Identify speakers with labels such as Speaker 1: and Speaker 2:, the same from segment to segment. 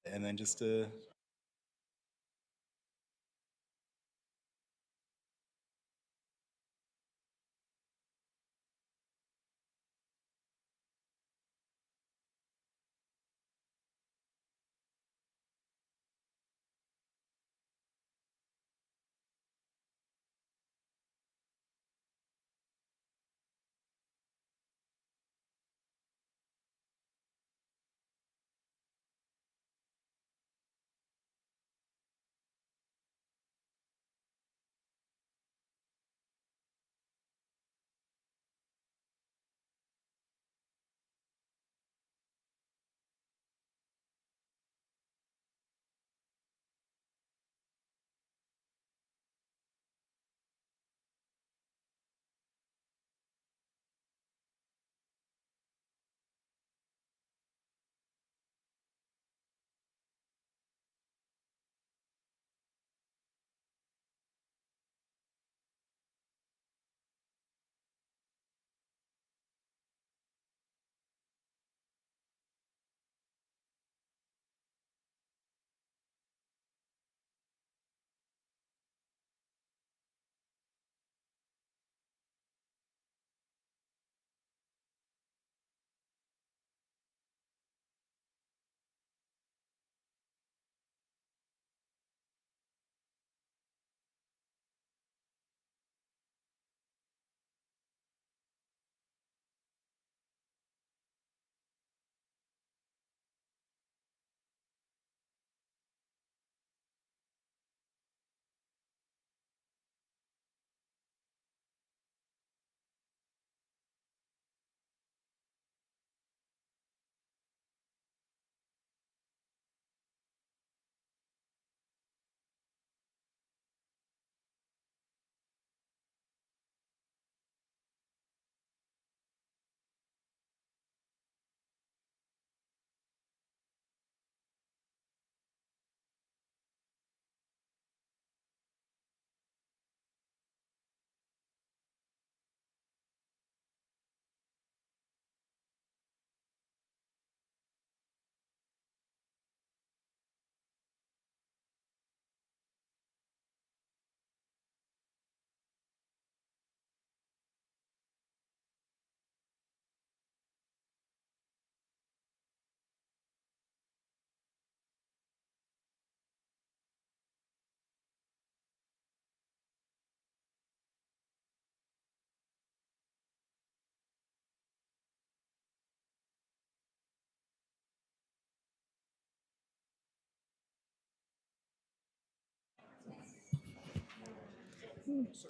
Speaker 1: and then just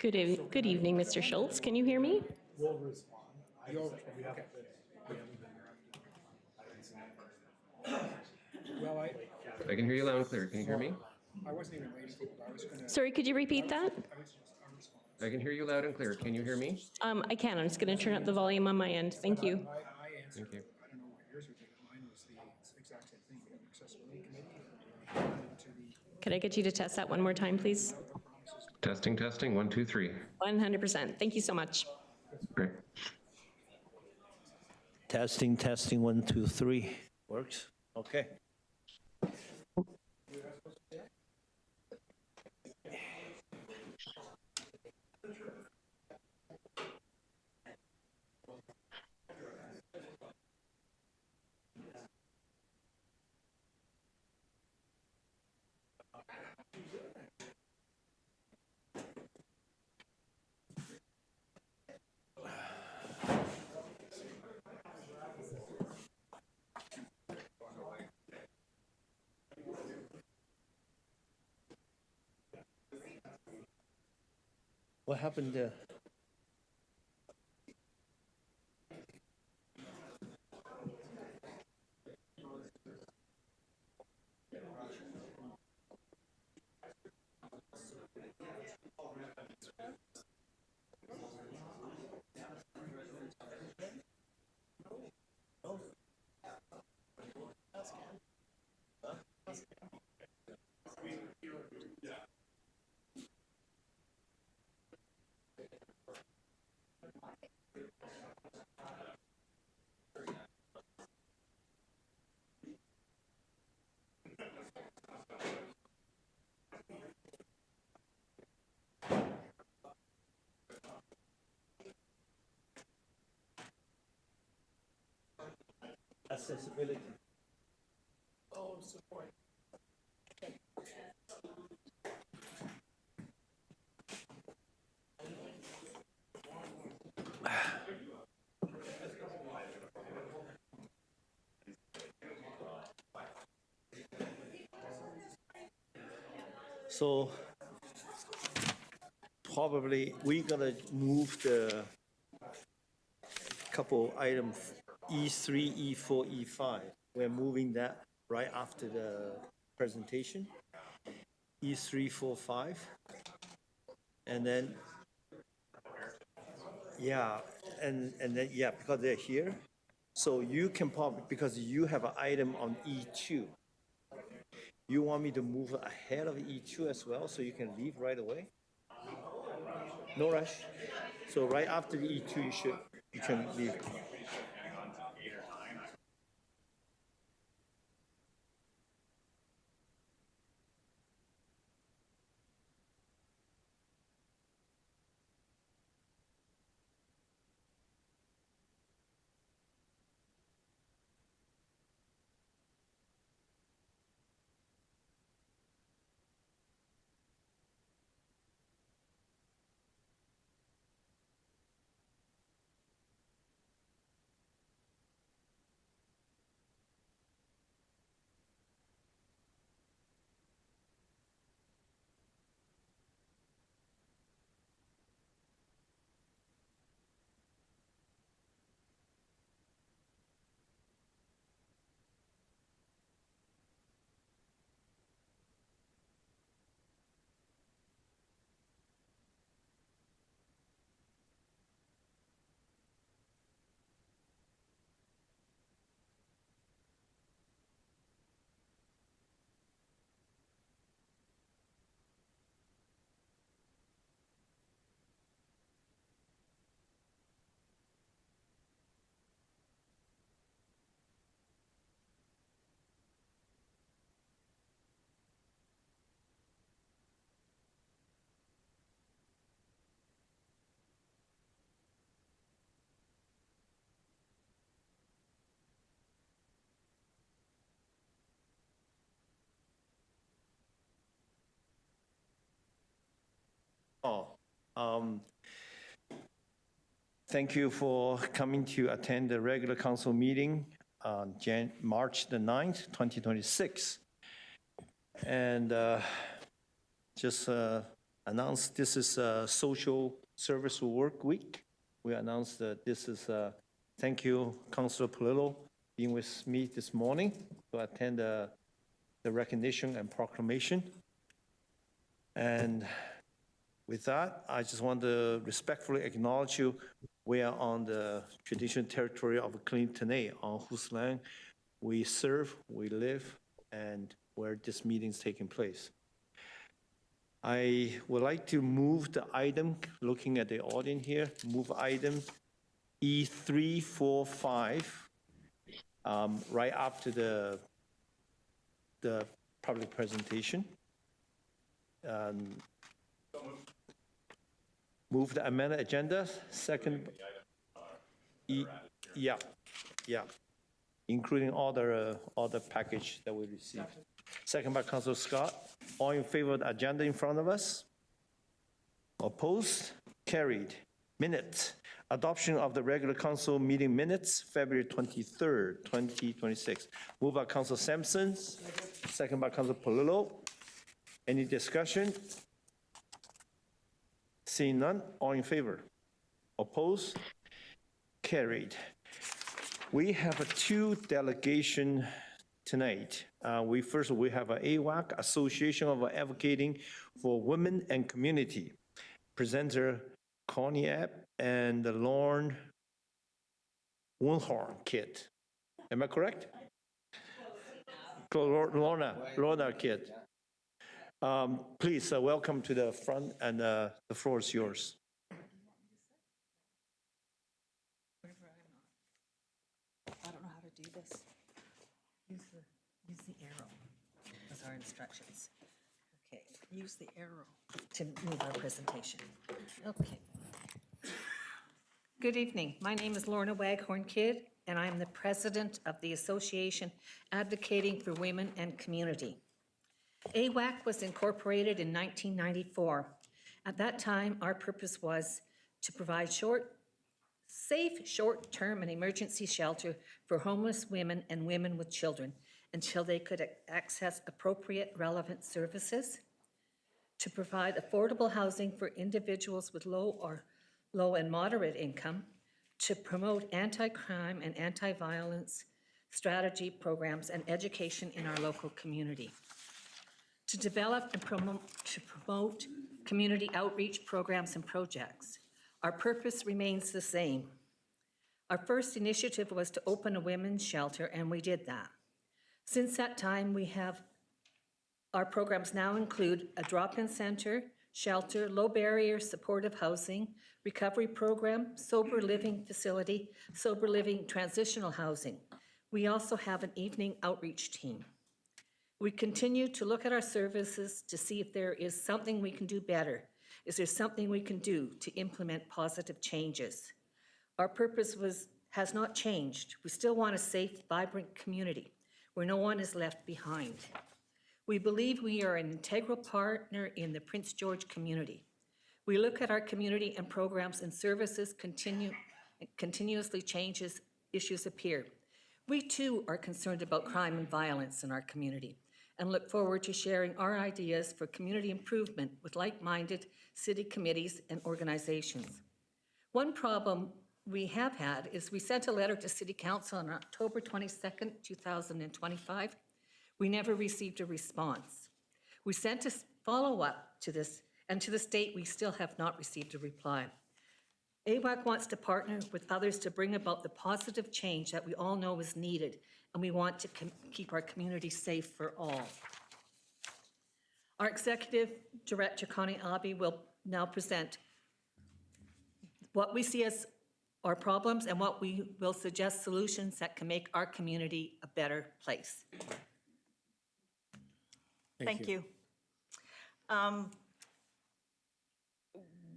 Speaker 2: Good evening, Mr. Schultz. Can you hear me?
Speaker 1: we'll respond. Okay.
Speaker 3: Well,
Speaker 4: I can hear you loud and clear. Can you hear me?
Speaker 3: I wasn't even waiting for it. I was gonna.
Speaker 2: Sorry, could you repeat that?
Speaker 3: I'll respond.
Speaker 4: I can hear you loud and clear. Can you hear me?
Speaker 2: I can. I'm just going to turn up the volume on my end. Thank you.
Speaker 3: My answer,
Speaker 4: Thank you.
Speaker 3: I don't know what yours would be, but mine was the exact same thing. We have an accessibility committee to the
Speaker 2: Could I get you to test that one more time, please?
Speaker 3: promises.
Speaker 4: Testing, testing. 1, 2, 3.
Speaker 2: 100%. Thank you so much.
Speaker 4: Great.
Speaker 5: Testing, testing, 1, 2, 3. Works? Okay. What happened there? Accessibility.
Speaker 1: Oh, support.
Speaker 5: So probably we gotta move the couple items E3, E4, E5. We're moving that right after the presentation. E3, 4, 5. And then, yeah, and then, yeah, because they're here. So you can probably, because you have an item on E2. You want me to move ahead of E2 as well, so you can leave right away? No rush. So right after the E2, you can leave. Thank you for coming to attend the regular council meeting on March the 9th, 2026. And just announce this is a social service work week. We announced that this is, thank you, Councilor Polillo, being with me this morning to attend the recognition and proclamation. And with that, I just want to respectfully acknowledge you. We are on the traditional territory of Klein Tenay, on whose land we serve, we live, and where this meeting is taking place. I would like to move the item, looking at the audience here, move item E345 right after the public presentation. Move the amended agenda, second. Yeah, including all the package that we received. Second by Councilor Scott. All in favor of the agenda in front of us? Opposed? Carried. Minutes. Adoption of the regular council meeting minutes, February 23rd, 2026. Moved by Councilor Sampson, second by Councilor Polillo. Any discussion? Seeing none, all in favor? Opposed? Carried. We have two delegation tonight. We have a AWAC, Association of Advocating for Women and Community. Presenter Connie App and Lauren Woonhorn Kit. Am I correct? Lorna Kit. Please, welcome to the front, and the floor is yours.
Speaker 6: I don't know how to do this. Use the arrow. Those are instructions. Okay, use the arrow to move our presentation. Okay. Good evening. My name is Lorna Waghorn Kidd, and I am the president of the Association Advocating for Women and Community. AWAC was incorporated in 1994. At that time, our purpose was to provide safe, short-term and emergency shelter for homeless women and women with children until they could access appropriate relevant services, to provide affordable housing for individuals with low and moderate income, to promote anti-crime and anti-violence strategy programs and education in our local community, to develop and promote community outreach programs and projects. Our purpose remains the same. Our first initiative was to open a women's shelter, and we did that. Since that time, our programs now include a drop-in center, shelter, low-barrier supportive housing, recovery program, sober living facility, sober living transitional housing. We also have an evening outreach team. We continue to look at our services to see if there is something we can do better. Is there something we can do to implement positive changes? Our purpose has not changed. We still want a safe, vibrant community where no one is left behind. We believe we are an integral partner in the Prince George community. We look at our community and programs and services continuously change as issues appear. We too are concerned about crime and violence in our community and look forward to sharing our ideas for community improvement with like-minded city committees and organizations. One problem we have had is we sent a letter to City Council on October 22nd, 2025. We never received a response. We sent a follow-up to this, and to this date, we still have not received a reply. AWAC wants to partner with others to bring about the positive change that we all know is needed, and we want to keep our community safe for all. Our Executive Director, Connie Abbey, will now present what we see as our problems and what we will suggest solutions that can make our community a better place.
Speaker 7: Thank you.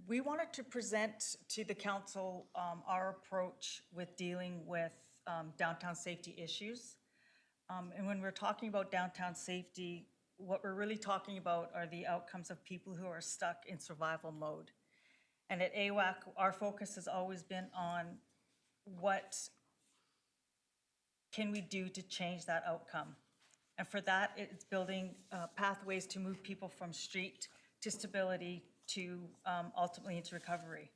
Speaker 7: We wanted to present to the council our approach with dealing with downtown safety issues. And when we're talking about downtown safety, what we're really talking about are the outcomes of people who are stuck in survival mode. And at AWAC, our focus has always been on what can we do to change that outcome. And for that, it's building pathways to move people from street to stability to ultimately into recovery.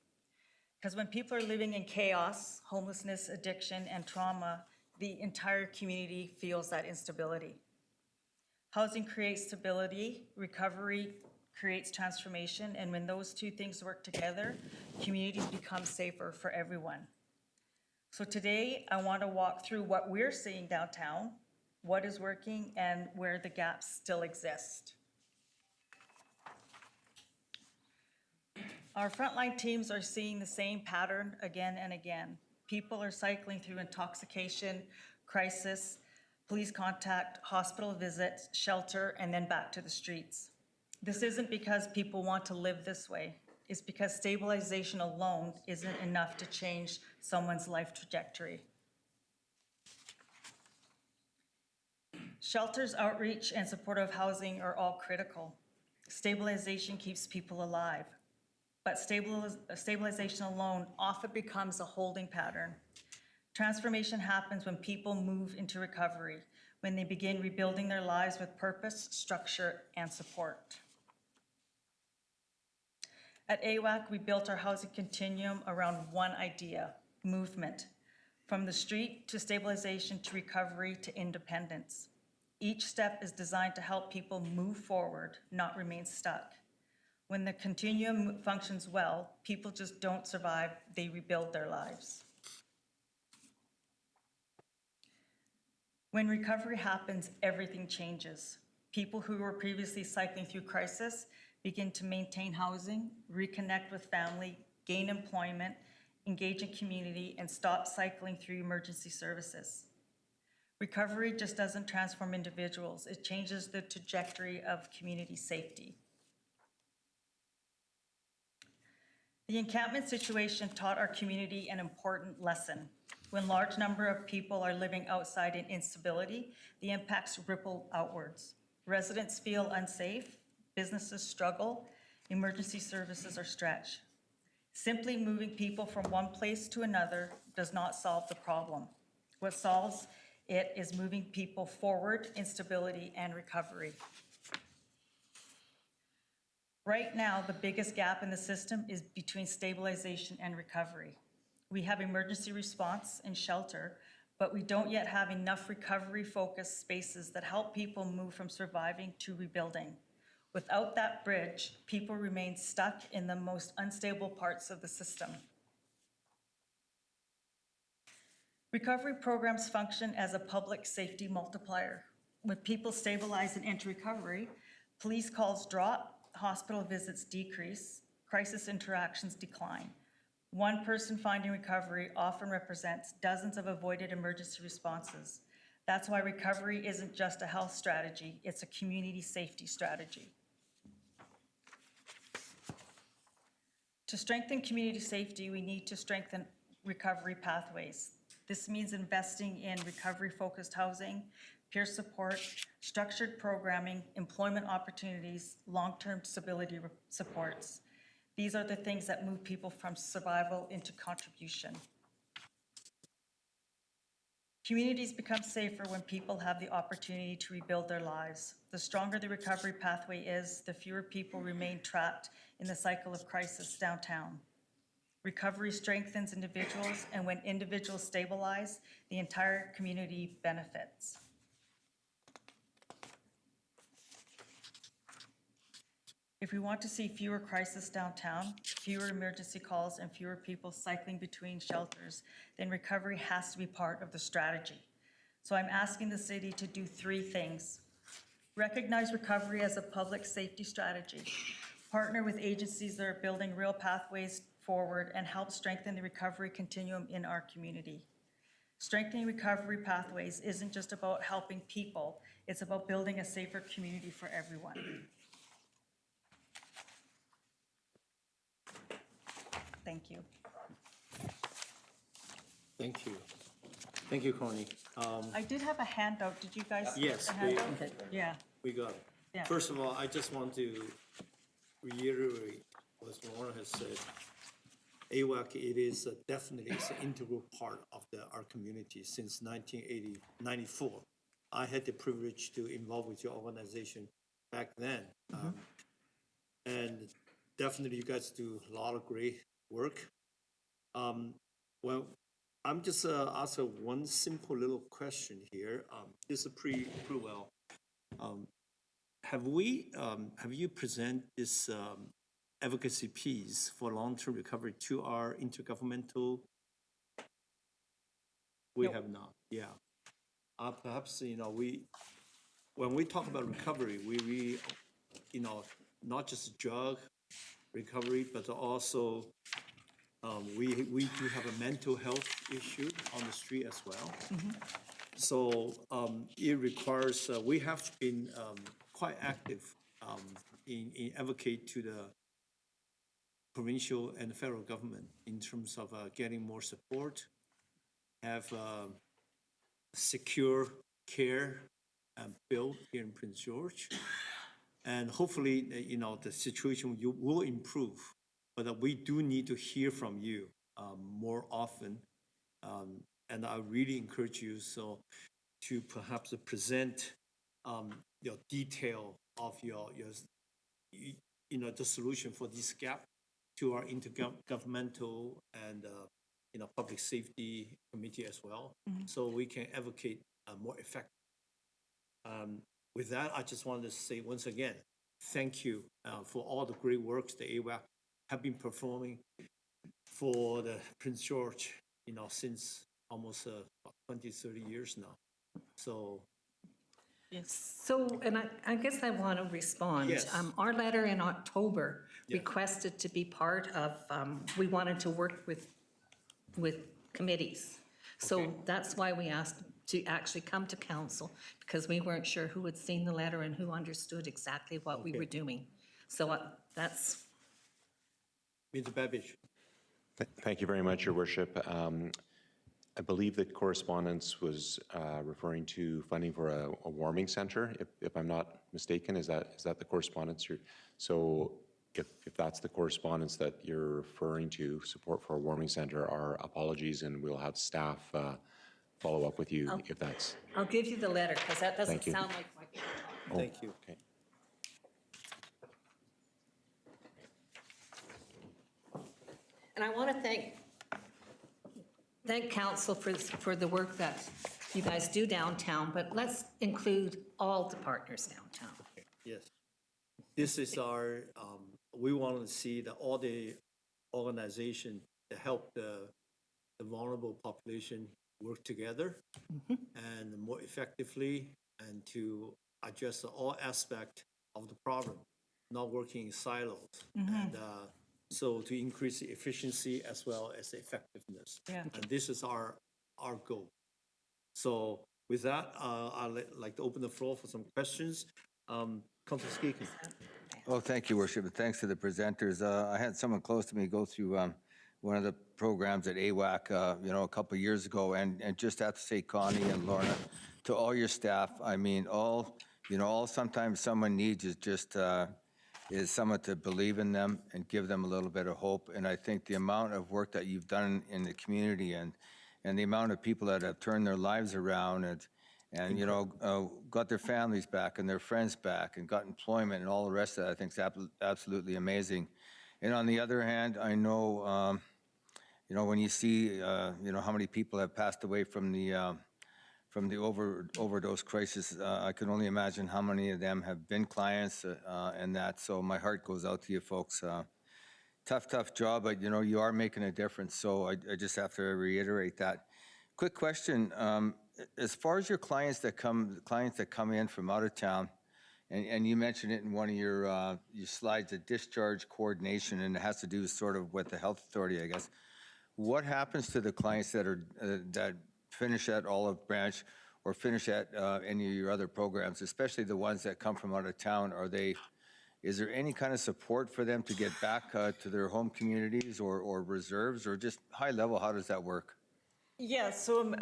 Speaker 7: Because when people are living in chaos, homelessness, addiction, and trauma, the entire community feels that instability. Housing creates stability, recovery creates transformation, and when those two things work together, communities become safer for everyone. So today, I want to walk through what we're seeing downtown, what is working, and where the gaps still exist. Our frontline teams are seeing the same pattern again and again. People are cycling through intoxication, crisis, police contact, hospital visits, shelter, and then back to the streets. This isn't because people want to live this way. It's because stabilization alone isn't enough to change someone's life trajectory. Shelters, outreach, and supportive housing are all critical. Stabilization keeps people alive, but stabilization alone often becomes a holding pattern. Transformation happens when people move into recovery, when they begin rebuilding their lives with purpose, structure, and support. At AWAC, we built our housing continuum around one idea: movement, from the street to stabilization to recovery to independence. Each step is designed to help people move forward, not remain stuck. When the continuum functions well, people just don't survive, they rebuild their lives. When recovery happens, everything changes. People who were previously cycling through crisis begin to maintain housing, reconnect with family, gain employment, engage in community, and stop cycling through emergency services. Recovery just doesn't transform individuals, it changes the trajectory of community safety. The encampment situation taught our community an important lesson. When large number of people are living outside in instability, the impacts ripple outwards. Residents feel unsafe, businesses struggle, emergency services are stretched. Simply moving people from one place to another does not solve the problem. What solves it is moving people forward in stability and recovery. Right now, the biggest gap in the system is between stabilization and recovery. We have emergency response and shelter, but we don't yet have enough recovery-focused spaces that help people move from surviving to rebuilding. Without that bridge, people remain stuck in the most unstable parts of the system. Recovery programs function as a public safety multiplier. When people stabilize and enter recovery, police calls drop, hospital visits decrease, crisis interactions decline. One person finding recovery often represents dozens of avoided emergency responses. That's why recovery isn't just a health strategy, it's a community safety strategy. To strengthen community safety, we need to strengthen recovery pathways. This means investing in recovery-focused housing, peer support, structured programming, employment opportunities, long-term stability supports. These are the things that move people from survival into contribution. Communities become safer when people have the opportunity to rebuild their lives. The stronger the recovery pathway is, the fewer people remain trapped in the cycle of crisis downtown. Recovery strengthens individuals, and when individuals stabilize, the entire community benefits. If we want to see fewer crises downtown, fewer emergency calls, and fewer people cycling between shelters, then recovery has to be part of the strategy. So I'm asking the city to do 3 things. Recognize recovery as a public safety strategy. Partner with agencies that are building real pathways forward and help strengthen the recovery continuum in our community. Strengthening recovery pathways isn't just about helping people, it's about building a safer community for everyone. Thank you.
Speaker 5: Thank you. Thank you, Connie.
Speaker 7: I did have a handout. Did you guys?
Speaker 5: Yes,
Speaker 7: a handout? Yeah.
Speaker 5: we got it.
Speaker 7: Yeah.
Speaker 5: First of all, I just want to reiterate what Lauren has said. AWAC, it is definitely an integral part of our community since 1994. I had the privilege to involve with your organization back then. And definitely you guys do a lot of great work. Well, I'm just ask one simple little question here. This is pretty well. Have you present this advocacy piece for long-term recovery to our intergovernmental? We have not, yeah. Perhaps, when we talk about recovery, we not just drug recovery, but also we do have a mental health issue on the street as well. So it requires, we have been quite active in advocate to the provincial and federal government in terms of getting more support, have secure care built here in Prince George. And hopefully, the situation will improve, but we do need to hear from you more often. And I really encourage you to perhaps present your detail of the solution for this gap to our intergovernmental and public safety committee as well, so we can advocate more effectively. With that, I just wanted to say once again, thank you for all the great works the AWAC have been performing for the Prince George, since almost 20, 30 years now. So.
Speaker 6: So, and I guess I want to respond.
Speaker 5: Yes.
Speaker 6: Our letter in October requested to be part of, we wanted to work with committees. So that's why we asked to actually come to council, because we weren't sure who had seen the letter and who understood exactly what we were doing. So that's.
Speaker 5: Mr. Babbage.
Speaker 8: Thank you very much, Your Worship. I believe that correspondence was referring to funding for a warming center, if I'm not mistaken. Is that the correspondence? So if that's the correspondence that you're referring to, support for a warming center, our apologies, and we'll have staff follow up with you if that's.
Speaker 6: I'll give you the letter, because that doesn't
Speaker 8: Thank you.
Speaker 6: sound like my.
Speaker 5: Thank you.
Speaker 8: Okay.
Speaker 6: And I want to thank council for the work that you guys do downtown, but let's include all the partners downtown.
Speaker 5: Yes. This is our, we want to see that all the organization to help the vulnerable population work together and more effectively, and to address all aspect of the problem, not working in silos. And so to increase the efficiency as well as the effectiveness.
Speaker 7: Yeah.
Speaker 5: And this is our goal. So with that, I'd like to open the floor for some questions. Councilor Skeeken.
Speaker 9: Oh, thank you, Worship, and thanks to the presenters. I had someone close to me go through one of the programs at AWAC, a couple of years ago, and just have to say, Connie and Lorna, to all your staff, I mean, all sometimes someone needs is just is someone to believe in them and give them a little bit of hope. And I think the amount of work that you've done in the community and the amount of people that have turned their lives around and got their families back and their friends back and got employment and all the rest of that, I think is absolutely amazing. And on the other hand, I know, when you see, how many people have passed away from the overdose crisis, I can only imagine how many of them have been clients and that. So my heart goes out to you folks. Tough job, but you are making a difference. So I just have to reiterate that. Quick question. As far as your clients that come in from out of town, and you mentioned it in one of your slides, the discharge coordination, and it has to do sort of with the health authority, I guess. What happens to the clients that are that finish at Olive Branch or finish at any of your other programs, especially the ones that come from out of town? Is there any kind of support for them to get back to their home communities or reserves, or just high level, how does that work?
Speaker 7: Yeah, so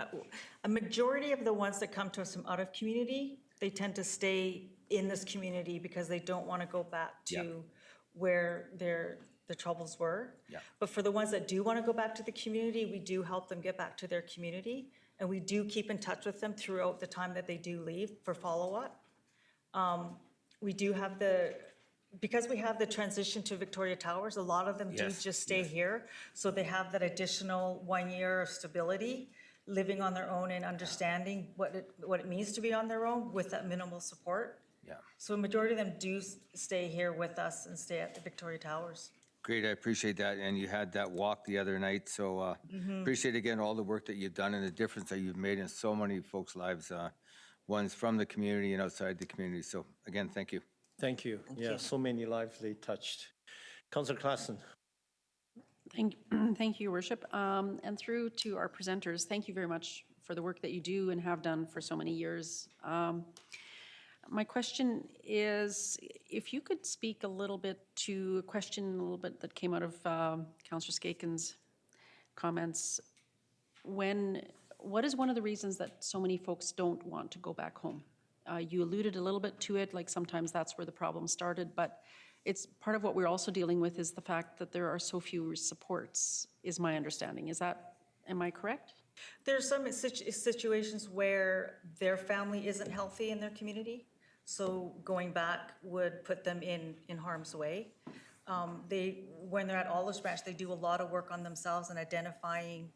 Speaker 7: a majority of the ones that come to us from out of community, they tend to stay in this community because they don't want to go back to where the troubles were.
Speaker 9: Yeah.
Speaker 7: But for the ones that do want to go back to the community, we do help them get back to their community, and we do keep in touch with them throughout the time that they do leave for follow-up. We do have because we have the transition to Victoria Towers, a lot of them do just stay here. So they have that additional 1 year of stability, living on their own and understanding what it means to be on their own with that minimal support.
Speaker 9: Yeah.
Speaker 7: So a majority of them do stay here with us and stay at the Victoria Towers.
Speaker 9: Great, I appreciate that. And you had that walk the other night, so appreciate again all the work that you've done and the difference that you've made in so many folks' lives, ones from the community and outside the community. So again, thank you.
Speaker 5: Thank you. Yeah, so many lives they touched. Councilor Klassen.
Speaker 10: Thank you, Your Worship. And through to our presenters, thank you very much for the work that you do and have done for so many years. My question is, if you could speak a little bit to a question that came out of Councillor Skaken's comments. What is one of the reasons that so many folks don't want to go back home? You alluded a little bit to it, like sometimes that's where the problem started, but it's part of what we're also dealing with is the fact that there are so few supports, is my understanding. Am I correct?
Speaker 7: There's some situations where their family isn't healthy in their community, so going back would put them in harm's way. When they're at Olive Branch, they do a lot of work on themselves and identifying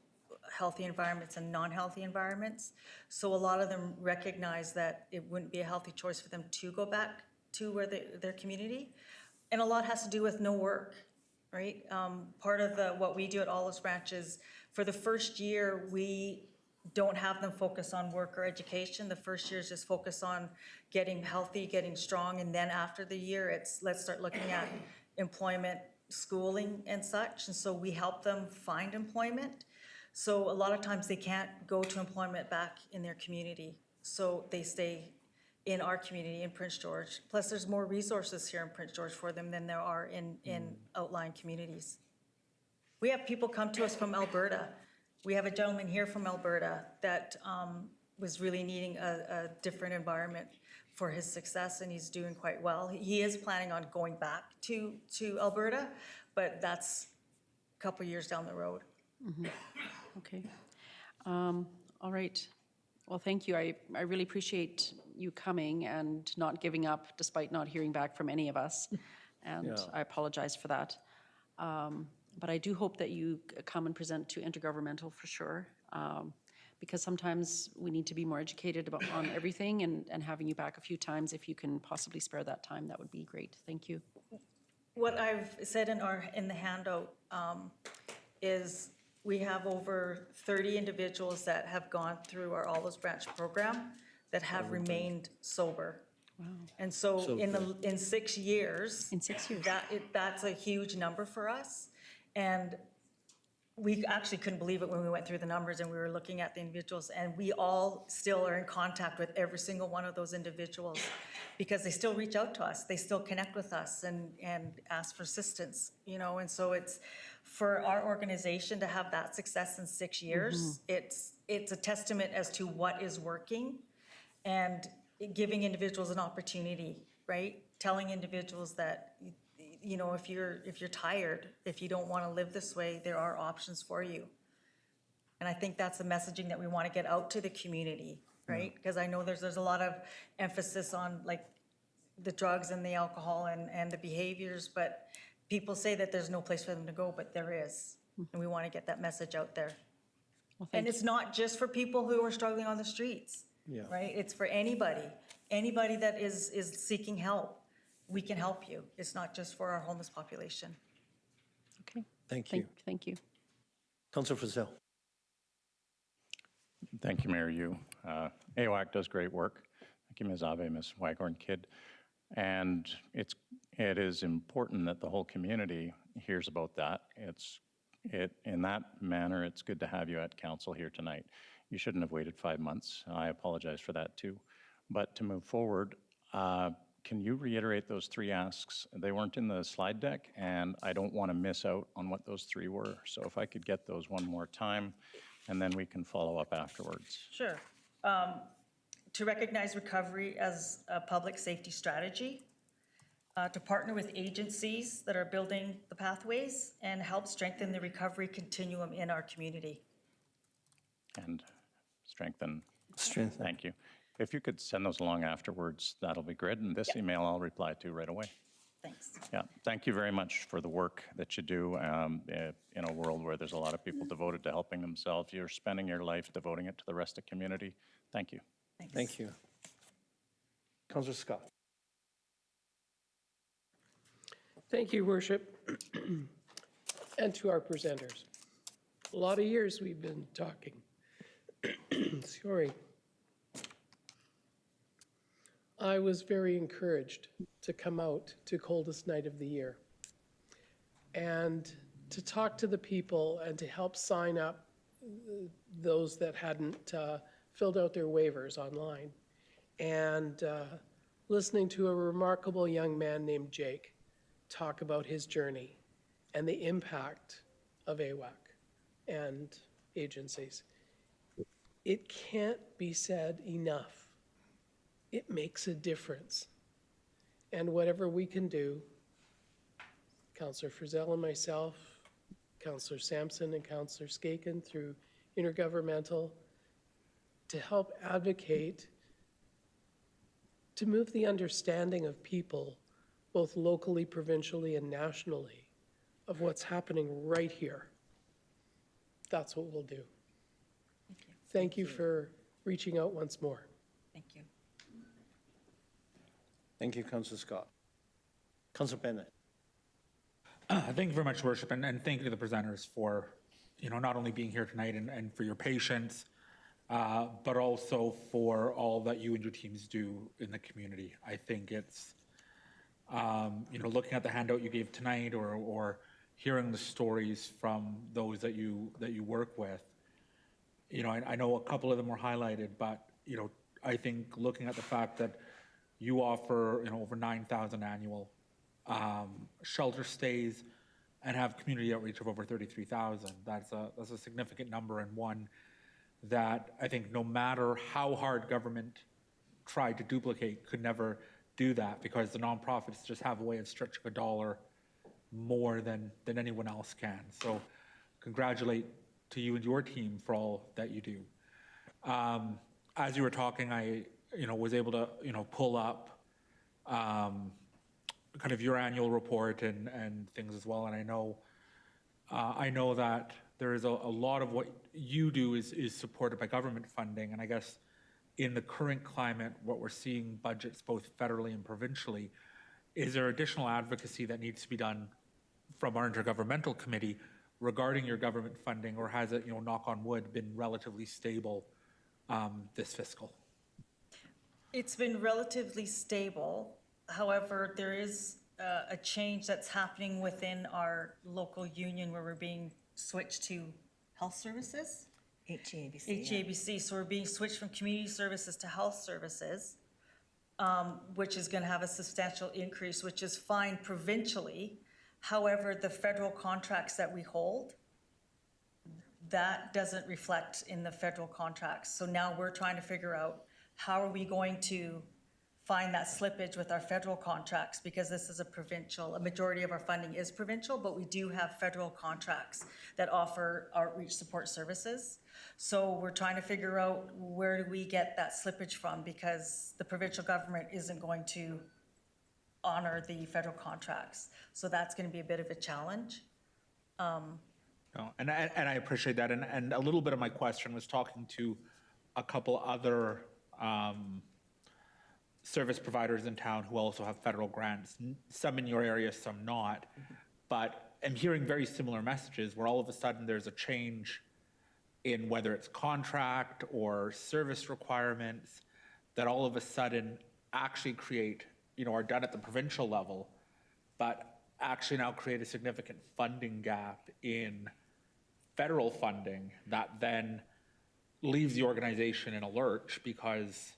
Speaker 7: healthy environments and non-healthy environments. So a lot of them recognize that it wouldn't be a healthy choice for them to go back to their community. And a lot has to do with no work, right? Part of what we do at Olive Branch is for the first year, we don't have them focus on work or education. The first year is just focus on getting healthy, getting strong. And then after the year, let's start looking at employment, schooling and such. And so we help them find employment. So a lot of times they can't go to employment back in their community. So they stay in our community in Prince George. Plus there's more resources here in Prince George for them than there are in outlying communities. We have people come to us from Alberta We have a gentleman here from Alberta that was really needing a different environment for his success, and he's doing quite well. He is planning on going back to Alberta, but that's a couple years down the road.
Speaker 10: Okay. All right. Well, thank you. I really appreciate you coming and not giving up despite not hearing back from any of us. And I apologize for that. But I do hope that you come and present to Intergovernmental for sure. Because sometimes we need to be more educated on everything, and having you back a few times, if you can possibly spare that time, that would be great. Thank you.
Speaker 7: What I've said in the handout is we have over 30 individuals that have gone through our Olive Branch program that have remained sober.
Speaker 10: Wow.
Speaker 7: And so in 6 years.
Speaker 10: In 6 years.
Speaker 7: That's a huge number for us. And we actually couldn't believe it when we went through the numbers and we were looking at the individuals, and we all still are in contact with every single one of those individuals because they still reach out to us. They still connect with us and ask for assistance, you know, and so it's for our organization to have that success in 6 years. It's a testament as to what is working and giving individuals an opportunity, right? Telling individuals that, you know, if you're tired, if you don't want to live this way, there are options for you. And I think that's the messaging that we want to get out to the community, right? Because I know there's a lot of emphasis on like the drugs and the alcohol and the behaviors, but people say that there's no place for them to go, but there is. And we want to get that message out there.
Speaker 10: Well,
Speaker 7: And it's not just for people who are struggling on the streets, right? It's for anybody that is seeking help. We can help you. It's not just for our homeless population.
Speaker 10: Okay.
Speaker 5: Thank you.
Speaker 10: Thank you.
Speaker 5: Councilor Frizzell.
Speaker 11: Thank you, Mayor Yu. AWAC does great work. Thank you, Ms. Ave, Ms. Wagorn-Kidd. And it is important that the whole community hears about that. In that manner, it's good to have you at council here tonight. You shouldn't have waited 5 months. I apologize for that too. But to move forward, can you reiterate those 3 asks? They weren't in the slide deck, and I don't want to miss out on what those 3 were. So if I could get those one more time, and then we can follow up afterwards.
Speaker 7: Sure. To recognize recovery as a public safety strategy, to partner with agencies that are building the pathways and help strengthen the recovery continuum in our community.
Speaker 11: And strengthen. Thank you. If you could send those along afterwards, that'll be great. And this email I'll reply to right away.
Speaker 7: Thanks.
Speaker 11: Yeah, thank you very much for the work that you do in a world where there's a lot of people devoted to helping themselves. You're spending your life devoting it to the rest of the community. Thank you.
Speaker 7: Thanks.
Speaker 5: Thank you. Councilor Scott.
Speaker 1: Thank you, Worship, and to our presenters. A lot of years we've been talking. Sorry. I was very encouraged to come out to coldest night of the year and to talk to the people and to help sign up those that hadn't filled out their waivers online, and listening to a remarkable young man named Jake talk about his journey and the impact of AWAC and agencies. It can't be said enough. It makes a difference. And whatever we can do, Councillor Frizzell and myself, Councillor Sampson and Councillor Skaken through Intergovernmental, to help advocate, to move the understanding of people, both locally, provincially, and nationally, of what's happening right here. That's what we'll do. Thank you for reaching out once more.
Speaker 7: Thank you.
Speaker 5: Thank you, Councilor Scott. Councilor Bennett.
Speaker 3: Thank you very much, Worship, and thank you to the presenters for, not only being here tonight and for your patience, but also for all that you and your teams do in the community. I think it's, looking at the handout you gave tonight or hearing the stories from those that you work with, I know a couple of them were highlighted, but, I think looking at the fact that you offer, over 9,000 annual shelter stays and have community outreach of over 33,000. That's a significant number, and one that I think no matter how hard government tried to duplicate could never do that, because the nonprofits just have a way of stretching a dollar more than anyone else can. So congratulate to you and your team for all that you do. As you were talking, I was able to pull up kind of your annual report and things as well. And I know that there is a lot of what you do is supported by government funding. And I guess in the current climate, what we're seeing budgets both federally and provincially, is there additional advocacy that needs to be done from our intergovernmental committee regarding your government funding, or has it, knock on wood, been relatively stable this fiscal?
Speaker 7: It's been relatively stable. However, there is a change that's happening within our local union where we're being switched to health services.
Speaker 6: HEABC. yeah.
Speaker 7: HEABC, so we're being switched from community services to health services, which is gonna have a substantial increase, which is fine provincially. However, the federal contracts that we hold, that doesn't reflect in the federal contracts. So now we're trying to figure out how are we going to find that slippage with our federal contracts, because this is a majority of our funding is provincial, but we do have federal contracts that offer outreach support services. So we're trying to figure out where do we get that slippage from, because the provincial government isn't going to honor the federal contracts. So that's going to be a bit of a challenge.
Speaker 3: And I appreciate that. And a little bit of my question was talking to a couple other service providers in town who also have federal grants, some in your area, some not. But I'm hearing very similar messages where all of a sudden there's a change in whether it's contract or service requirements that all of a sudden actually create, are done at the provincial level, but actually now create a significant funding gap in federal funding that then leaves the organization in a lurch, because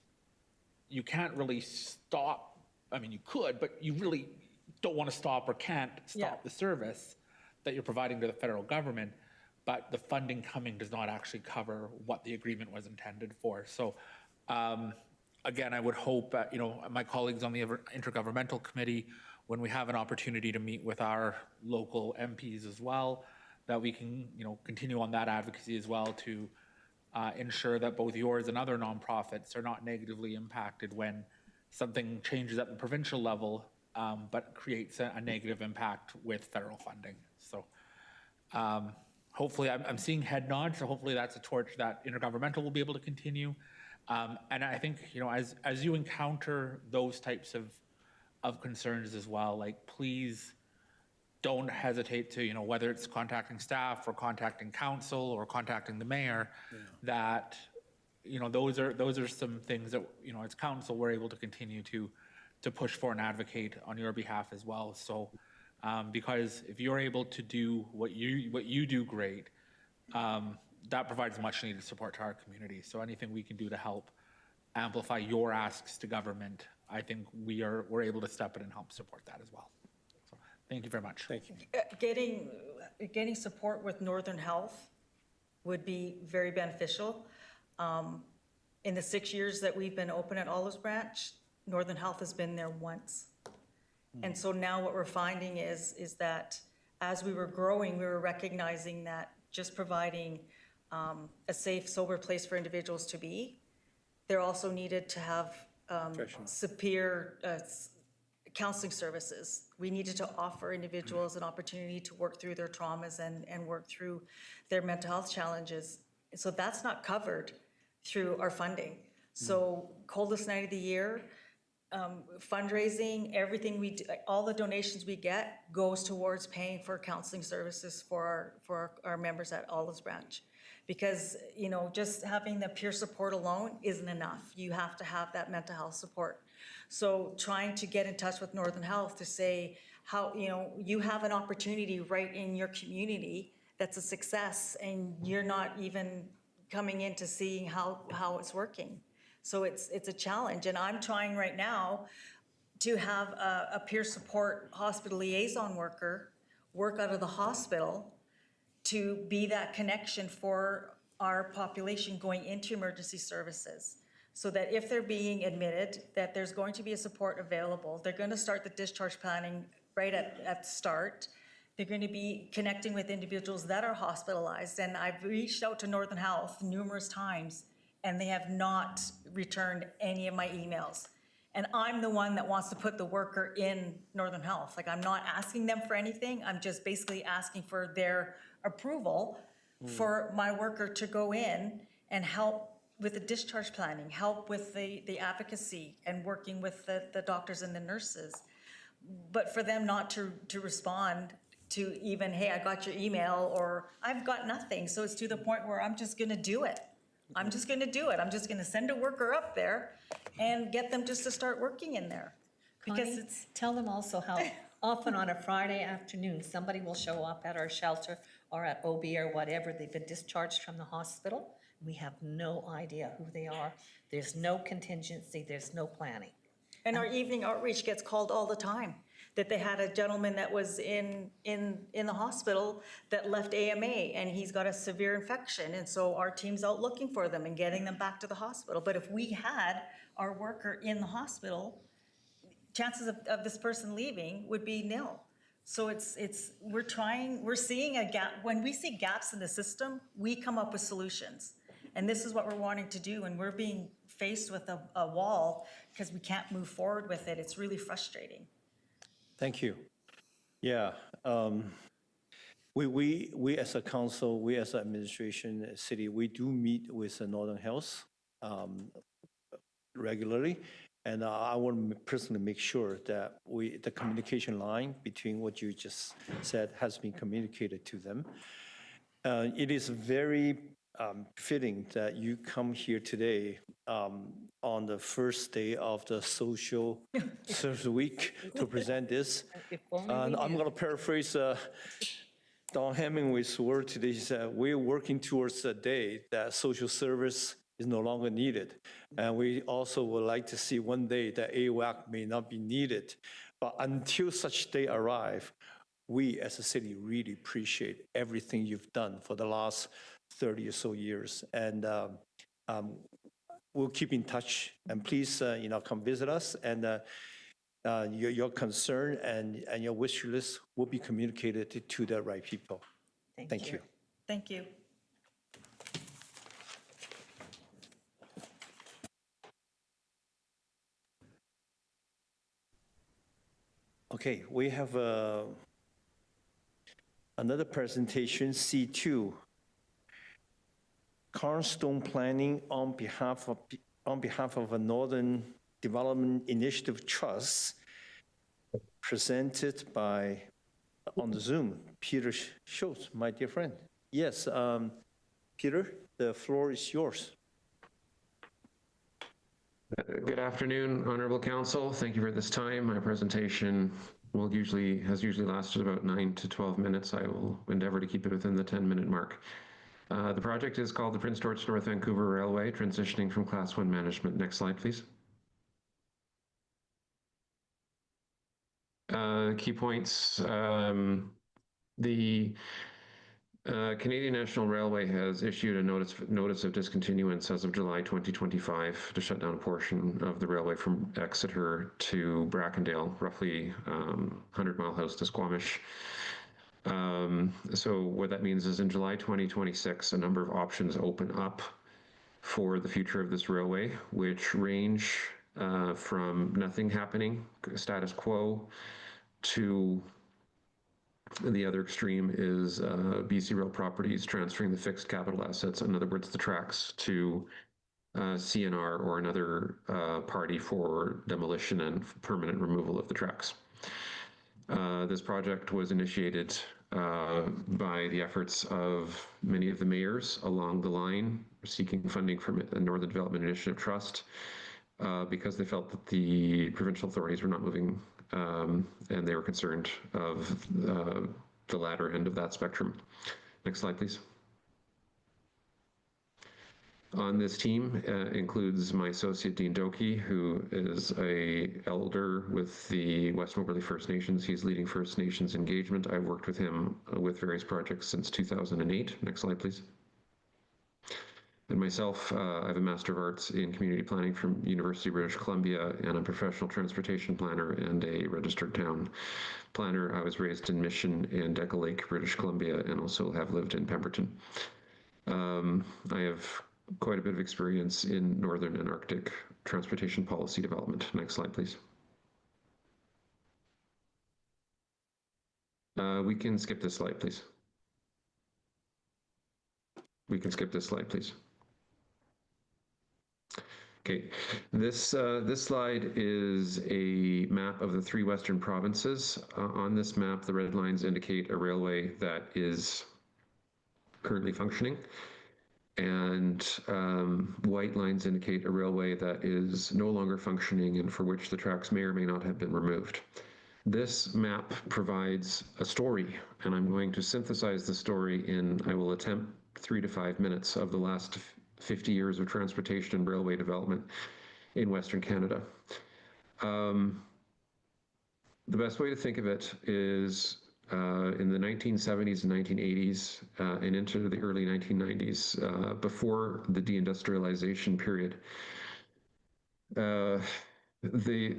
Speaker 3: you can't really stop. I mean, you could, but you really don't want to stop or can't stop the service that you're providing to the federal government, but the funding coming does not actually cover what the agreement was intended for. So again, I would hope that, my colleagues on the intergovernmental committee, when we have an opportunity to meet with our local MPs as well, that we can, continue on that advocacy as well to ensure that both yours and other nonprofits are not negatively impacted when something changes at the provincial level, but creates a negative impact with federal funding. So hopefully, I'm seeing head nods, so hopefully that's a torch that intergovernmental will be able to continue. And I think, as you encounter those types of concerns as well, like, please don't hesitate to, whether it's contacting staff or contacting council or contacting the mayor, that, those are some things that, as council, we're able to continue to push for and advocate on your behalf as well. So, because if you're able to do what you do great, that provides much needed support to our community. So anything we can do to help amplify your asks to government, I think we're able to step in and help support that as well. So thank you very much.
Speaker 1: Thank you.
Speaker 7: Getting support with Northern Health would be very beneficial. In the 6 years that we've been open at Olives Branch, Northern Health has been there once. And so now what we're finding is that as we were growing, we were recognizing that just providing a safe, sober place for individuals to be, they're also needed to have superior counseling services. We needed to offer individuals an opportunity to work through their traumas and work through their mental health challenges. So that's not covered through our funding. So coldest night of the year, fundraising, everything we do, all the donations we get goes towards paying for counseling services for our members at Olives Branch. Because, just having the peer support alone isn't enough. You have to have that mental health support. So trying to get in touch with Northern Health to say how, you have an opportunity right in your community that's a success, and you're not even coming in to seeing how it's working. So it's a challenge, and I'm trying right now to have a peer support hospital liaison worker work out of the hospital to be that connection for our population going into emergency services. So that if they're being admitted, that there's going to be a support available. They're going to start the discharge planning right at the start. They're going to be connecting with individuals that are hospitalized. And I've reached out to Northern Health numerous times, and they have not returned any of my emails. And I'm the one that wants to put the worker in Northern Health. Like, I'm not asking them for anything. I'm just basically asking for their approval for my worker to go in and help with the discharge planning, help with the advocacy and working with the doctors and the nurses. But for them not to respond to even, hey, I got your email, or I've got nothing. So it's to the point where I'm just gonna do it. I'm just gonna do it. I'm just gonna send a worker up there and get them just to start working in there. Because
Speaker 6: Connie,
Speaker 7: it's,
Speaker 6: tell them also how often on a Friday afternoon, somebody will show up at our shelter or at OB or whatever. They've been discharged from the hospital. We have no idea who they are. There's no contingency, there's no planning.
Speaker 7: and our evening outreach gets called all the time, that they had a gentleman that was in the hospital that left AMA, and he's got a severe infection, and so our team's out looking for them and getting them back to the hospital. But if we had our worker in the hospital, chances of this person leaving would be nil. So we're seeing a gap. When we see gaps in the system, we come up with solutions. And this is what we're wanting to do, and we're being faced with a wall because we can't move forward with it. It's really frustrating.
Speaker 5: Thank you. Yeah. We as a council, we as an administration, city, we do meet with Northern Health regularly. And I want to personally make sure that the communication line between what you just said has been communicated to them. It is very fitting that you come here today on the first day of the social service week to present this. And I'm going to paraphrase Don Hemingway's word today. He said, we're working towards a day that social service is no longer needed. And we also would like to see one day that AWAC may not be needed. But until such day arrive, we as a city really appreciate everything you've done for the last 30 or so years. And we'll keep in touch. And please, come visit us. And your concern and your wish list will be communicated to the right people. Thank you.
Speaker 7: Thank you.
Speaker 5: Okay, we have another presentation, C2. Cornerstone Planning on behalf of a Northern Development Initiative Trust, presented by, on the Zoom, Peter Schultz, my dear friend. Yes, Peter, the floor is yours.
Speaker 4: Good afternoon, Honorable Council. Thank you for this time. My presentation has usually lasted about 9 to 12 minutes. I will endeavor to keep it within the 10-minute mark. The project is called the Prince George North Vancouver Railway, transitioning from Class 1 management. Next slide, please. Key points. The Canadian National Railway has issued a notice of discontinuance as of July 2025 to shut down a portion of the railway from Exeter to Brackendale, roughly 100 Mile House to Squamish. So what that means is in July 2026, a number of options open up for the future of this railway, which range from nothing happening, status quo, to the other extreme is BC Rail Properties transferring the fixed capital assets, in other words, the tracks, to CNR or another party for demolition and permanent removal of the tracks. This project was initiated by the efforts of many of the mayors along the line, seeking funding from the Northern Development Initiative Trust, because they felt that the provincial authorities were not moving, and they were concerned of the latter end of that spectrum. Next slide, please. on this team includes my associate Dean Doki, who is a elder with the West Moberly First Nations. He's leading First Nations engagement. I've worked with him with various projects since 2008. Next slide, please. And myself, I have a Master of Arts in Community Planning from University of British Columbia, and I'm a professional transportation planner and a registered town planner. I was raised in Mission and Deca Lake, British Columbia, and also have lived in Pemberton. I have quite a bit of experience in Northern and Arctic transportation policy development. Next slide, please. We can skip this slide, please. We can skip this slide, please. Okay, this slide is a map of the 3 western provinces. On this map, the red lines indicate a railway that is currently functioning, and white lines indicate a railway that is no longer functioning and for which the tracks may or may not have been removed. This map provides a story, and I'm going to synthesize the story in, I will attempt 3 to 5 minutes of the last 50 years of transportation and railway development in Western Canada. The best way to think of it is in the 1970s and 1980s and into the early 1990s, before the deindustrialization period, the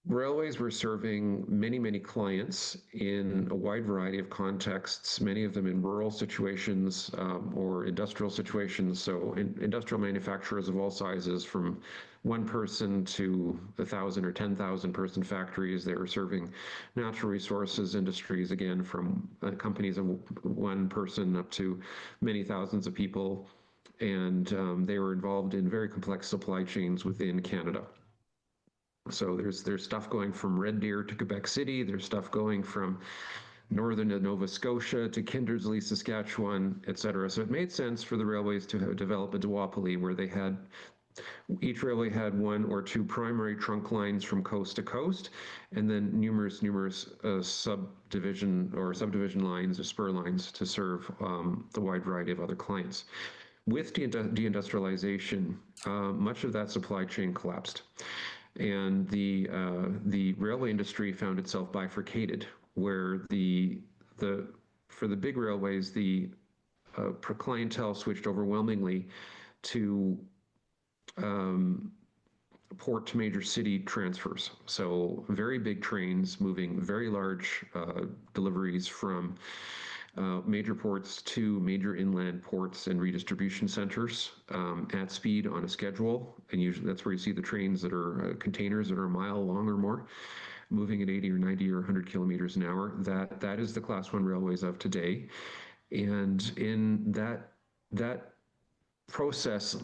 Speaker 4: railways were serving many, many clients in a wide variety of contexts, many of them in rural situations or industrial situations. So industrial manufacturers of all sizes, from 1 person to 1,000 or 10,000 person factories. They were serving natural resources industries, again, from companies of 1 person up to many thousands of people. And they were involved in very complex supply chains within Canada. So there's stuff going from Red Deer to Quebec City. There's stuff going from northern to Nova Scotia to Kindersley, Saskatchewan, et cetera. So it made sense for the railways to have developed a duopoly where they had, each railway had 1 or 2 primary trunk lines from coast to coast, and then numerous subdivision lines or spur lines to serve the wide variety of other clients. With deindustrialization, much of that supply chain collapsed. And the railway industry found itself bifurcated, where for the big railways, the clientele switched overwhelmingly to port to major city transfers. So very big trains moving very large deliveries from major ports to major inland ports and redistribution centers at speed on a schedule. And usually that's where you see the trains that are containers that are a mile long or more, moving at 80 or 90 or 100 kilometers an hour. That is the Class 1 railways of today. And in that process,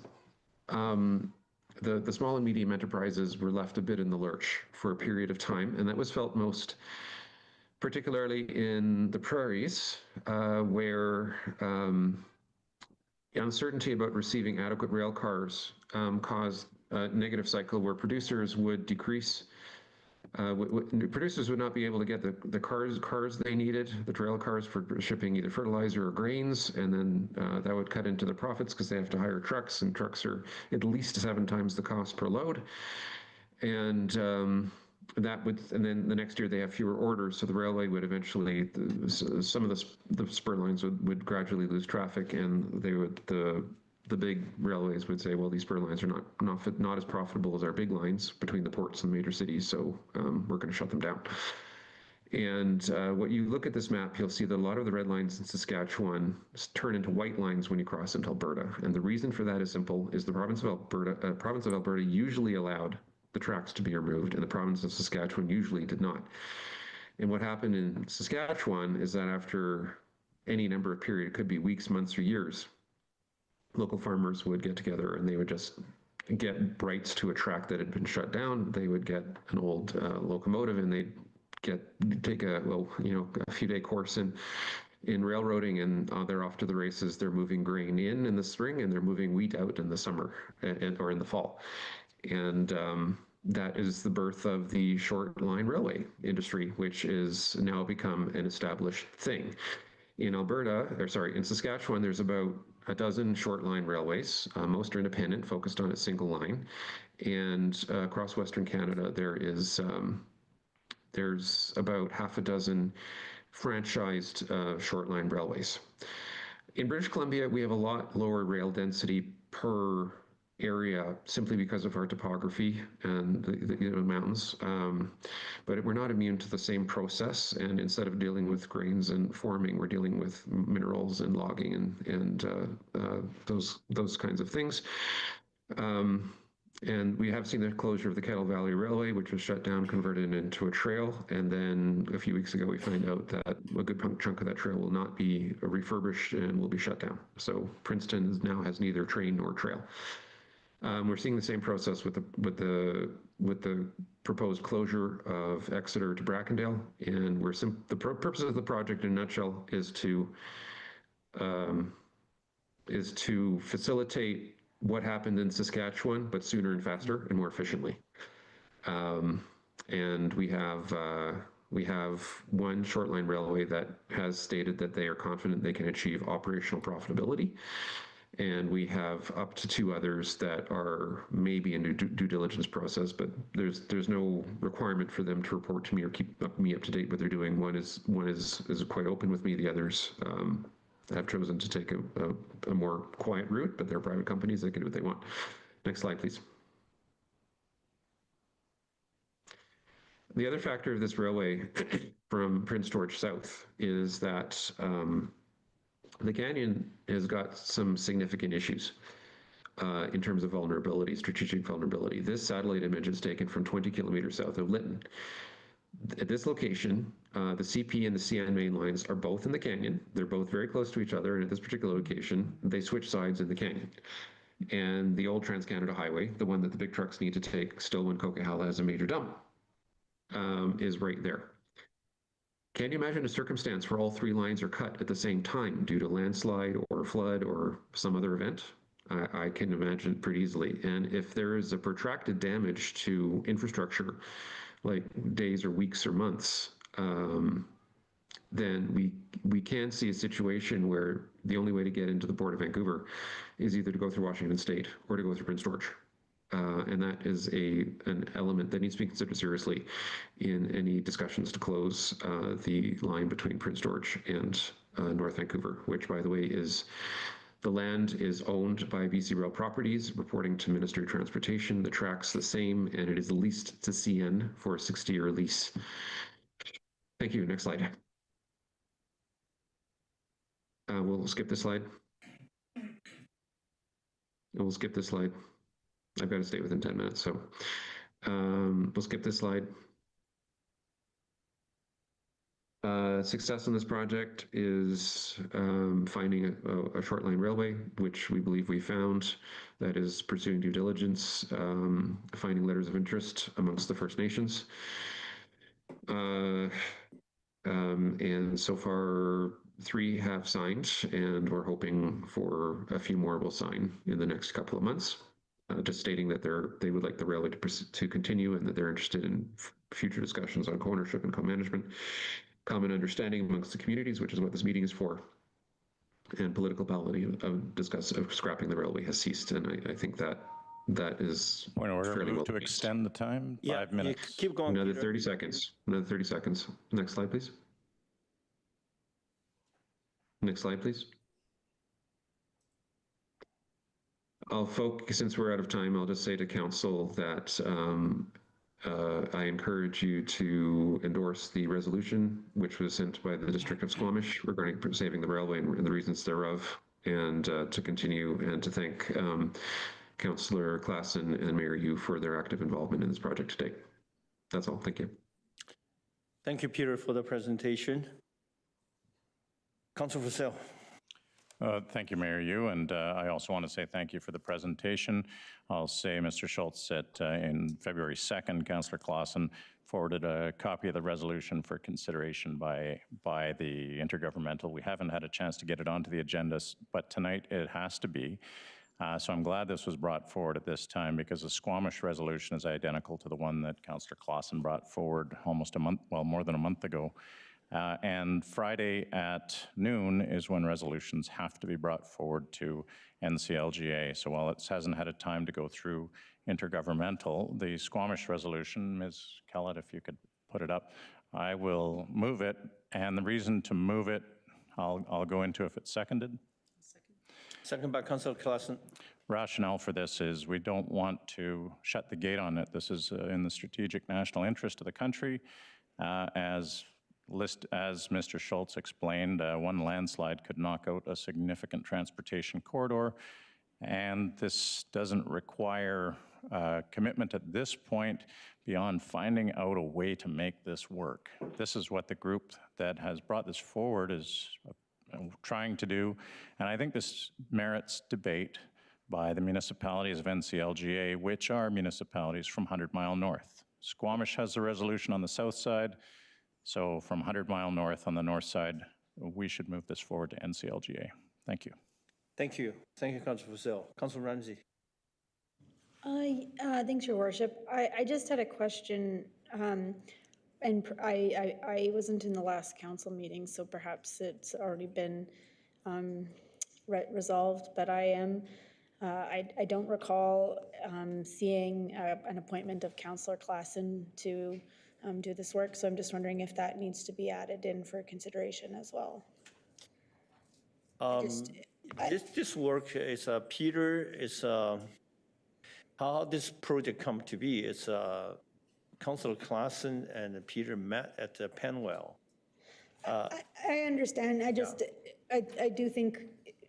Speaker 4: the small and medium enterprises were left a bit in the lurch for a period of time, and that was felt most particularly in the prairies, where uncertainty about receiving adequate rail cars caused a negative cycle where producers would decrease. Producers would not be able to get the cars they needed, the rail cars for shipping either fertilizer or grains, and then that would cut into the profits because they have to hire trucks, and trucks are at least 7 times the cost per load. And and then the next year they have fewer orders, so the railway would eventually, some of the spur lines would gradually lose traffic, and they would, the big railways would say, well, these spur lines are not as profitable as our big lines between the ports and the major cities, so we're going to shut them down. And when you look at this map, you'll see that a lot of the red lines in Saskatchewan turn into white lines when you cross into Alberta. And the reason for that is simple, is the province of Alberta usually allowed the tracks to be removed, and the province of Saskatchewan usually did not. And what happened in Saskatchewan is that after any number of period, it could be weeks, months, or years, local farmers would get together and they would just get rights to a track that had been shut down. They would get an old locomotive, and they'd take a few-day course in railroading, and they're off to the races. They're moving grain in the spring, and they're moving wheat out in the summer or in the fall. And that is the birth of the short line railway industry, which is now become an established thing. In in Saskatchewan, there's about a dozen short line railways. Most are independent, focused on a single line. And across Western Canada, there's about half a dozen franchised short line railways. In British Columbia, we have a lot lower rail density per area simply because of our topography and the mountains. But we're not immune to the same process. And instead of dealing with grains and forming, we're dealing with minerals and logging and those kinds of things. And we have seen the closure of the Kettle Valley Railway, which was shut down, converted into a trail. And then a few weeks ago, we find out that a good chunk of that trail will not be refurbished and will be shut down. So Princeton now has neither train nor trail. We're seeing the same process with the proposed closure of Exeter to Brackendale, and the purpose of the project in a nutshell is to facilitate what happened in Saskatchewan, but sooner and faster and more efficiently. And we have one short line railway that has stated that they are confident they can achieve operational profitability. And we have up to 2 others that are maybe in due diligence process, but there's no requirement for them to report to me or keep me up to date what they're doing. One is quite open with me. The others have chosen to take a more quiet route, but they're private companies. They can do what they want. Next slide, please. The other factor of this railway from Prince George south is that the canyon has got some significant issues in terms of vulnerability, strategic vulnerability. This satellite image is taken from 20 kilometers south of Lytton. At this location, the CP and the CN main lines are both in the canyon. They're both very close to each other, and at this particular location, they switch sides in the canyon. And the old Trans-Canada Highway, the one that the big trucks need to take still when Coquihalla has a major dump, is right there. Can you imagine a circumstance where all 3 lines are cut at the same time due to landslide or flood or some other event? I can imagine it pretty easily. And if there is a protracted damage to infrastructure, like days or weeks or months, then we can see a situation where the only way to get into the Port of Vancouver is either to go through Washington State or to go through Prince George. And that is an element that needs to be considered seriously in any discussions to close the line between Prince George and North Vancouver, which, by the way, the land is owned by BC Rail Properties, reporting to Ministry of Transportation. The track's the same, and it is leased to CN for a 60-year lease. Thank you. Next slide. We'll skip this slide. We'll skip this slide. I've got to stay within 10 minutes, so we'll skip this slide. Success in this project is finding a short line railway, which we believe we found, that is pursuing due diligence, finding letters of interest amongst the First Nations. And so far, 3 have signed, and we're hoping for a few more will sign in the next couple of months. Just stating that they would like the railway to continue and that they're interested in future discussions on co-ownership and co-management, common understanding amongst the communities, which is what this meeting is for, and political polity of scrapping the railway has ceased. And I think that is
Speaker 11: Point of order,
Speaker 4: fairly
Speaker 11: move
Speaker 4: well
Speaker 11: to
Speaker 4: placed.
Speaker 11: extend the time, 5 minutes.
Speaker 5: Keep going.
Speaker 4: Another
Speaker 5: Peter.
Speaker 4: 30 seconds. Another 30 seconds. Next slide, please. Next slide, please. I'll focus, since we're out of time, I'll just say to council that I encourage you to endorse the resolution which was sent by the District of Squamish regarding saving the railway and the reasons thereof, and to continue and to thank Councillor Klassen and Mayor Yu for their active involvement in this project today. That's all. Thank you.
Speaker 5: Thank you, Peter, for the presentation. Councillor Fussell.
Speaker 11: Thank you, Mayor Yu, and I also want to say thank you for the presentation. I'll say, Mr. Schultz, that in February 2nd, Councillor Klassen forwarded a copy of the resolution for consideration by the Intergovernmental. We haven't had a chance to get it onto the agenda, but tonight it has to be. So I'm glad this was brought forward at this time, because the Squamish resolution is identical to the one that Councillor Klassen brought forward almost a month, well, more than a month ago. And Friday at noon is when resolutions have to be brought forward to NCLGA. So while it hasn't had a time to go through intergovernmental, the Squamish resolution, Ms. Kellett, if you could put it up, I will move it. And the reason to move it, I'll go into if it's seconded.
Speaker 5: Second by Councillor Klassen.
Speaker 11: Rationale for this is we don't want to shut the gate on it. This is in the strategic national interest of the country. As Mr. Schultz explained, one landslide could knock out a significant transportation corridor, and this doesn't require commitment at this point beyond finding out a way to make this work. This is what the group that has brought this forward is trying to do, and I think this merits debate by the municipalities of NCLGA, which are municipalities from 100 Mile North. Squamish has a resolution on the south side, so from 100 Mile North on the north side, we should move this forward to NCLGA. Thank you.
Speaker 5: Thank you. Thank you, Councillor Fussell. Councillor Ramsey.
Speaker 12: Thanks, Your Worship. I just had a question, and I wasn't in the last council meeting, so perhaps it's already been resolved, but I don't recall seeing an appointment of Councillor Klassen to do this work, so I'm just wondering if that needs to be added in for consideration as well.
Speaker 5: This work is Peter is how this project come to be. It's Councillor Klassen and Peter met at Penwell.
Speaker 12: I understand. I do think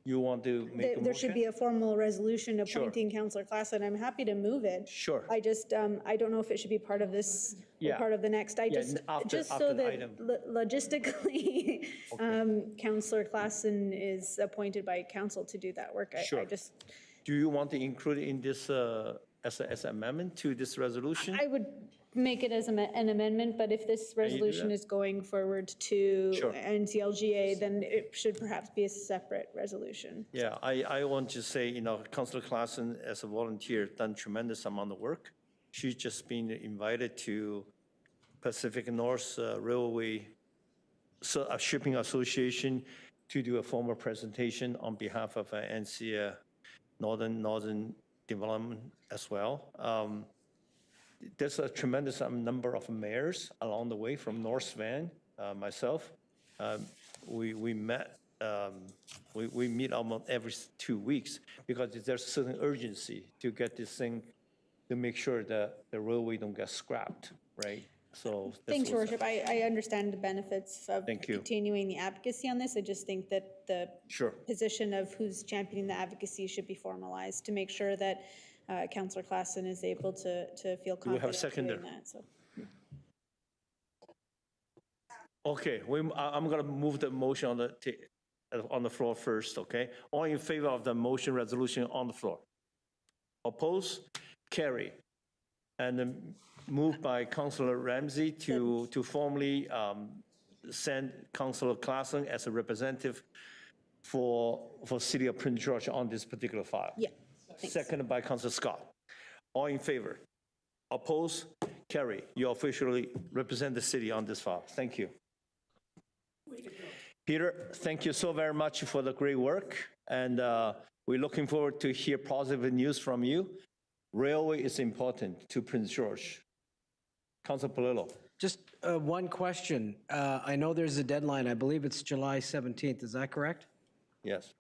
Speaker 5: You want to make a motion?
Speaker 12: there should be a formal resolution appointing Councillor Klassen. I'm happy to move it.
Speaker 5: Sure.
Speaker 12: I just, I don't know if it should be part of this or
Speaker 5: Yeah.
Speaker 12: part of the next.
Speaker 5: after
Speaker 12: So
Speaker 5: the
Speaker 12: that
Speaker 5: item.
Speaker 12: logistically, Councillor Klassen is appointed by council to do that work.
Speaker 5: Sure.
Speaker 12: I just,
Speaker 5: Do you want to include in this as an amendment to this resolution?
Speaker 12: I would make it as an amendment, but if this resolution
Speaker 5: that?
Speaker 12: is going forward to
Speaker 5: Sure.
Speaker 12: NCLGA, then it should perhaps be a separate resolution.
Speaker 5: Yeah, I want to say, Councillor Klassen, as a volunteer, done tremendous amount of work. She's just been invited to Pacific North Railway Shipping Association to do a formal presentation on behalf of NC Northern Development as well. There's a tremendous number of mayors along the way from North Van, myself. We met, we meet almost every 2 weeks because there's a certain urgency to get this thing, to make sure that the railway don't get scrapped, right? So.
Speaker 12: Thanks, Your Worship. I understand the benefits of
Speaker 5: Thank you.
Speaker 12: continuing the advocacy on this. I just think that the
Speaker 5: Sure.
Speaker 12: position of who's championing the advocacy should be formalized to make sure that Councillor Klassen is able to feel
Speaker 5: we have a
Speaker 12: confident
Speaker 5: seconder?
Speaker 12: doing that. So.
Speaker 5: Okay, I'm going to move the motion on the floor first, okay? All in favor of the motion resolution on the floor? Oppose? Carry. And then moved by Councillor Ramsey to formally send Councillor Klassen as a representative for City of Prince George on this particular file.
Speaker 12: Yeah, thanks.
Speaker 5: Seconded by Councillor Scott. All in favor? Oppose? Carry. You officially represent the city on this file. Thank you. Peter, thank you so very much for the great work, and we're looking forward to hear positive news from you. Railway is important to Prince George. Councilor Polillo.
Speaker 13: Just one question. I know there's a deadline. I believe it's July 17th. Is that correct?
Speaker 5: Yes.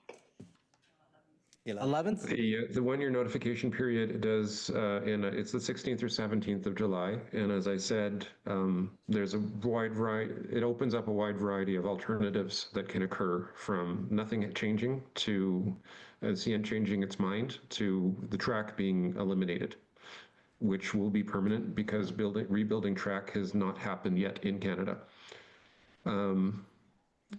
Speaker 13: 11th?
Speaker 4: The one-year notification period does, it's the 16th or 17th of July. And as I said, there's a wide variety, it opens up a wide variety of alternatives that can occur, from nothing changing to CN changing its mind to the track being eliminated, which will be permanent because rebuilding track has not happened yet in Canada.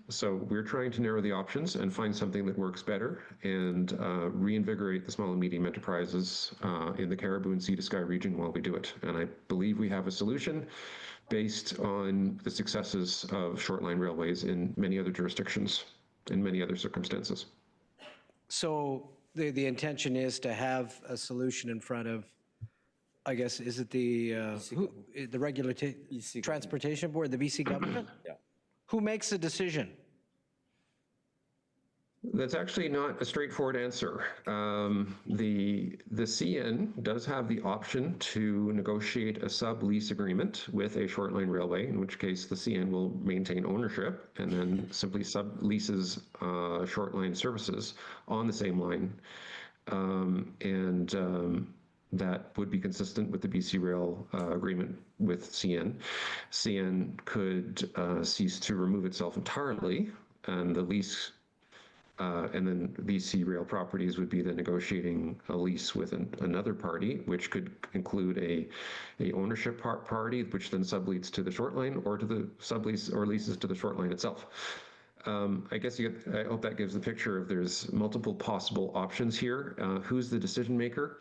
Speaker 4: So we're trying to narrow the options and find something that works better and reinvigorate the small and medium enterprises in the Caribou and Sea to Sky region while we do it. And I believe we have a solution based on the successes of short-line railways in many other jurisdictions, in many other circumstances.
Speaker 13: So the intention is to have a solution in front of, I guess, is it the Transportation Board, the BC government?
Speaker 5: Yeah.
Speaker 13: Who makes the decision?
Speaker 4: That's actually not a straightforward answer. The CN does have the option to negotiate a sublease agreement with a short line railway, in which case the CN will maintain ownership and then simply subleases short line services on the same line. That would be consistent with the BC Rail agreement with CN. CN could cease to remove itself entirely, and the lease and then BC Rail Properties would be the negotiating a lease with another party, which could include a ownership party, which then subleases to the short line, or to the sublease or leases to the short line itself. I guess I hope that gives the picture of there's multiple possible options here. Who's the decision maker?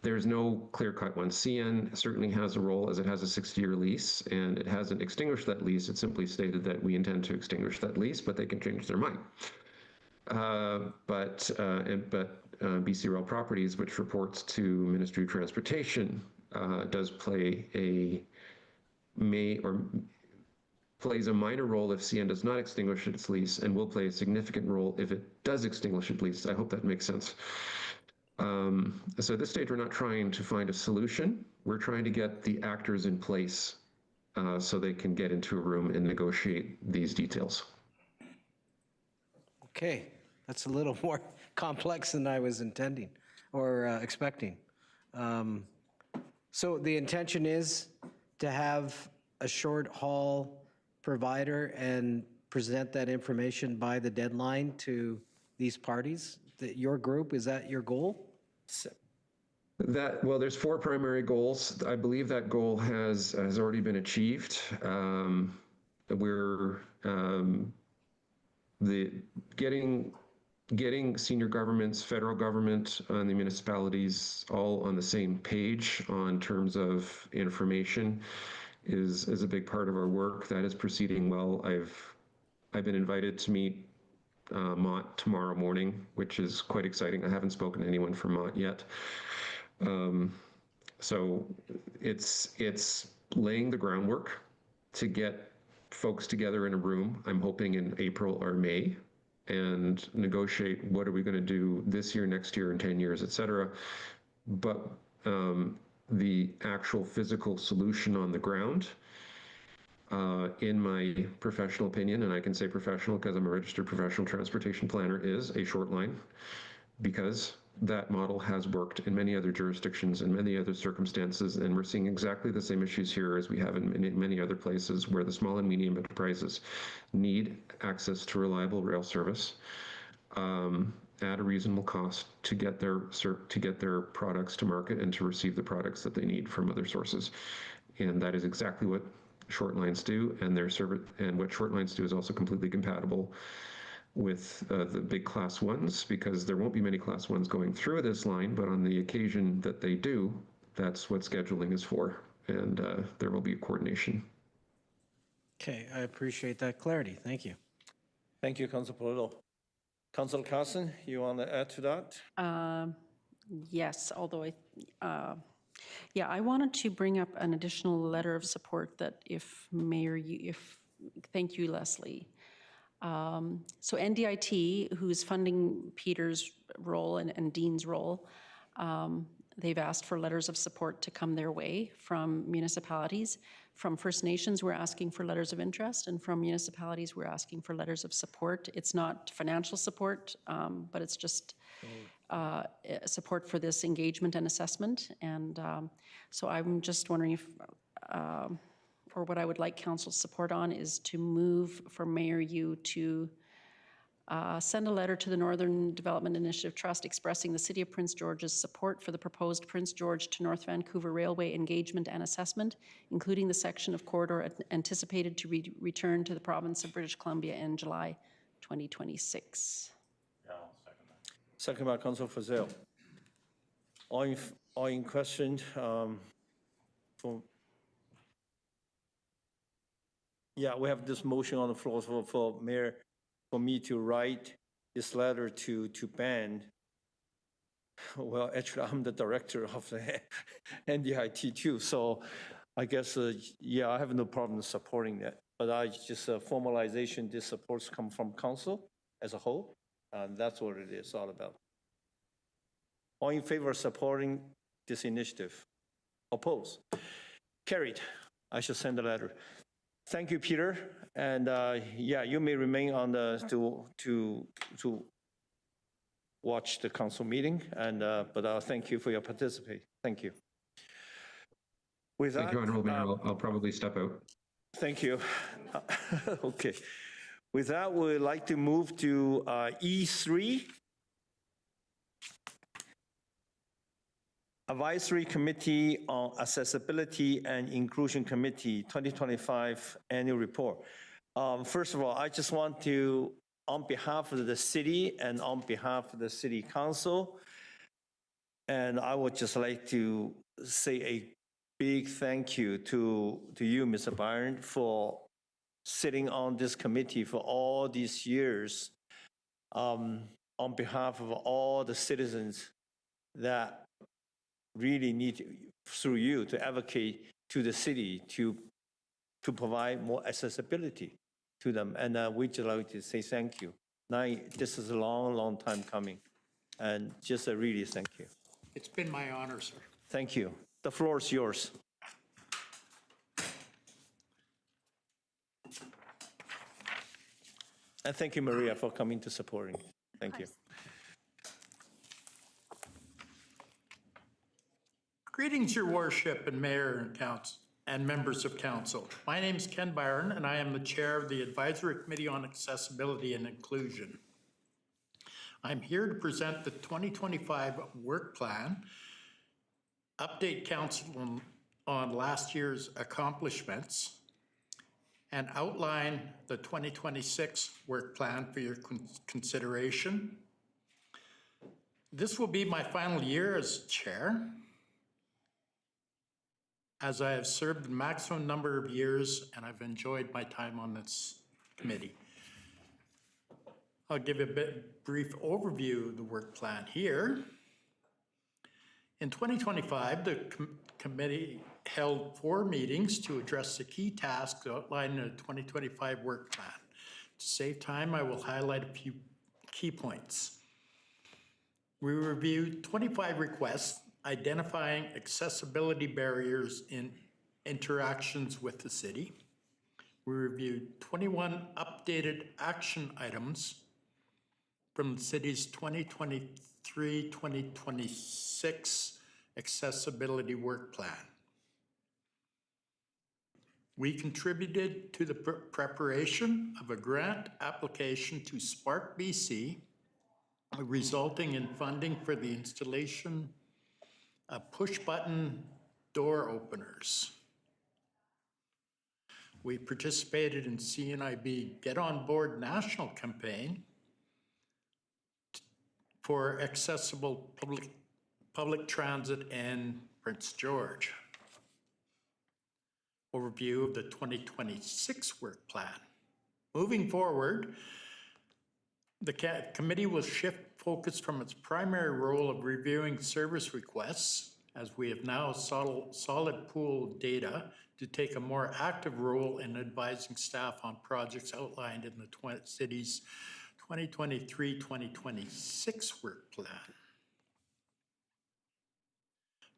Speaker 4: There's no clear-cut one. CN certainly has a role, as it has a 60-year lease, and it hasn't extinguished that lease. It simply stated that we intend to extinguish that lease, but they can change their mind. But BC Rail Properties, which reports to Ministry of Transportation, does play plays a minor role if CN does not extinguish its lease, and will play a significant role if it does extinguish its lease. I hope that makes sense. So at this stage, we're not trying to find a solution. We're trying to get the actors in place so they can get into a room and negotiate these details.
Speaker 13: Okay, that's a little more complex than I was intending or expecting. So the intention is to have a short haul provider and present that information by the deadline to these parties? Your group, is that your goal?
Speaker 4: Well, there's 4 primary goals. I believe that goal has already been achieved. We're getting senior governments, federal government, and the municipalities all on the same page on terms of information is a big part of our work. That is proceeding well. I've been invited to meet Mott tomorrow morning, which is quite exciting. I haven't spoken to anyone from Mott yet. So it's laying the groundwork to get folks together in a room, I'm hoping in April or May, and negotiate what are we going to do this year, next year, in 10 years, et cetera. But the actual physical solution on the ground, in my professional opinion, and I can say professional because I'm a registered professional transportation planner, is a short line, because that model has worked in many other jurisdictions and many other circumstances, and we're seeing exactly the same issues here as we have in many other places where the small and medium enterprises need access to reliable rail service at a reasonable cost to get their products to market and to receive the products that they need from other sources. And that is exactly what short lines do, and what short lines do is also completely compatible with the big class 1s, because there won't be many class 1s going through this line, but on the occasion that they do, that's what scheduling is for, and there will be a coordination.
Speaker 13: Okay, I appreciate that clarity. Thank you.
Speaker 5: Thank you, Councilor Polillo. Councilor Carson, you want to add to that?
Speaker 10: Yes, although I wanted to bring up an additional letter of support that thank you, Leslie. So NDIT, who's funding Peter's role and Dean's role, they've asked for letters of support to come their way from municipalities. From First Nations, we're asking for letters of interest, and from municipalities, we're asking for letters of support. It's not financial support, but it's just support for this engagement and assessment. And so I'm just wondering if, or what I would like council's support on, is to move for Mayor Yu to send a letter to the Northern Development Initiative Trust expressing the City of Prince George's support for the proposed Prince George to North Vancouver Railway engagement and assessment, including the section of corridor anticipated to return to the province of British Columbia in July 2026.
Speaker 11: Yeah, I'll second that.
Speaker 5: Second by Councilor Fazil. All in question yeah, we have this motion on the floor for Mayor, for me to write this letter to ban. Well, actually, I'm the director of the NDIT too, so I guess, yeah, I have no problem supporting that, but I just, formalization, this supports come from council as a whole, and that's what it is all about. All in favor of supporting this initiative? Oppose? Carried. I shall send a letter. Thank you, Peter, and yeah, you may remain on the, to watch the council meeting, and, but thank you for your participation. Thank you. With that,
Speaker 4: Thank you, Honorable Mayor. I'll probably step out.
Speaker 5: thank you. Okay. With that, we'd like to move to E3. Advisory Committee on Accessibility and Inclusion Committee 2025 Annual Report. First of all, I just want to, on behalf of the city and on behalf of the City Council, and I would just like to say a big thank you to you, Mr. Byron, for sitting on this committee for all these years on behalf of all the citizens that really need, through you, to advocate to the city to provide more accessibility to them. And we just like to say thank you. Now, this is a long, long time coming, and just a really thank you.
Speaker 14: It's been my honor, sir.
Speaker 5: Thank you. The floor is yours. And thank you, Maria, for coming to supporting. Thank you.
Speaker 14: Greetings, Your Worship and Mayor and Council and members of Council. My name is Ken Byron, and I am the Chair of the Advisory Committee on Accessibility and Inclusion. I'm here to present the 2025 work plan, update Council on last year's accomplishments, and outline the 2026 work plan for your consideration. This will be my final year as chair, as I have served the maximum number of years and I've enjoyed my time on this committee. I'll give a brief overview of the work plan here. In 2025, the committee held 4 meetings to address the key tasks outlined in the 2025 work plan. To save time, I will highlight a few key points. We reviewed 25 requests identifying accessibility barriers in interactions with the city. We reviewed 21 updated action items from the city's 2023-2026 accessibility work plan. We contributed to the preparation of a grant application to Spark BC, resulting in funding for the installation of push-button door openers. We participated in CNIB Get On Board national campaign for accessible public transit in Prince George. Overview of the 2026 work plan. Moving forward, the committee will shift focus from its primary role of reviewing service requests, as we have now solid pool data, to take a more active role in advising staff on projects outlined in the city's 2023-2026 work plan.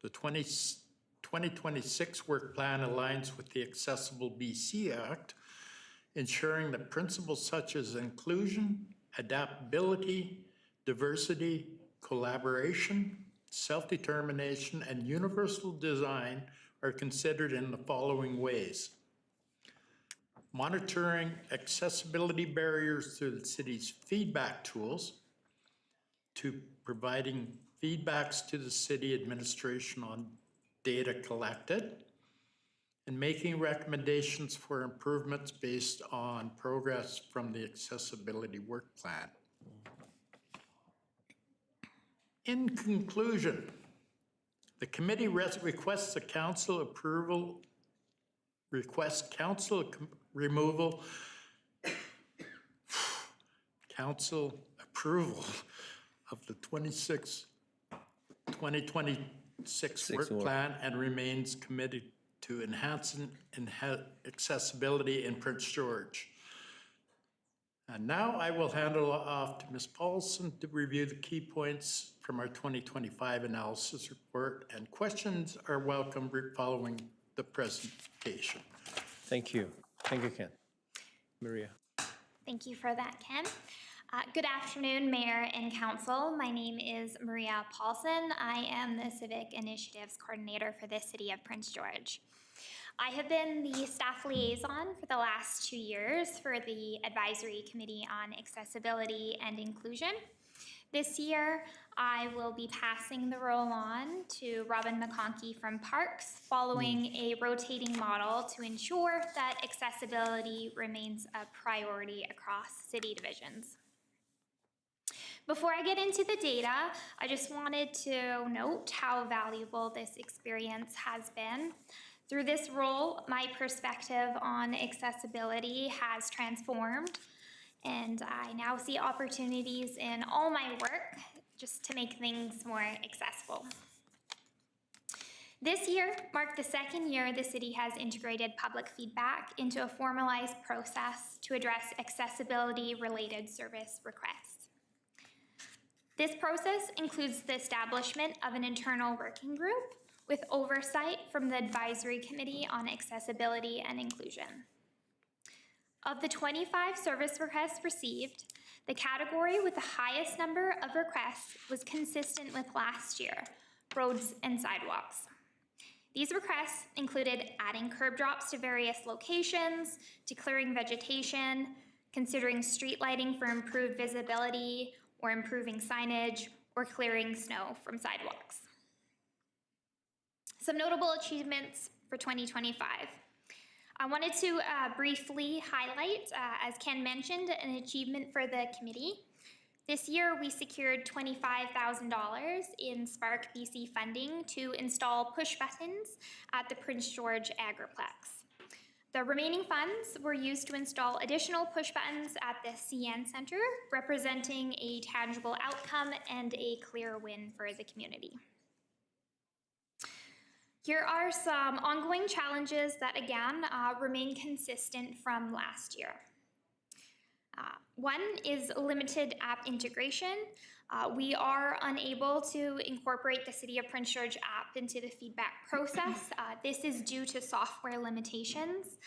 Speaker 14: The 2026 work plan aligns with the Accessible BC Act, ensuring that principles such as inclusion, adaptability, diversity, collaboration, self-determination, and universal design are considered in the following ways: monitoring accessibility barriers through the city's feedback tools, to providing feedbacks to the city administration on data collected, and making recommendations for improvements based on progress from the accessibility work plan. In conclusion, the committee requests council approval of the 2026 work plan and remains committed to enhance accessibility in Prince George. And now I will hand it off to Ms. Paulson to review the key points from our 2025 analysis report, and questions are welcome following the presentation.
Speaker 5: Thank you. Thank you, Ken. Maria.
Speaker 15: Thank you for that, Ken. Good afternoon, Mayor and Council. My name is Maria Paulson. I am the Civic Initiatives Coordinator for the City of Prince George. I have been the staff liaison for the last 2 years for the Advisory Committee on Accessibility and Inclusion. This year, I will be passing the role on to Robin McConkey from Parks, following a rotating model to ensure that accessibility remains a priority across city divisions. Before I get into the data, I just wanted to note how valuable this experience has been. Through this role, my perspective on accessibility has transformed, and I now see opportunities in all my work just to make things more accessible. This year marked the second year the city has integrated public feedback into a formalized process to address accessibility-related service requests. This process includes the establishment of an internal working group with oversight from the Advisory Committee on Accessibility and Inclusion. Of the 25 service requests received, the category with the highest number of requests was consistent with last year: roads and sidewalks. These requests included adding curb drops to various locations, declaring vegetation, considering street lighting for improved visibility, or improving signage, or clearing snow from sidewalks. Some notable achievements for 2025. I wanted to briefly highlight, as Ken mentioned, an achievement for the committee. This year, we secured $25,000 in Spark BC funding to install push buttons at the Prince George Agriplex. The remaining funds were used to install additional push buttons at the CN Center, representing a tangible outcome and a clear win for the community. Here are some ongoing challenges that, again, remain consistent from last year. One is limited app integration. We are unable to incorporate the City of Prince George app into the feedback process. This is due to software limitations.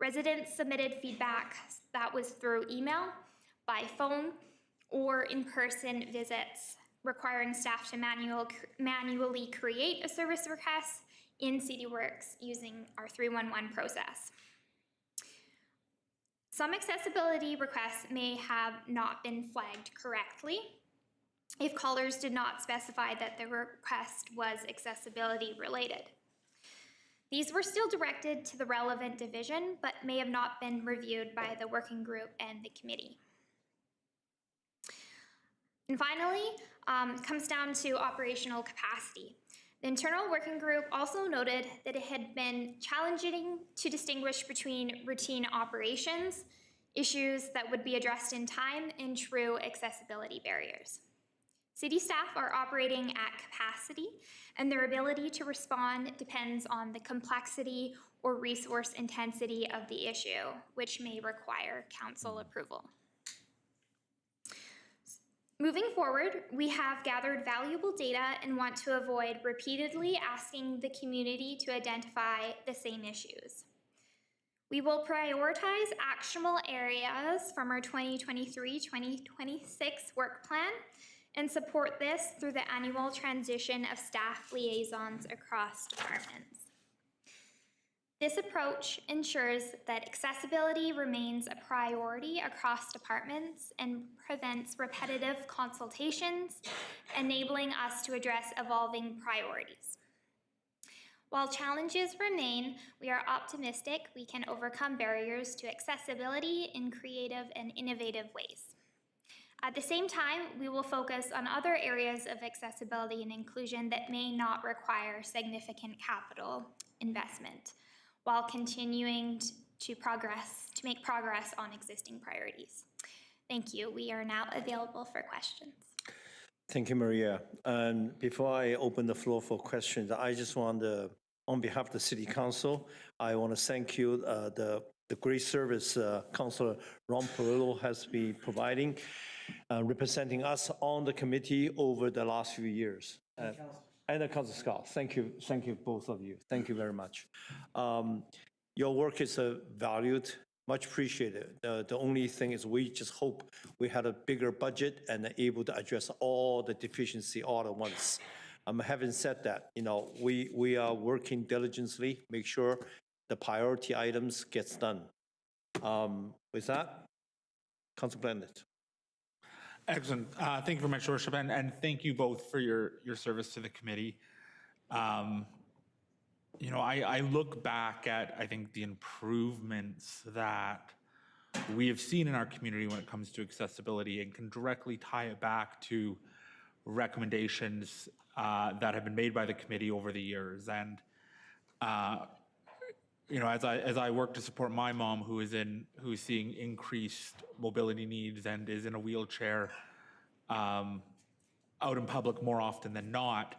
Speaker 15: Residents submitted feedback that was through email, by phone, or in-person visits, requiring staff to manually create a service request in CityWorks using our 311 process. Some accessibility requests may have not been flagged correctly if callers did not specify that the request was accessibility related. These were still directed to the relevant division, but may have not been reviewed by the working group and the committee. And finally, comes down to operational capacity. The internal working group also noted that it had been challenging to distinguish between routine operations, issues that would be addressed in time, and true accessibility barriers. City staff are operating at capacity, and their ability to respond depends on the complexity or resource intensity of the issue, which may require council approval. Moving forward, we have gathered valuable data and want to avoid repeatedly asking the community to identify the same issues. We will prioritize actionable areas from our 2023-2026 work plan and support this through the annual transition of staff liaisons across departments. This approach ensures that accessibility remains a priority across departments and prevents repetitive consultations, enabling us to address evolving priorities. While challenges remain, we are optimistic we can overcome barriers to accessibility in creative and innovative ways. At the same time, we will focus on other areas of accessibility and inclusion that may not require significant capital investment, while continuing to make progress on existing priorities. Thank you. We are now available for questions.
Speaker 5: Thank you, Maria. And before I open the floor for questions, I just want to on behalf of the City Council, I want to thank you, the great service Councilor Ron Perillo has been providing, representing us on the committee over the last few years. And Councilor Scott, thank you, both of you. Thank you very much. Your work is valued, much appreciated. The only thing is we just hope we had a bigger budget and able to address all the deficiency all at once. Having said that, we are working diligently, make sure the priority items gets done. With that, Councilor Blended.
Speaker 3: Excellent. Thank you very much, Your Worship, and thank you both for your service to the committee. I look back at, I think, the improvements that we have seen in our community when it comes to accessibility and can directly tie it back to recommendations that have been made by the committee over the years. And, as I work to support my mom who's seeing increased mobility needs and is in a wheelchair out in public more often than not,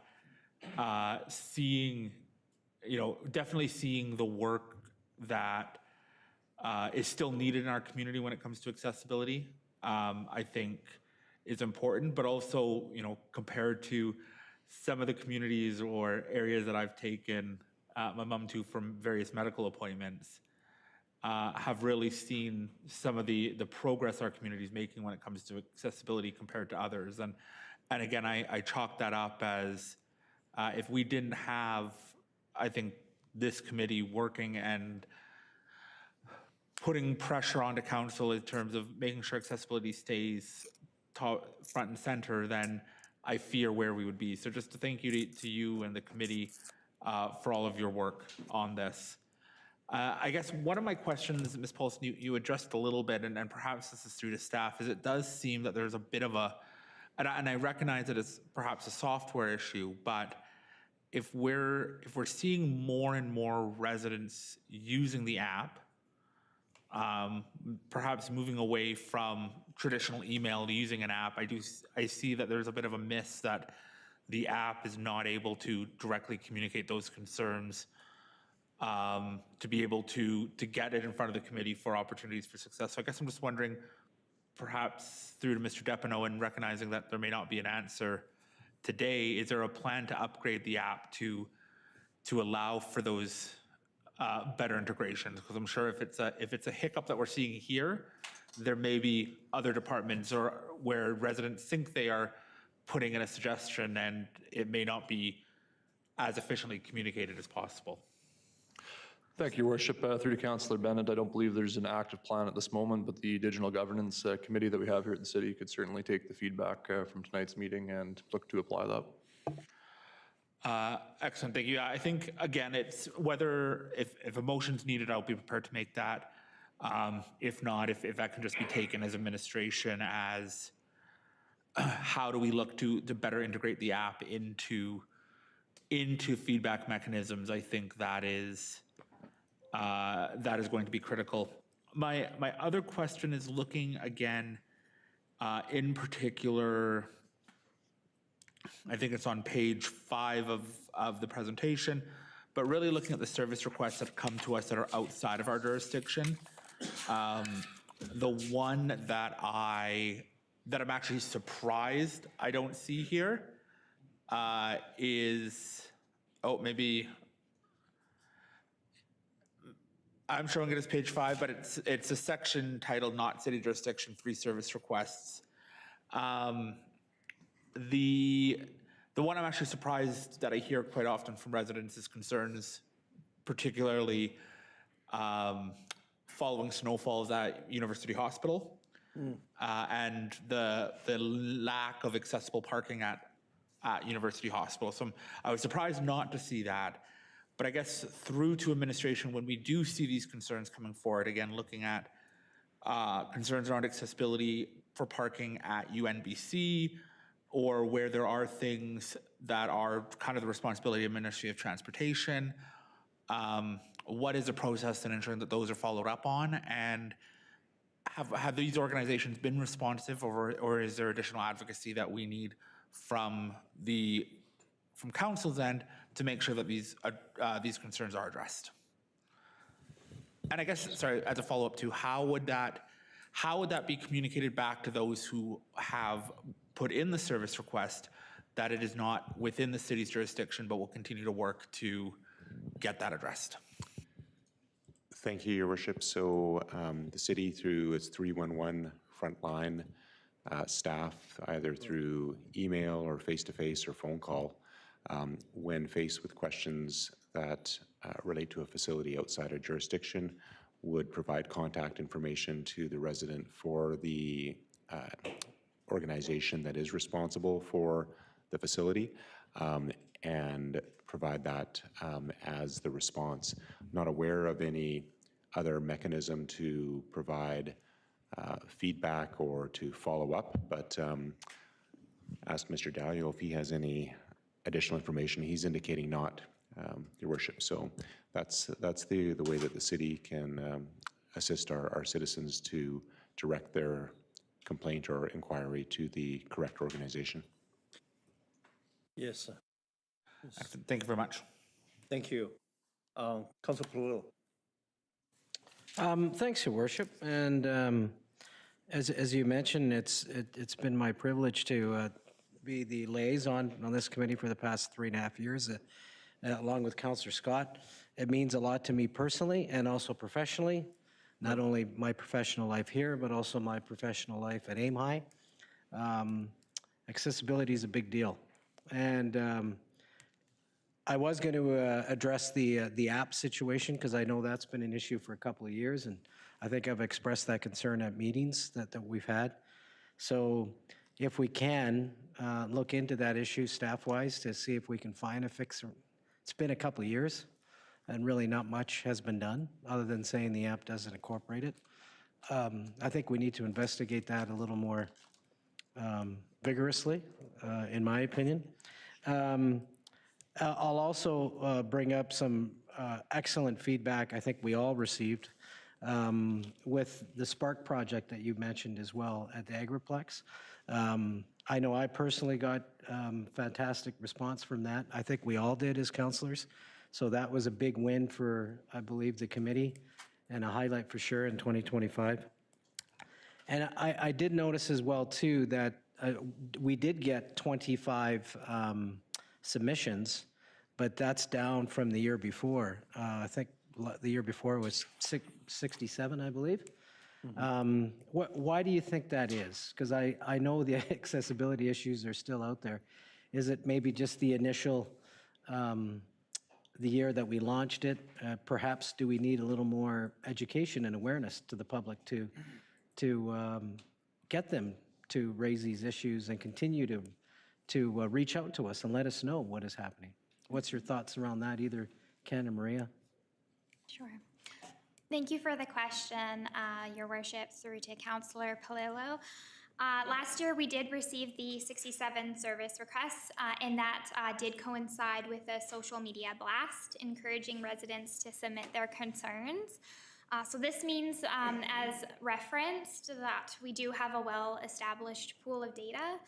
Speaker 3: definitely seeing the work that is still needed in our community when it comes to accessibility, I think is important, but also, compared to some of the communities or areas that I've taken my mom to from various medical appointments, have really seen some of the progress our community is making when it comes to accessibility compared to others. And again, I chalk that up as if we didn't have, I think, this committee working and putting pressure onto council in terms of making sure accessibility stays front and center, then I fear where we would be. So just to thank you to you and the committee for all of your work on this. I guess one of my questions, Ms. Paulson, you addressed a little bit, and perhaps this is through to staff, is it does seem that there's a bit of a, and I recognize it as perhaps a software issue, but if we're seeing more and more residents using the app, perhaps moving away from traditional email to using an app, I see that there's a bit of a miss that the app is not able to directly communicate those concerns, to be able to get it in front of the committee for opportunities for success. So I guess I'm just wondering, perhaps through to Mr. Depineau, and recognizing that there may not be an answer today, is there a plan to upgrade the app to allow for those better integrations? Because I'm sure if it's a hiccup that we're seeing here, there may be other departments or where residents think they are putting in a suggestion and it may not be as efficiently communicated as possible.
Speaker 16: Thank you, Your Worship. Through to Councillor Bennett, I don't believe there's an active plan at this moment, but the Digital Governance Committee that we have here at the city could certainly take the feedback from tonight's meeting and look to apply that.
Speaker 3: Excellent, thank you. I think, again, it's whether, if a motion's needed, I'll be prepared to make that. If not, if that can just be taken as administration as how do we look to better integrate the app into feedback mechanisms, I think that is going to be critical. My other question is looking again, in particular, I think it's on page 5 of the presentation, but really looking at the service requests that come to us that are outside of our jurisdiction. The one that I'm actually surprised I don't see here is, maybe I'm showing it as page 5, but it's a section titled Not City Jurisdiction 3 Service Requests. The one I'm actually surprised that I hear quite often from residents is concerns, particularly following snowfalls at University Hospital, and the lack of accessible parking at University Hospital. So I was surprised not to see that. But I guess through to administration, when we do see these concerns coming forward, again, looking at concerns around accessibility for parking at UNBC, or where there are things that are kind of the responsibility of Ministry of Transportation, what is the process in ensuring that those are followed up on? And have these organizations been responsive, or is there additional advocacy that we need from council's end to make sure that these concerns are addressed. And I guess, sorry, as a follow-up too, how would that be communicated back to those who have put in the service request that it is not within the city's jurisdiction, but will continue to work to get that addressed?
Speaker 8: Thank you, Your Worship. So the city, through its 311 frontline staff, either through email or face-to-face or phone call, when faced with questions that relate to a facility outside our jurisdiction, would provide contact information to the resident for the organization that is responsible for the facility, and provide that as the response. Not aware of any other mechanism to provide feedback or to follow up, but ask Mr. Dalio if he has any additional information. He's indicating not, Your Worship. So that's the way that the city can assist our citizens to direct their complaint or inquiry to the correct organization.
Speaker 5: Yes, sir.
Speaker 3: Thank you very much.
Speaker 5: Thank you. Councilor Palillo.
Speaker 13: Thanks, Your Worship. And as you mentioned, it's been my privilege to be the liaison on this committee for the past 3.5 years, along with Councillor Scott. It means a lot to me personally and also professionally, not only my professional life here, but also my professional life at Aim High. Accessibility is a big deal. And I was going to address the app situation, because I know that's been an issue for a couple of years, and I think I've expressed that concern at meetings that we've had. So if we can look into that issue staff-wise to see if we can find a fix. It's been a couple of years, and really not much has been done other than saying the app doesn't incorporate it. I think we need to investigate that a little more vigorously, in my opinion. I'll also bring up some excellent feedback I think we all received with the Spark project that you mentioned as well at the Agriplex. I know I personally got fantastic response from that. I think we all did as councillors. So that was a big win for, I believe, the committee, and a highlight for sure in 2025. And I did notice as well, too, that we did get 25 submissions, but that's down from the year before. I think the year before was 67, I believe. Why do you think that is? Because I know the accessibility issues are still out there. Is it maybe just the initial, the year that we launched it? Perhaps do we need a little more education and awareness to the public to get them to raise these issues and continue to reach out to us and let us know what is happening? What's your thoughts around that, either Ken or Maria?
Speaker 15: Sure. Thank you for the question, Your Worship, through to Councillor Palillo. Last year, we did receive the 67 service requests, and that did coincide with a social media blast encouraging residents to submit their concerns. So this means, as referenced, that we do have a well-established pool of data,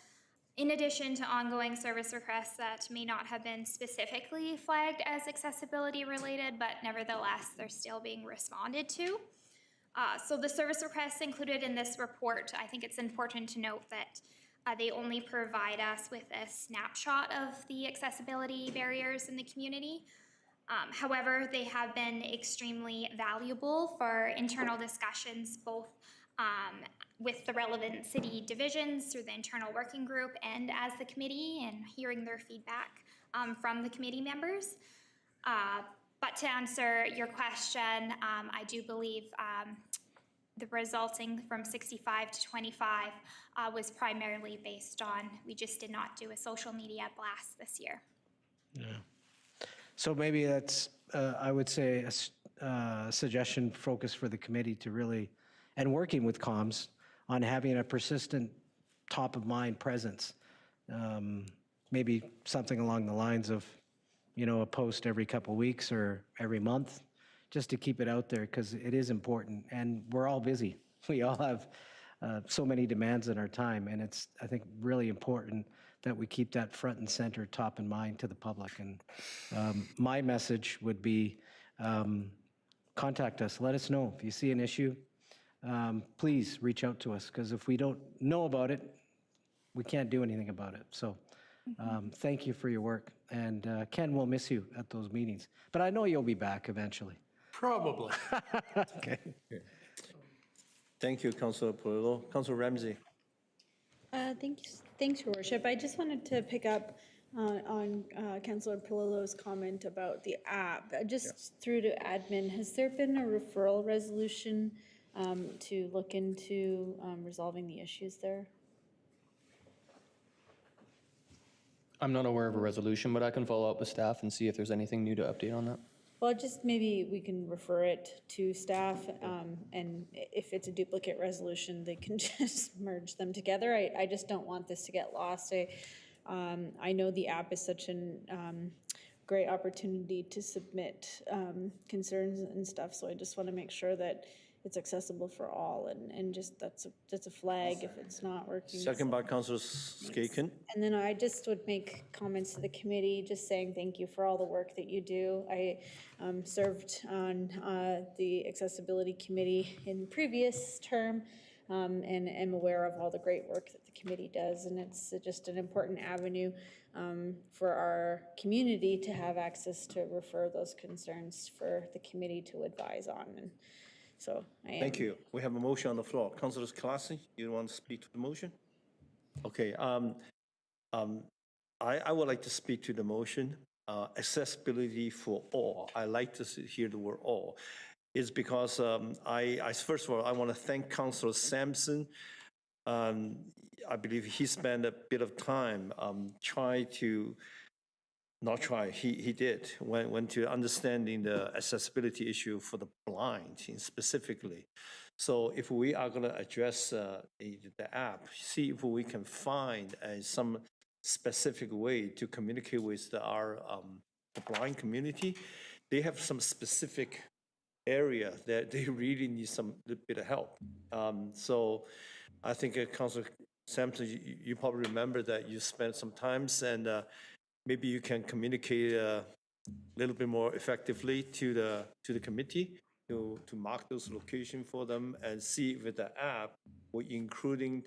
Speaker 15: in addition to ongoing service requests that may not have been specifically flagged as accessibility related, but nevertheless, they're still being responded to. So the service requests included in this report, I think it's important to note that they only provide us with a snapshot of the accessibility barriers in the community. However, they have been extremely valuable for internal discussions, both with the relevant city divisions through the internal working group and as the committee, and hearing their feedback from the committee members. But to answer your question, I do believe the resulting from 65 to 25 was primarily based on, we just did not do a social media blast this year.
Speaker 13: Yeah. So maybe that's, I would say, a suggestion focus for the committee to really, and working with comms on having a persistent top-of-mind presence. Maybe something along the lines of, you know, a post every couple weeks or every month, just to keep it out there, because it is important. And we're all busy. We all have so many demands in our time, and it's, I think, really important that we keep that front and center, top in mind to the public. And my message would be, contact us, let us know if you see an issue. Please reach out to us, because if we don't know about it, we can't do anything about it. So thank you for your work, and Ken will miss you at those meetings, but I know you'll be back eventually.
Speaker 14: Probably.
Speaker 13: Okay.
Speaker 5: Thank you, Councilor Polillo. Councilor Ramsey.
Speaker 12: Thanks, Your Worship. I just wanted to pick up on Councilor Polillo's comment about the app. Just through to admin, has there been a referral resolution to look into resolving the issues there?
Speaker 17: I'm not aware of a resolution, but I can follow up with staff and see if there's anything new to update on that.
Speaker 12: Well, just maybe we can refer it to staff, and if it's a duplicate resolution, they can just merge them together. I just don't want this to get lost. I know the app is such a great opportunity to submit concerns and stuff, so I just want to make sure that it's accessible for all, and just that's a flag if it's not working.
Speaker 5: Second by Councilor Skaken.
Speaker 12: And then I just would make comments to the committee, just saying thank you for all the work that you do. I served on the Accessibility Committee in the previous term, and am aware of all the great work that the committee does, and it's just an important avenue for our community to have access to refer those concerns for the committee to advise on. And so I am.
Speaker 5: Thank you. We have a motion on the floor. Councilor Clausen, you want to speak to the motion? Okay. I would like to speak to the motion. Accessibility for all. I like to hear the word all. Is because first of all, I want to thank Councilor Sampson. I believe he spent a bit of time he did, went to understanding the accessibility issue for the blind specifically. So if we are going to address the app, see if we can find some specific way to communicate with the blind community. They have some specific area that they really need some little bit of help. So I think Councilor Sampson, you probably remember that you spent some time, and maybe you can communicate a little bit more effectively to the committee to mark those locations for them, and see with the app we're including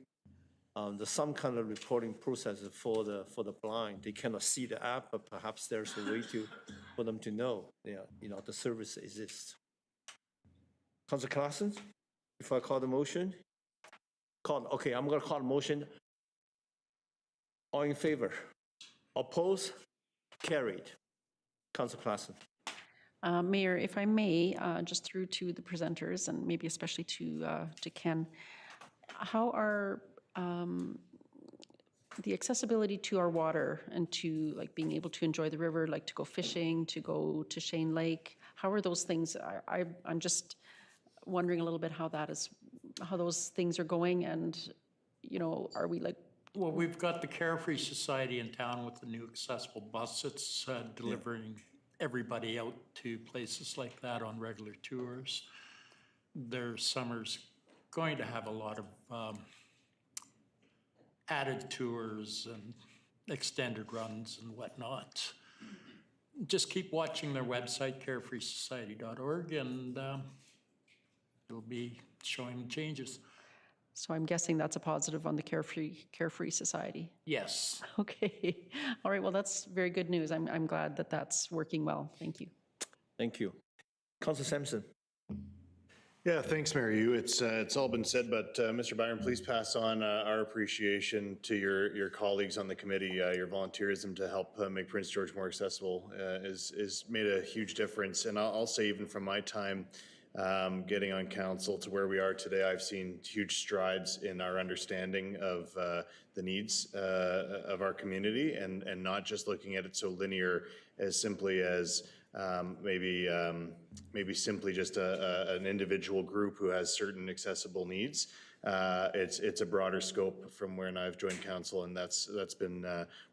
Speaker 5: some kind of reporting process for the blind. They cannot see the app, but perhaps there's a way for them to know the service exists. Councilor Clausen, before I call the motion, okay, I'm going to call the motion. All in favor? Oppose? Carried. Councilor Clausen.
Speaker 10: Mayor, if I may, just through to the presenters and maybe especially to Ken, how are the accessibility to our water and to like being able to enjoy the river, like to go fishing, to go to Shane Lake, how are those things? I'm just wondering a little bit how those things are going, and are we like?
Speaker 14: Well, we've got the Carefree Society in town with the new accessible bus. It's delivering everybody out to places like that on regular tours. Their summer's going to have a lot of added tours and extended runs and whatnot. Just keep watching their website, carefreesociety.org, and it'll be showing changes.
Speaker 10: So I'm guessing that's a positive on the Carefree Society.
Speaker 14: Yes.
Speaker 10: Okay. All right. Well, that's very good news. I'm glad that that's working well. Thank you.
Speaker 5: Thank you. Councilor Sampson.
Speaker 18: Yeah, thanks, Mayor Yu. It's all been said, but Mr. Byron, please pass on our appreciation to your colleagues on the committee. Your volunteerism to help make Prince George more accessible is made a huge difference. And I'll say, even from my time getting on council to where we are today, I've seen huge strides in our understanding of the needs of our community, and not just looking at it so linear as simply as maybe simply just an individual group who has certain accessible needs. it's a broader scope from when I've joined council, and that's been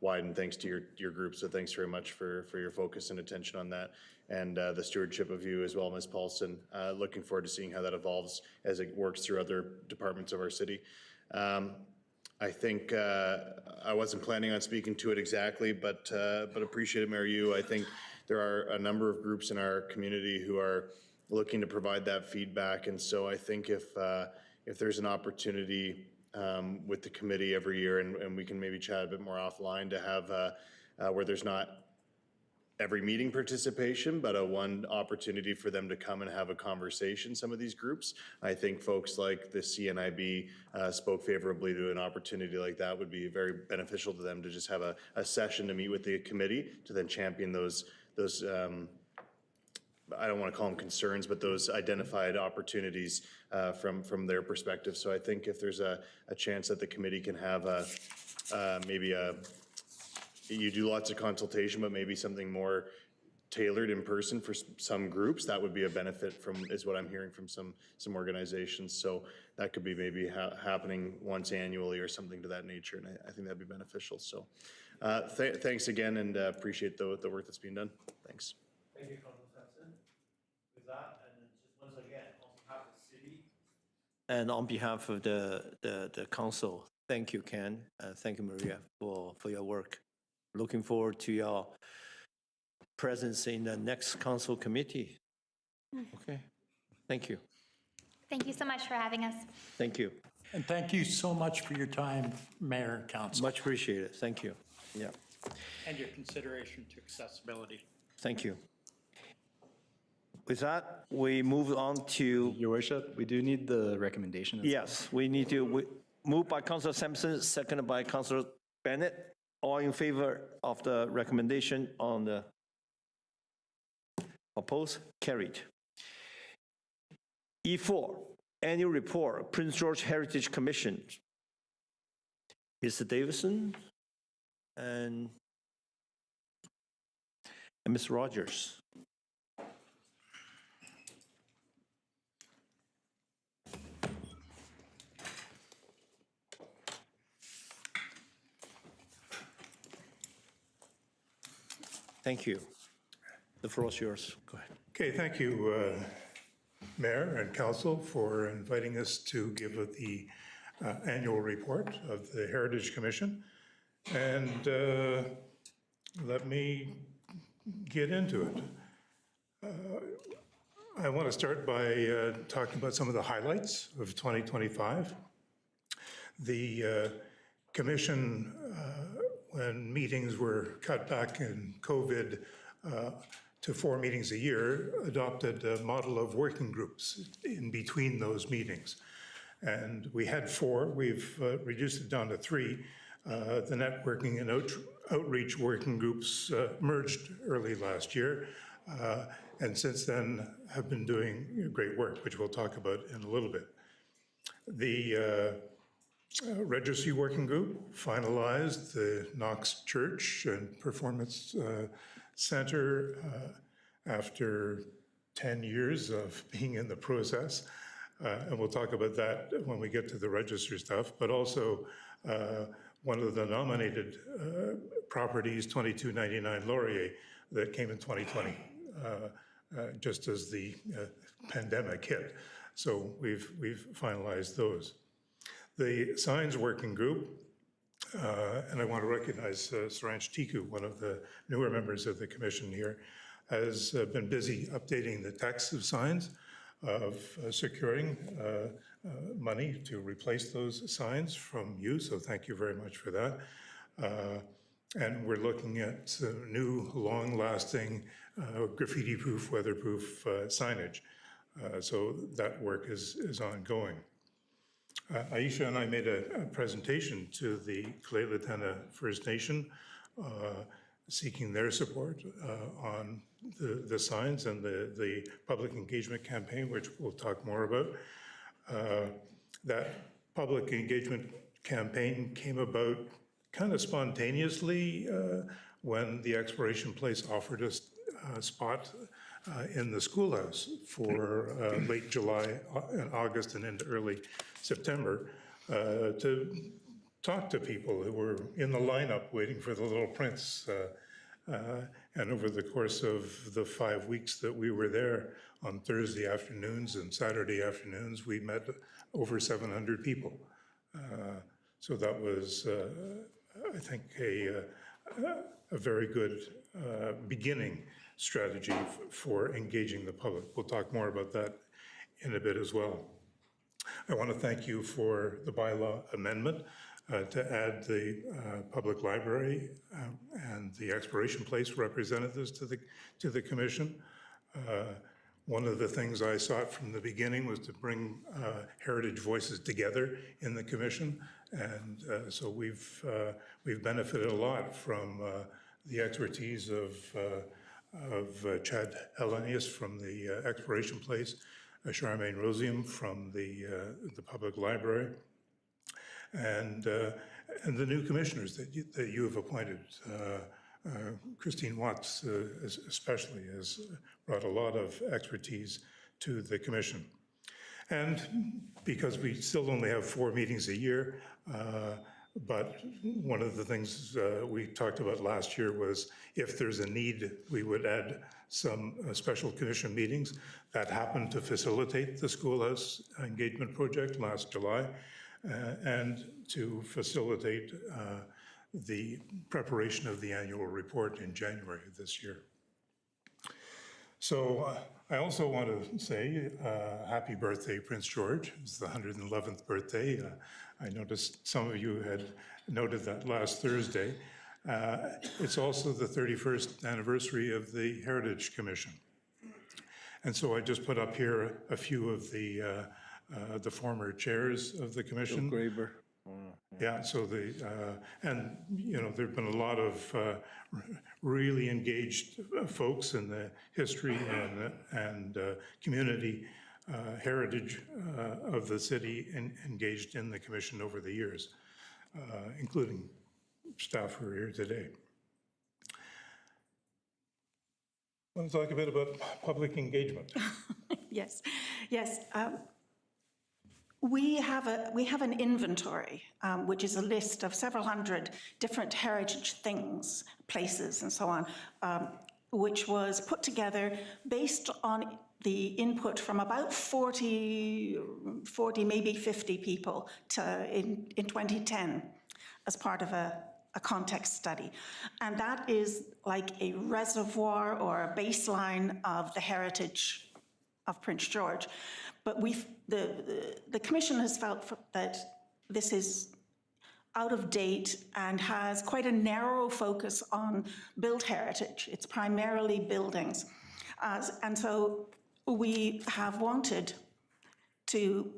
Speaker 18: widened thanks to your group. So thanks very much for your focus and attention on that, and the stewardship of you as well, Ms. Paulson. Looking forward to seeing how that evolves as it works through other departments of our city. I think I wasn't planning on speaking to it exactly, but appreciate it, Mayor Yu. I think there are a number of groups in our community who are looking to provide that feedback, and so I think if there's an opportunity with the committee every year, and we can maybe chat a bit more offline to have where there's not every meeting participation, but one opportunity for them to come and have a conversation, some of these groups. I think folks like the CNIB spoke favorably to an opportunity like that would be very beneficial to them to just have a session to meet with the committee to then champion those I don't want to call them concerns, but those identified opportunities from their perspective. So I think if there's a chance that the committee can have you do lots of consultation, but maybe something more tailored in person for some groups, that would be a benefit is what I'm hearing from some organizations. So that could be maybe happening once annually or something to that nature, and I think that'd be beneficial. So thanks again, and appreciate the work that's being done. Thanks.
Speaker 5: Thank you, Councilor Sampson. With that, and then just once again, on behalf of the city and on behalf of the council, thank you, Ken. Thank you, Maria, for your work. Looking forward to your presence in the next council committee. Okay, thank you.
Speaker 15: Thank you so much for having us.
Speaker 5: Thank you.
Speaker 14: And thank you so much for your time, Mayor and Council.
Speaker 5: Much appreciated. Thank you. Yeah.
Speaker 14: And your consideration to accessibility.
Speaker 5: Thank you. With that, we move on to.
Speaker 19: Your Worship, we do need the recommendation.
Speaker 5: Yes, we need to move by Councilor Sampson, seconded by Councilor Bennett. All in favor of the recommendation on the opposed? Carried. E4, annual report, Prince George Heritage Commission. Mr. Davison and Ms. Rogers. Thank you. The floor is yours. Go ahead.
Speaker 20: Okay, thank you, Mayor and Council, for inviting us to give the annual report of the Heritage Commission. And let me get into it. I want to start by talking about some of the highlights of 2025. The Commission, when meetings were cut back in COVID to 4 meetings a year, adopted a model of working groups in between those meetings. And we had 4, we've reduced it down to 3. The networking and outreach working groups merged early last year, and since then have been doing great work, which we'll talk about in a little bit. The Registry Working Group finalized the Knox Church and Performance Center after 10 years of being in the process. And we'll talk about that when we get to the register stuff, but also one of the nominated properties, 2299 Laurier, that came in 2020, just as the pandemic hit. So we've finalized those. The Signs Working Group, and I want to recognize Saransh Tiku, one of the newer members of the commission here, has been busy updating the text of signs, of securing money to replace those signs from you, so thank you very much for that. And we're looking at new, long-lasting, graffiti-proof, weatherproof signage. So that work is ongoing. Aisha and I made a presentation to the Kalaalleq First Nation seeking their support on the signs and the public engagement campaign, which we'll talk more about. That public engagement campaign came about kind of spontaneously when the Exploration Place offered us a spot in the schoolhouse for late July and August and into early September to talk to people who were in the lineup waiting for the Little Prince. And over the course of the 5 weeks that we were there, on Thursday afternoons and Saturday afternoons, we met over 700 people. So that was, I think, a very good beginning strategy for engaging the public. We'll talk more about that in a bit as well. I want to thank you for the bylaw amendment to add the public library and the Exploration Place representatives to the commission. One of the things I sought from the beginning was to bring heritage voices together in the commission, and so we've benefited a lot from the expertise of Chad Hellenius from the Exploration Place, Charmaine Rosium from the Public Library, and the new commissioners that you have appointed. Christine Watts especially has brought a lot of expertise to the commission. And because we still only have 4 meetings a year, but one of the things we talked about last year was if there's a need, we would add some special commission meetings. That happened to facilitate the Schoolhouse Engagement Project last July and to facilitate the preparation of the annual report in January of this year. So I also want to say happy birthday, Prince George. It's the 111th birthday. I noticed some of you had noted that last Thursday. It's also the 31st anniversary of the Heritage Commission. And so I just put up here a few of the former chairs of the commission.
Speaker 5: Bill Graber.
Speaker 20: Yeah, so and you know, there've been a lot of really engaged folks in the history and community heritage of the city engaged in the commission over the years, including staff who are here today. I want to talk a bit about public engagement.
Speaker 21: Yes, yes. We have an inventory, which is a list of several hundred different heritage things, places, and so on, which was put together based on the input from about 40, maybe 50 people in 2010 as part of a context study. And that is like a reservoir or a baseline of the heritage of Prince George. But the commission has felt that this is out of date and has quite a narrow focus on built heritage. It's primarily buildings. And so we have wanted to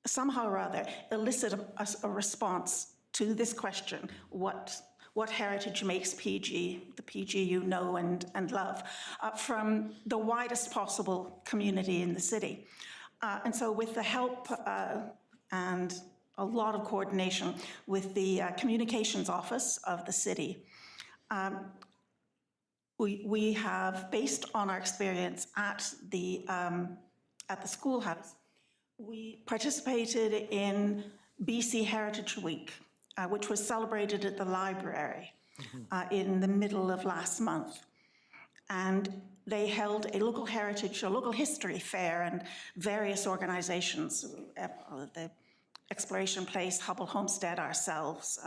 Speaker 21: somehow or other elicit a response to this question: what heritage makes PG, the PG you know and love, from the widest possible community in the city. And so with the help and a lot of coordination with the communications office of the city, we have, based on our experience at the schoolhouse, we participated in BC Heritage Week, which was celebrated at the library in the middle of last month. And they held a local history fair, and various organizations, the Exploration Place, Hubble Homestead, ourselves,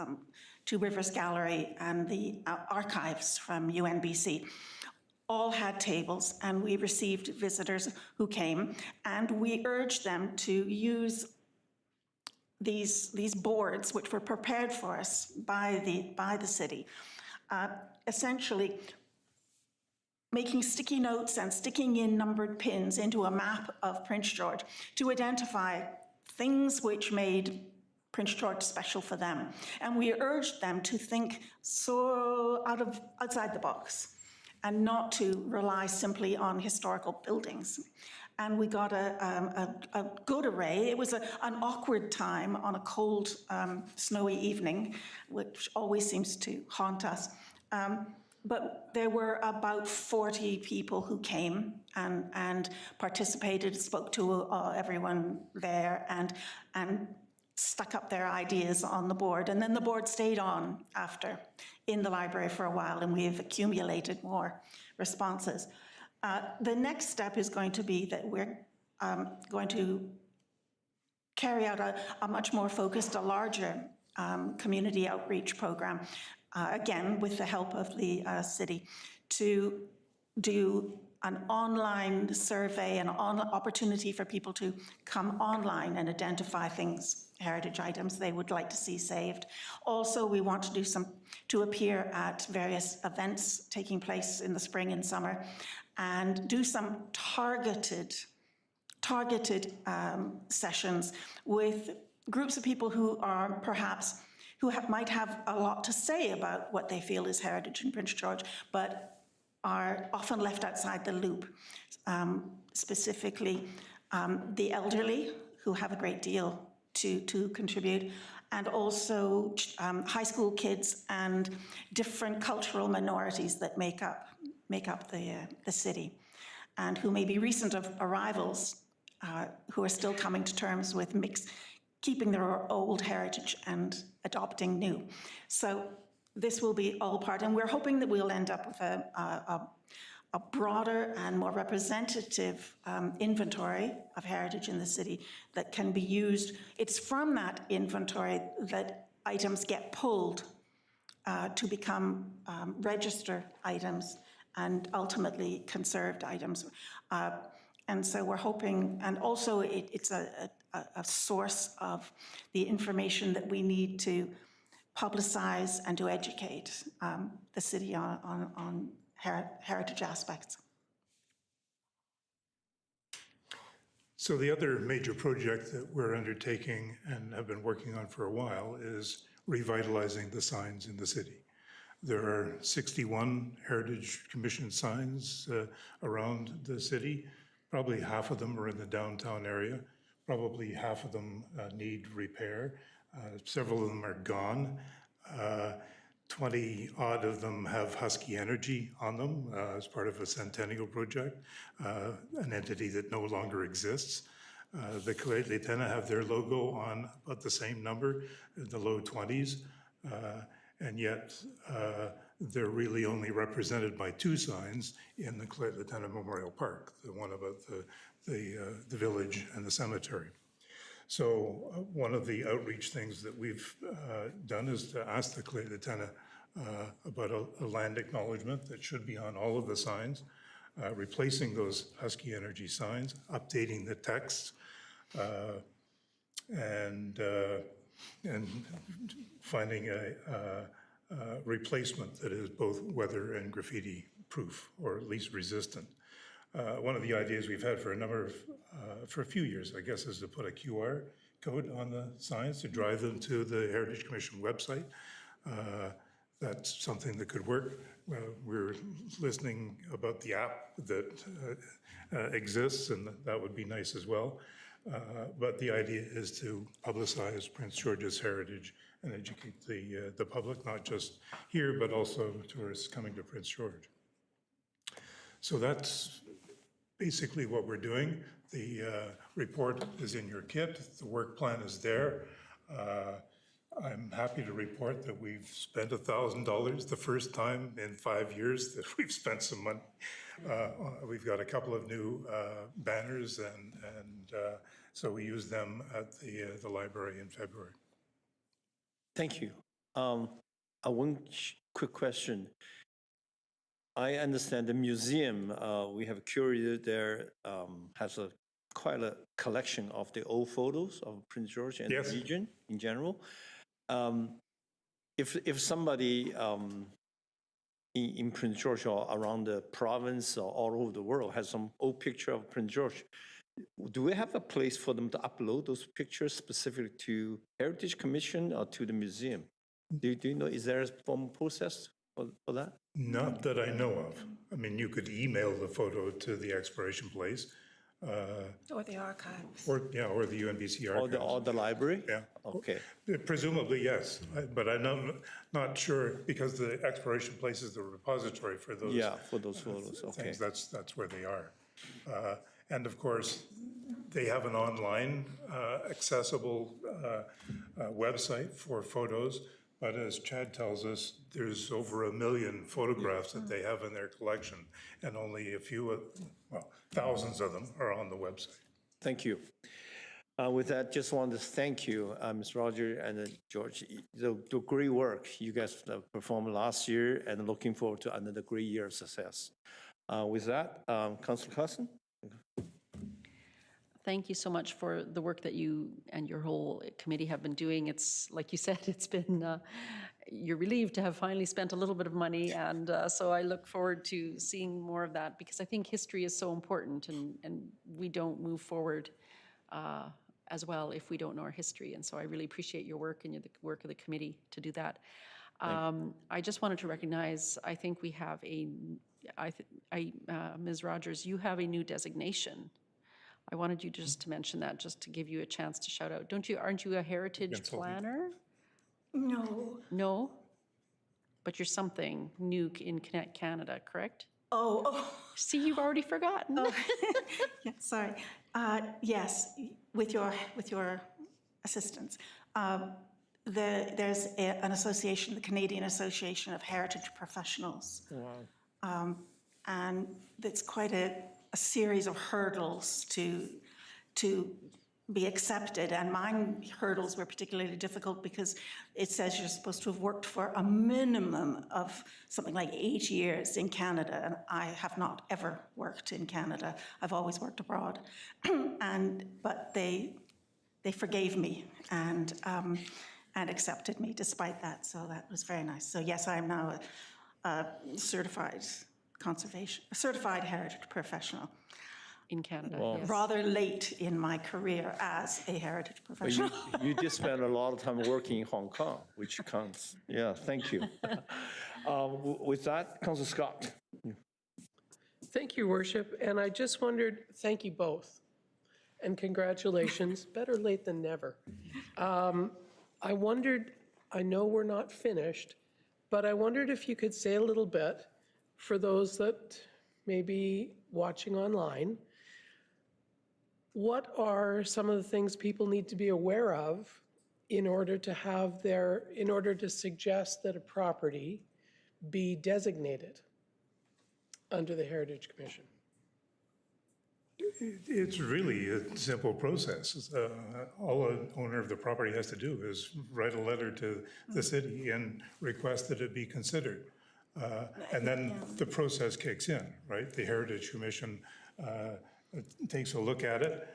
Speaker 21: Two Rivers Gallery, and the archives from UNBC, all had tables, and we received visitors who came, and we urged them to use these boards, which were prepared for us by the city, essentially making sticky notes and sticking in numbered pins into a map of Prince George to identify things which made Prince George special for them. And we urged them to think outside the box and not to rely simply on historical buildings. And we got a good array. It was an awkward time on a cold, snowy evening, which always seems to haunt us. but there were about 40 people who came and participated, spoke to everyone there, and stuck up their ideas on the board. And then the board stayed on after in the library for a while, and we've accumulated more responses. The next step is going to be that we're going to carry out a much more focused, a larger community outreach program, again, with the help of the city, to do an online survey, an opportunity for people to come online and identify things, heritage items they would like to see saved. Also, we want to do to appear at various events taking place in the spring and summer, and do some targeted sessions with groups of people who are perhaps, might have a lot to say about what they feel is heritage in Prince George, but are often left outside the loop. Specifically, the elderly, who have a great deal to contribute, and also high school kids and different cultural minorities that make up the city, and who may be recent arrivals, who are still coming to terms with keeping their old heritage and adopting new. So this will be all part, and we're hoping that we'll end up with a broader and more representative inventory of heritage in the city that can be used. It's from that inventory that items get pulled to become register items and ultimately conserved items. And so we're hoping, and also it's a source of the information that we need to publicize and to educate the city on heritage aspects.
Speaker 20: So the other major project that we're undertaking and have been working on for a while is revitalizing the signs in the city. There are 61 Heritage Commission signs around the city. Probably half of them are in the downtown area. Probably half of them need repair. Several of them are gone. 20 odd of them have Husky Energy on them as part of a Centennial project, an entity that no longer exists. The Colet Lieutenant have their logo on about the same number, in the low 20s, and yet they're really only represented by 2 signs in the Colet Lieutenant Memorial Park, the one about the village and the cemetery. So one of the outreach things that we've done is to ask the Colet Lieutenant about a land acknowledgement that should be on all of the signs, replacing those Husky Energy signs, updating the text, and finding a replacement that is both weather and graffiti proof, or at least resistant. One of the ideas we've had for a few years, I guess, is to put a QR code on the signs to drive them to the Heritage Commission website. That's something that could work. We're listening about the app that exists, and that would be nice as well. But the idea is to publicize Prince George's heritage and educate the public, not just here, but also tourists coming to Prince George. So that's basically what we're doing. The report is in your kit. The work plan is there. I'm happy to report that we've spent $1,000, the first time in 5 years that we've spent some money. We've got a couple of new banners, and so we use them at the library in February.
Speaker 5: Thank you. One quick question. I understand the museum, we have a curator there, has quite a collection of the old photos of Prince George and the region in general. If somebody in Prince George or around the province or all over the world has some old picture of Prince George, do we have a place for them to upload those pictures specifically to Heritage Commission or to the museum? Do you know, is there a formal process for that?
Speaker 20: Not that I know of. I mean, you could email the photo to the expiration place.
Speaker 21: Or the archives.
Speaker 20: or the UNBC archives.
Speaker 5: Or the library?
Speaker 20: Yeah.
Speaker 5: Okay.
Speaker 20: Presumably, yes, but I'm not sure because the exploration place is the repository for those.
Speaker 5: Yeah, for those photos, okay.
Speaker 20: Things, that's where they are. And of course, they have an online accessible website for photos, but as Chad tells us, there's over 1 million photographs that they have in their collection, and only a few, thousands of them are on the website.
Speaker 5: Thank you. With that, just wanted to thank you, Ms. Roger and George, the great work you guys performed last year, and looking forward to another great year of success. With that, Councilor Carson?
Speaker 10: Thank you so much for the work that you and your whole committee have been doing. It's, like you said, it's been, you're relieved to have finally spent a little bit of money, and so I look forward to seeing more of that, because I think history is so important, and we don't move forward as well if we don't know our history, and so I really appreciate your work and the work of the committee to do that. I just wanted to recognize, I think we have Ms. Rogers, you have a new designation. I wanted you just to mention that, just to give you a chance to shout out. Aren't you a heritage planner?
Speaker 21: No.
Speaker 10: No? But you're something new in Canada, correct?
Speaker 21: Oh.
Speaker 10: See, you've already forgotten.
Speaker 21: Oh. Yeah, sorry. Yes, with your assistance. There's an association, the Canadian Association of Heritage Professionals.
Speaker 5: Wow.
Speaker 21: And it's quite a series of hurdles to be accepted, and mine hurdles were particularly difficult because it says you're supposed to have worked for a minimum of something like 8 years in Canada, and I have not ever worked in Canada. I've always worked abroad, but they forgave me and accepted me despite that, so that was very nice. So yes, I am now a certified heritage professional.
Speaker 10: In Canada,
Speaker 5: Well,
Speaker 10: yes.
Speaker 21: Rather late in my career as a heritage
Speaker 5: But
Speaker 21: professional.
Speaker 5: you did spend a lot of time working in Hong Kong, which counts. Yeah, thank you. With that, Councilor Scott.
Speaker 1: Thank you, Worship. And I just wondered, thank you both, and congratulations, better late than never. I wondered, I know we're not finished, but I wondered if you could say a little bit for those that may be watching online. What are some of the things people need to be aware of in order to suggest that a property be designated under the Heritage Commission?
Speaker 20: It's really a simple process. All an owner of the property has to do is write a letter to the city and request that it be considered. And then the process kicks in, right? The Heritage Commission takes a look at it.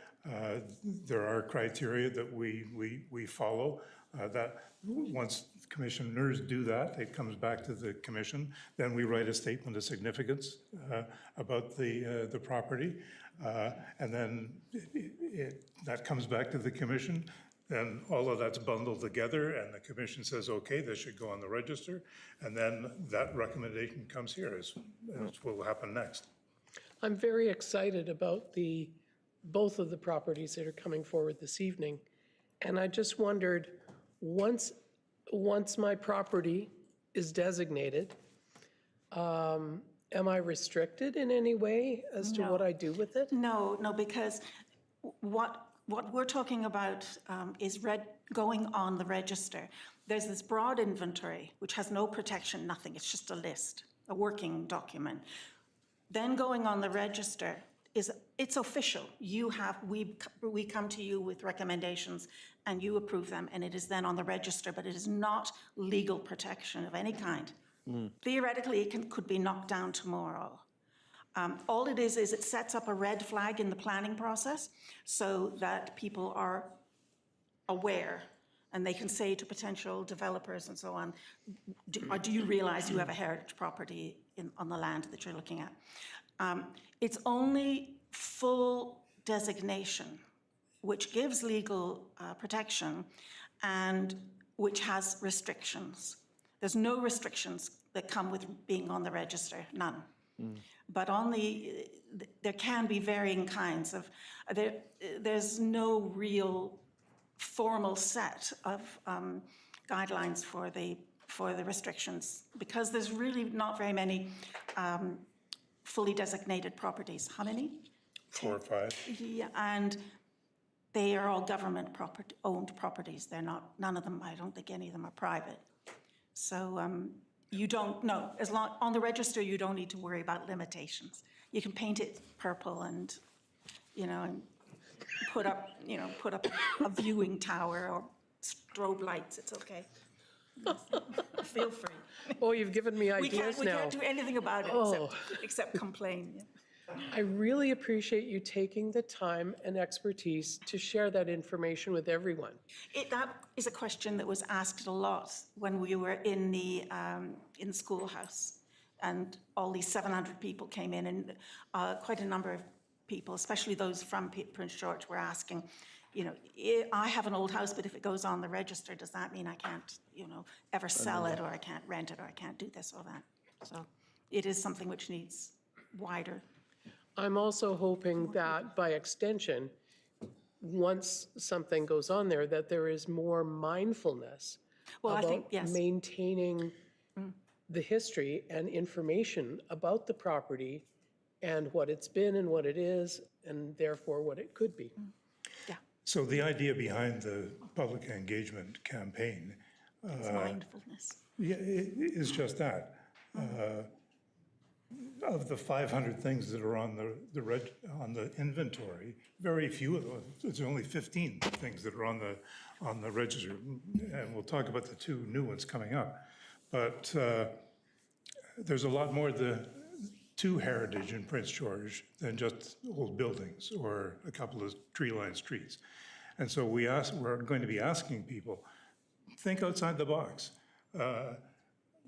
Speaker 20: There are criteria that we follow. That once commissioners do that, it comes back to the commission. Then we write a statement of significance about the property. And then that comes back to the commission. Then all of that's bundled together, and the commission says, okay, this should go on the register. And then that recommendation comes here, as what will happen next.
Speaker 1: I'm very excited about both of the properties that are coming forward this evening. And I just wondered, once my property is designated, am I restricted in any way as to what I do with it?
Speaker 21: No, because what we're talking about is going on the register. There's this broad inventory, which has no protection, nothing. It's just a list, a working document. Then going on the register it's official. We come to you with recommendations and you approve them, and it is then on the register, but it is not legal protection of any kind. Theoretically, it could be knocked down tomorrow. All it is it sets up a red flag in the planning process so that people are aware, and they can say to potential developers and so on, do you realize you have a heritage property on the land that you're looking at? It's only full designation, which gives legal protection and which has restrictions. There's no restrictions that come with being on the register, none. But there can be varying kinds of, there's no real formal set of guidelines for the restrictions, because there's really not very many fully designated properties. How many?
Speaker 20: 4 or 5.
Speaker 21: Yeah, and they are all government owned properties. They're not, none of them, I don't think any of them are private. So you don't know, as long, on the register, you don't need to worry about limitations. You can paint it purple and, and put up a viewing tower or strobe lights, it's okay. Feel free.
Speaker 1: Oh, you've given me ideas
Speaker 21: We
Speaker 1: now.
Speaker 21: can't do anything about it except complain. Yeah.
Speaker 1: I really appreciate you taking the time and expertise to share that information with everyone.
Speaker 21: That is a question that was asked a lot when we were in the schoolhouse, and all these 700 people came in, and quite a number of people, especially those from Prince George, were asking, I have an old house, but if it goes on the register, does that mean I can't, ever sell it, or I can't rent it, or I can't do this or that? So it is something which needs wider.
Speaker 1: I'm also hoping that by extension, once something goes on there, that there is more mindfulness about maintaining the history and information about the property and what it's been and what it is, and therefore what it could be.
Speaker 20: So the idea behind the public engagement campaign
Speaker 21: mindfulness.
Speaker 20: Yeah, is just that. Of the 500 things that are on the inventory, very few of them. There's only 15 things that are on the register, and we'll talk about the 2 new ones coming up. But there's a lot more to heritage in Prince George than just old buildings or a couple of tree-lined streets. And so we're going to be asking people, think outside the box.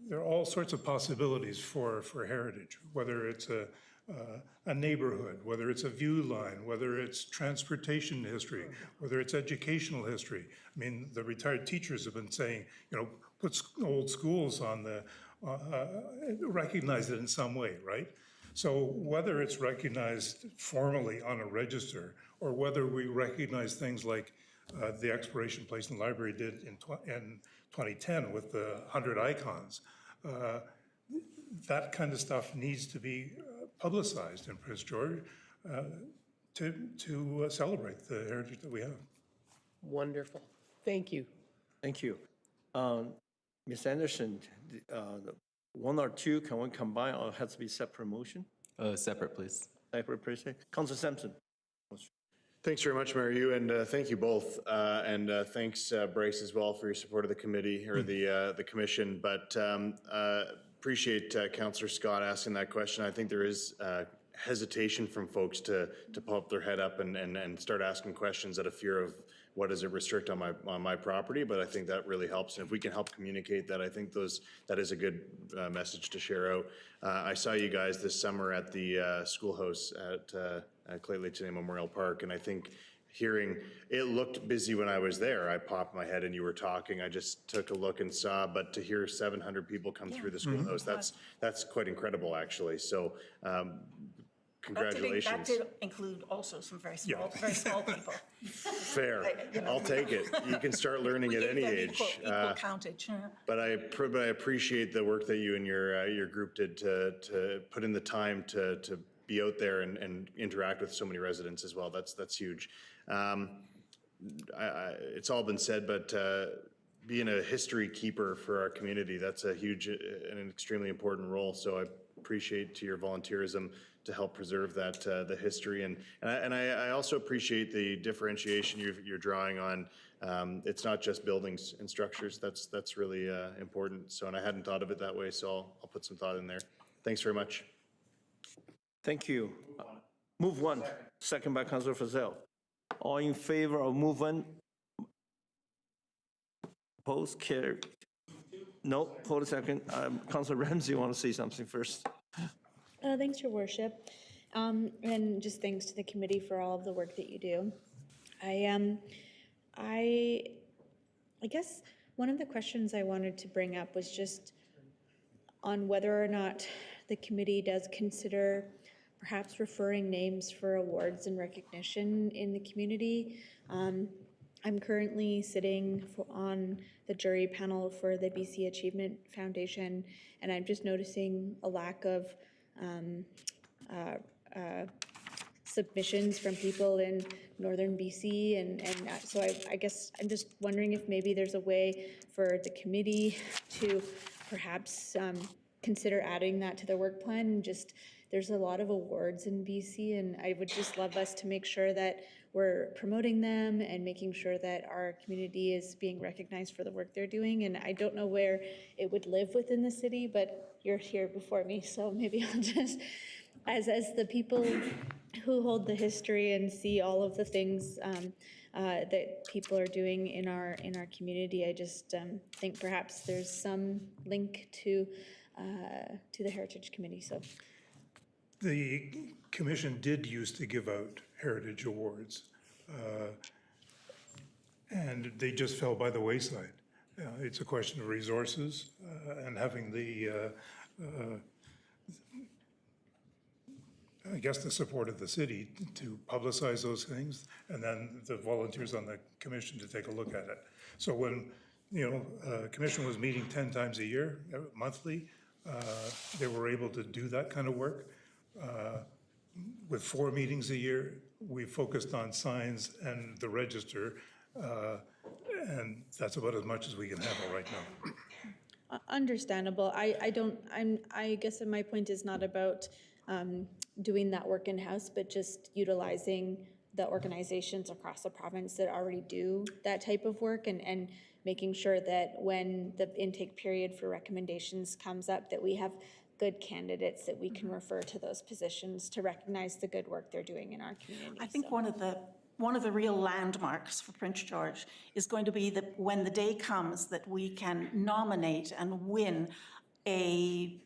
Speaker 20: There are all sorts of possibilities for heritage, whether it's a neighborhood, whether it's a view line, whether it's transportation history, whether it's educational history. I mean, the retired teachers have been saying, put old schools on recognize it in some way, right? So whether it's recognized formally on a register, or whether we recognize things like the Exploration Place and Library did in 2010 with the 100 icons, that kind of stuff needs to be publicized in Prince George to celebrate the heritage that we have.
Speaker 1: Wonderful. Thank you.
Speaker 5: Thank you. Ms. Anderson, 1 or 2, can we combine, or has to be separate motion?
Speaker 19: Separate, please.
Speaker 5: Separate, please. Councilor Sampson.
Speaker 18: Thanks very much, Mayor Yu, and thank you both. And thanks, Bryce, as well, for your support of the committee or the commission. But appreciate Councillor Scott asking that question. I think there is hesitation from folks to pop their head up and start asking questions out of fear of what does it restrict on my property. But I think that really helps, and if we can help communicate that, I think that is a good message to share out. I saw you guys this summer at the schoolhouse at Clay Lakes Memorial Park, and I think hearing, it looked busy when I was there. I popped my head and you were talking. I just took a look and saw, but to hear 700 people come through the schoolhouse, that's quite incredible, actually. So congratulations.
Speaker 21: That did include also some very small people.
Speaker 18: Fair. I'll take it. You can start learning at any age.
Speaker 21: Equal countage.
Speaker 18: But I appreciate the work that you and your group did to put in the time to be out there and interact with so many residents as well. That's huge. It's all been said, but being a history keeper for our community, that's a huge and an extremely important role. So I appreciate your volunteerism to help preserve that the history, and I also appreciate the differentiation you're drawing on. It's not just buildings and structures. That's really important. So, and I hadn't thought of it that way. So I'll put some thought in there. Thanks very much.
Speaker 5: Thank you. Move 1, second by Councillor Fazell. All in favor of move 1? Opposed? Carried. No, hold a second. Councillor Ramsey, you want to say something first?
Speaker 12: Thanks, Your Worship, and just thanks to the committee for all of the work that you do. I guess one of the questions I wanted to bring up was just on whether or not the committee does consider perhaps referring names for awards and recognition in the community. I'm currently sitting on the jury panel for the BC Achievement Foundation, and I'm just noticing a lack of submissions from people in northern BC, and so I guess I'm just wondering if maybe there's a way for the committee to perhaps consider adding that to their work plan. And just, there's a lot of awards in BC, and I would just love us to make sure that we're promoting them and making sure that our community is being recognized for the work they're doing. And I don't know where it would live within the city, but you're here before me, so maybe I'll just, as the people who hold the history and see all of the things that people are doing in our community, I just think perhaps there's some link to the Heritage Committee. So
Speaker 20: The commission did used to give out heritage awards, and they just fell by the wayside. It's a question of resources and having the I guess the support of the city to publicize those things, and then the volunteers on the commission to take a look at it. So when, commission was meeting 10 times a year, monthly, they were able to do that kind of work. With 4 meetings a year, we focused on signs and the register, and that's about as much as we can handle right now.
Speaker 12: understandable. I guess my point is not about doing that work in-house, but just utilizing the organizations across the province that already do that type of work, and making sure that when the intake period for recommendations comes up, that we have good candidates that we can refer to those positions to recognize the good work they're doing in our community.
Speaker 21: I think one of the real landmarks for Prince George is going to be that when the day comes that we can nominate and win a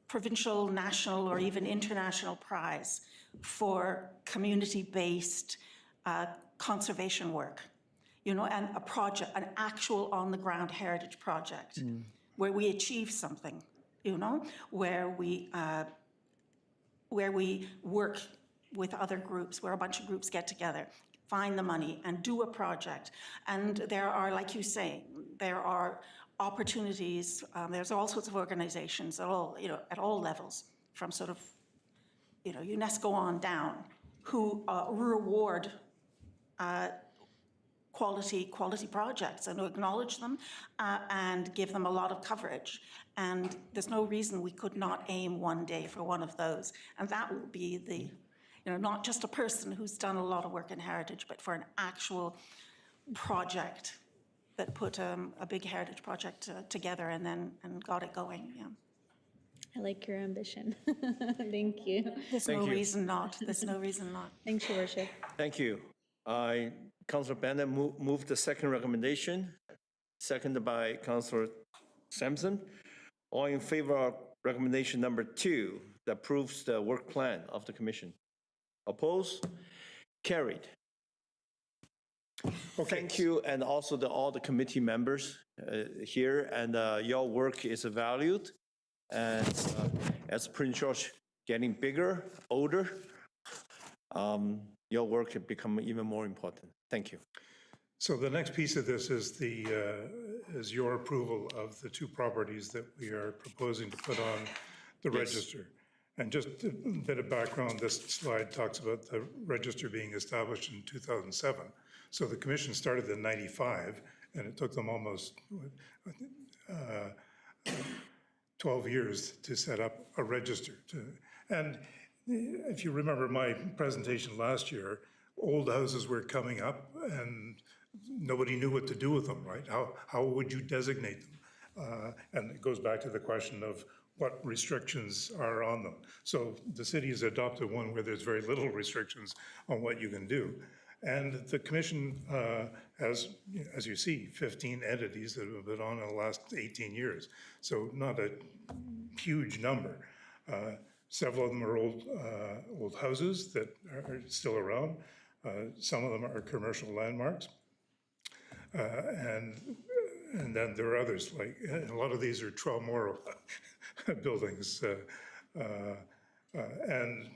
Speaker 21: provincial, national, or even international prize for community-based conservation work, and a project, an actual on-the-ground heritage project, where we achieve something, where we work with other groups, where a bunch of groups get together, find the money, and do a project. And there are, like you say, there are opportunities. There's all sorts of organizations at all levels, from sort of, UNESCO on down, who reward quality projects and acknowledge them and give them a lot of coverage. And there's no reason we could not aim one day for one of those. And that will be the, not just a person who's done a lot of work in heritage, but for an actual project that put a big heritage project together and got it going. Yeah.
Speaker 12: I like your ambition. Thank you.
Speaker 21: There's no reason not. There's no reason not.
Speaker 12: Thanks, Your Worship.
Speaker 5: Thank you. Councillor Bennett moved the second recommendation, seconded by Councillor Sampson. All in favor of recommendation number 2 that approves the work plan of the commission? Opposed? Carried. Okay. Thank you, and also all the committee members here, and your work is valued. And as Prince George getting bigger, older, your work has become even more important. Thank you.
Speaker 20: So the next piece of this is is your approval of the 2 properties that we are proposing to put on the register. And just a bit of background, this slide talks about the register being established in 2007. So the commission started in 95, and it took them almost 12 years to set up a register. And if you remember my presentation last year, old houses were coming up and nobody knew what to do with them, right? How would you designate them? And it goes back to the question of what restrictions are on them. So the city has adopted one where there's very little restrictions on what you can do. And the commission has, as you see, 15 entities that have been on in the last 18 years. So not a huge number. Several of them are old houses that are still around. Some of them are commercial landmarks. And And then there are others, like, and a lot of these are Trelmoro buildings, and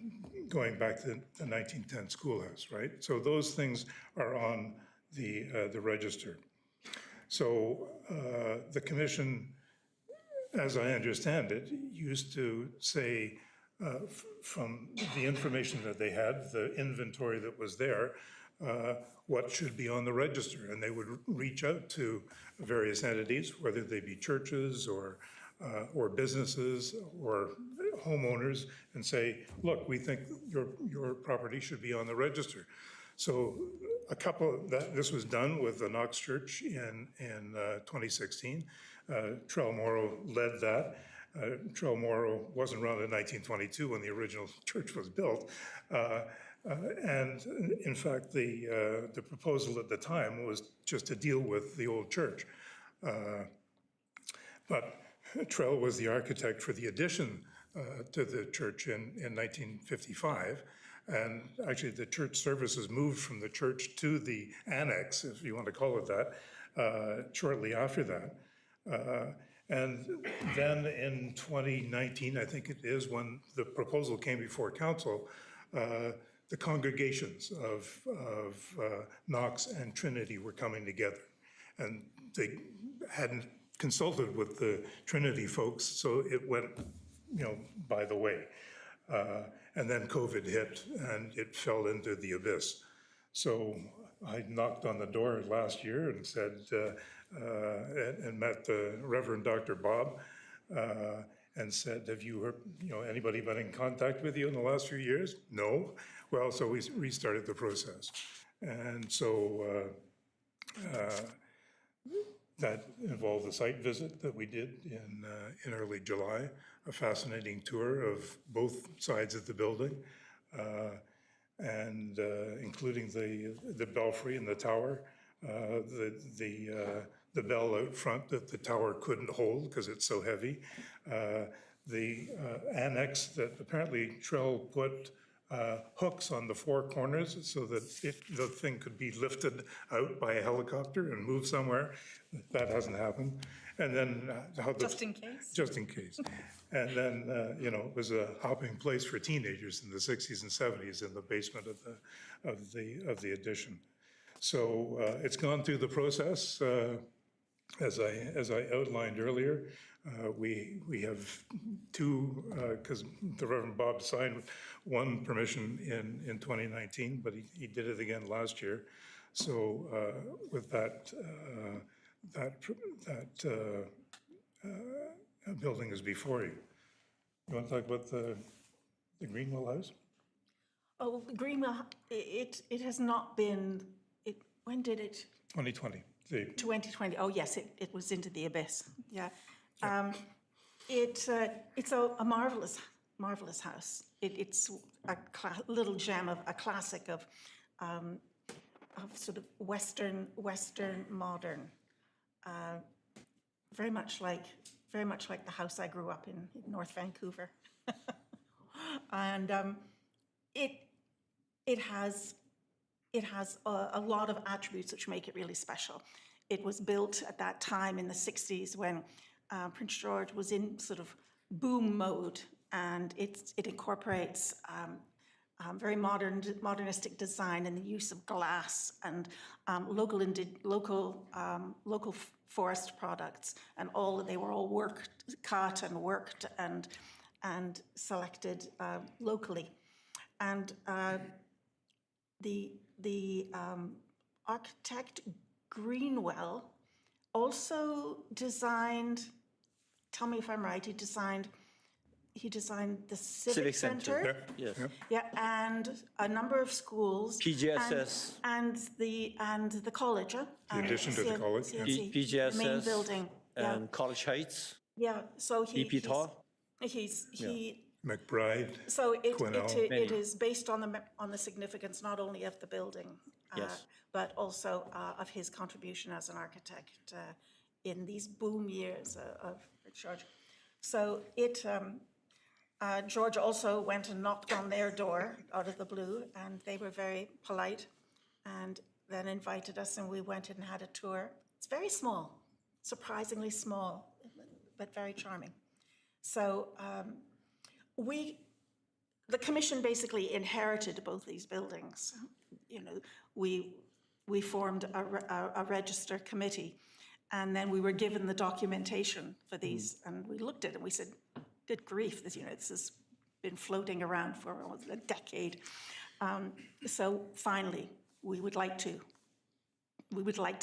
Speaker 20: going back to the 1910 schoolhouse, right? So those things are on the register. So the commission, as I understand it, used to say, from the information that they had, the inventory that was there, what should be on the register. And they would reach out to various entities, whether they be churches or businesses or homeowners, and say, look, we think your property should be on the register. So this was done with the Knox Church in 2016. Trelmoro led that. Trelmoro wasn't around in 1922 when the original church was built. And in fact, the proposal at the time was just to deal with the old church. But Trell was the architect for the addition to the church in 1955. And actually, the church services moved from the church to the annex, if you want to call it that, shortly after that. And then in 2019, I think it is, when the proposal came before council, the congregations of Knox and Trinity were coming together. And they hadn't consulted with the Trinity folks, so it went, by the way. And then COVID hit and it fell into the abyss. So I knocked on the door last year and said, and met the Reverend Dr. Bob, and said, have you heard, anybody been in contact with you in the last few years? No. Well, so we restarted the process. And so that involved a site visit that we did in early July, a fascinating tour of both sides of the building, and including the belfry and the tower, the bell out front that the tower couldn't hold because it's so heavy, the annex that apparently Trell put hooks on the four corners so that the thing could be lifted out by a helicopter and moved somewhere. That hasn't happened. And then
Speaker 7: Just in case?
Speaker 20: Just in case. And then, it was a hopping place for teenagers in the 60s and 70s in the basement of the addition. So it's gone through the process. As I outlined earlier, we have two, because the Reverend Bob signed one permission in 2019, but he did it again last year. So with that building is before you. You want to talk about the Greenwell House?
Speaker 21: Oh, Greenwell, it has not been, when did it?
Speaker 20: 2020.
Speaker 21: 2020, oh yes, it was into the abyss, yeah. It's a marvelous house. It's a little gem of a classic of sort of Western modern, very much like the house I grew up in North Vancouver. And it has a lot of attributes which make it really special. It was built at that time in the 60s when Prince George was in sort of boom mode, and it incorporates very modernistic design and the use of glass and local forest products, and they were all cut and worked and selected locally. And the architect Greenwell also designed, tell me if I'm right, he designed the Civic Center.
Speaker 5: Yes.
Speaker 21: Yeah, and a number of schools.
Speaker 5: PGSS.
Speaker 21: And the college.
Speaker 20: The addition to the college.
Speaker 5: PGSS.
Speaker 21: The main building.
Speaker 5: And College Heights.
Speaker 21: Yeah, so
Speaker 5: EP
Speaker 21: he
Speaker 20: McBride.
Speaker 21: So
Speaker 20: Quinnell.
Speaker 21: it is based on the significance not only of the building,
Speaker 5: Yes.
Speaker 21: but also of his contribution as an architect in these boom years of George. So George also went and knocked on their door out of the blue, and they were very polite, and then invited us, and we went and had a tour. It's very small, surprisingly small, but very charming. So the commission basically inherited both these buildings. You know, we formed a register committee, and then we were given the documentation for these, and we looked at it and we said, good grief, this has been floating around for almost a decade. So finally, we would like to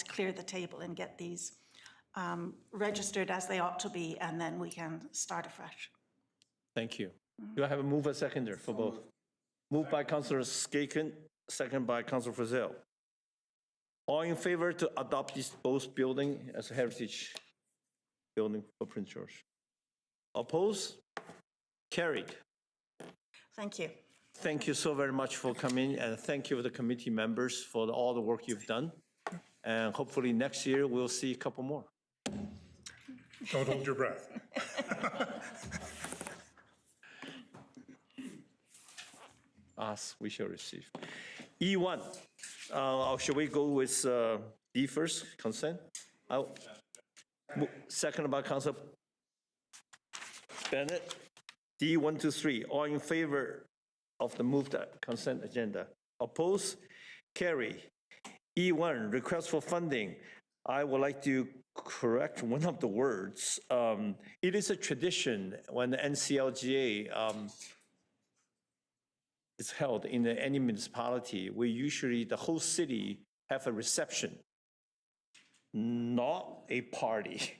Speaker 21: clear the table and get these registered as they ought to be, and then we can start afresh.
Speaker 5: Thank you. Do I have a mover seconder for both? Moved by Councillor Skaken, second by Councillor Frizzell. All in favor to adopt these both building as a heritage building for Prince George? Opposed? Carried.
Speaker 21: Thank you.
Speaker 5: Thank you so very much for coming, and thank you to the committee members for all the work you've done. And hopefully next year we'll see a couple more.
Speaker 20: Don't hold your breath.
Speaker 5: Ask, we shall receive. E1, should we go with D first, consent? Second by Councilor Bennett. D 1 to 3, all in favor of the moved consent agenda? Oppose? Carry. E1, request for funding. I would like to correct one of the words. It is a tradition when the NCLGA is held in any municipality, we usually, the whole city have a reception, not a party.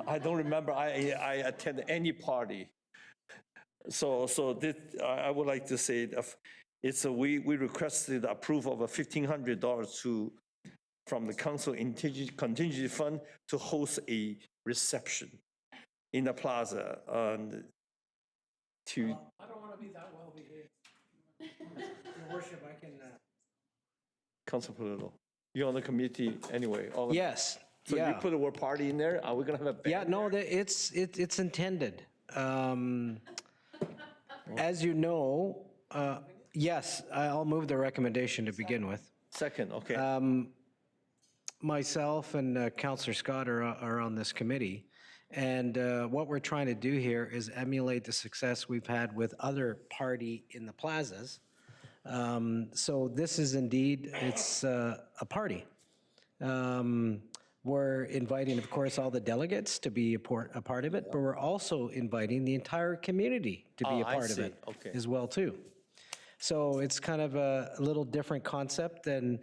Speaker 5: I don't remember I attend any party. So this, I would like to say, we requested approval of a $1,500 from the council contingency fund to host a reception in the plaza.
Speaker 1: I don't want to be that well behaved. Your worship, I can.
Speaker 5: Councilor Polillo, you're on the committee anyway.
Speaker 13: Yes.
Speaker 5: So
Speaker 13: yeah.
Speaker 5: you put the word party in there? Are we going to have a band?
Speaker 13: Yeah, no, it's intended. As you know, yes, I'll move the recommendation to begin with.
Speaker 5: Second, okay.
Speaker 13: Myself and Councillor Scott are on this committee, and what we're trying to do here is emulate the success we've had with other party in the plazas. So this is indeed, it's a party. We're inviting, of course, all the delegates to be a part of it, but we're also inviting the entire community to be a part of it as well, too. So it's kind of a little different concept than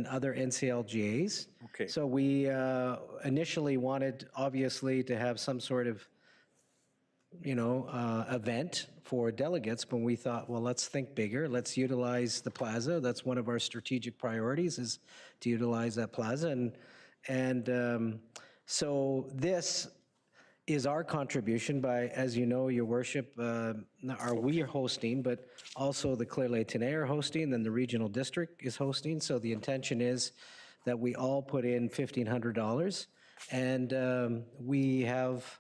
Speaker 13: other NCLGAs.
Speaker 5: Okay.
Speaker 13: So we initially wanted, obviously, to have some sort of, event for delegates, but we thought, well, let's think bigger. Let's utilize the plaza. That's one of our strategic priorities, is to utilize that plaza. And so this is our contribution by, as you know, your worship, we are hosting, but also the Clear-Lake-Tenay are hosting, then the regional district is hosting. So the intention is that we all put in $1,500, and we have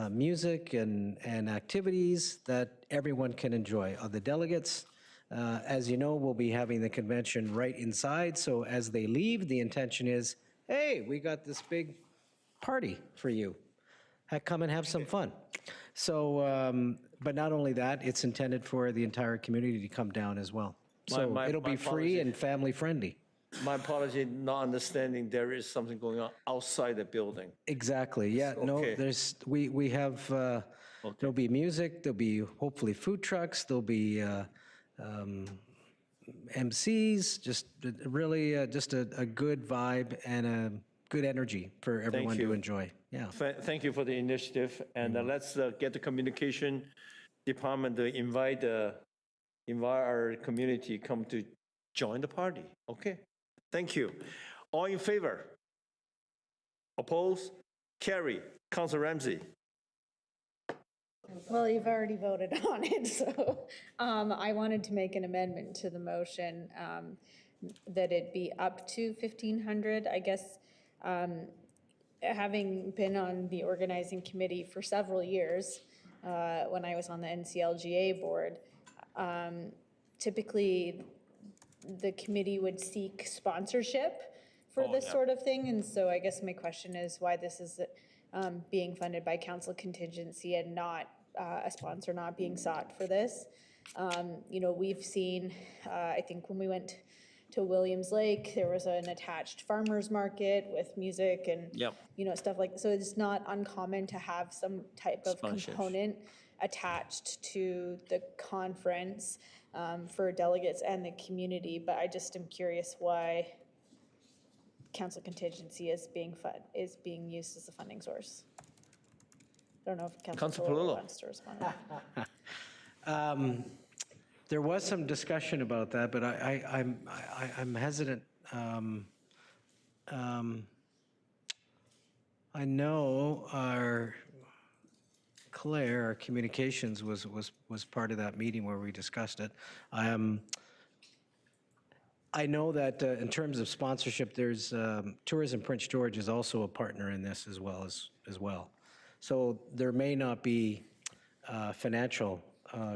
Speaker 13: music and activities that everyone can enjoy. The delegates, as you know, will be having the convention right inside. So as they leave, the intention is, hey, we got this big party for you. Come and have some fun. So, but not only that, it's intended for the entire community to come down as well. So it'll be free and family friendly.
Speaker 5: My apology, not understanding there is something going on outside the building.
Speaker 13: Exactly, yeah, no, there's, we have, there'll be music, there'll be hopefully food trucks, there'll be MCs, just really just a good vibe and a good energy for everyone to enjoy. Yeah.
Speaker 5: Thank you for the initiative, and let's get the communication department to invite our community come to join the party. Okay, thank you. All in favor? Oppose? Carry. Councilor Ramsey.
Speaker 12: Well, you've already voted on it, so I wanted to make an amendment to the motion that it be up to 1,500. I guess having been on the organizing committee for several years, when I was on the NCLGA board, typically the committee would seek sponsorship for this sort of thing, and so I guess my question is why this is being funded by council contingency and not a sponsor not being sought for this. You know, we've seen, I think when we went to Williams Lake, there was an attached farmer's market with music and, you know, stuff like, so it's not uncommon to have some type of component attached to the conference for delegates and the community, but I just am curious why council contingency is being used as a funding source. I don't know if Councilor Palillo wants to respond.
Speaker 13: There was some discussion about that, but I'm hesitant. I know Claire, our communications was part of that meeting where we discussed it. I know that in terms of sponsorship, there's Tourism Prince George is also a partner in this as well. So there may not be financial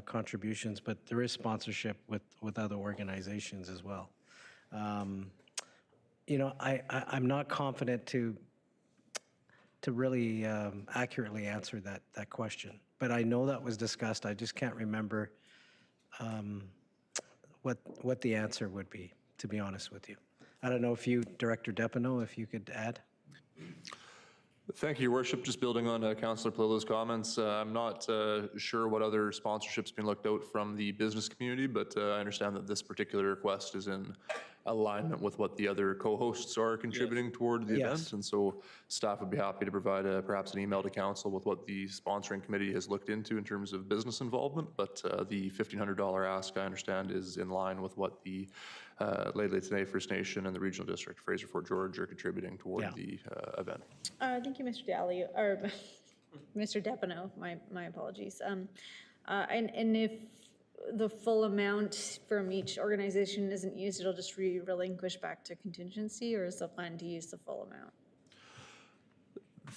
Speaker 13: contributions, but there is sponsorship with other organizations as well. You know, I'm not confident to really accurately answer that question, but I know that was discussed. I just can't remember what the answer would be, to be honest with you. I don't know if you, Director Depino, if you could add.
Speaker 16: Thank you, Your Worship. Just building on Councillor Palillo's comments, I'm not sure what other sponsorship's been looked out from the business community, but I understand that this particular request is in alignment with what the other co-hosts are contributing toward the event. And so staff would be happy to provide perhaps an email to council with what the sponsoring committee has looked into in terms of business involvement. But the $1,500 ask, I understand, is in line with what the Lheidli T'enneh First Nation and the Regional District Fraser Fort George are contributing toward the event.
Speaker 12: Thank you, Mr. Daly, or Mr. Depino, my apologies. And if the full amount from each organization isn't used, it'll just relinquish back to contingency, or is the plan to use the full amount?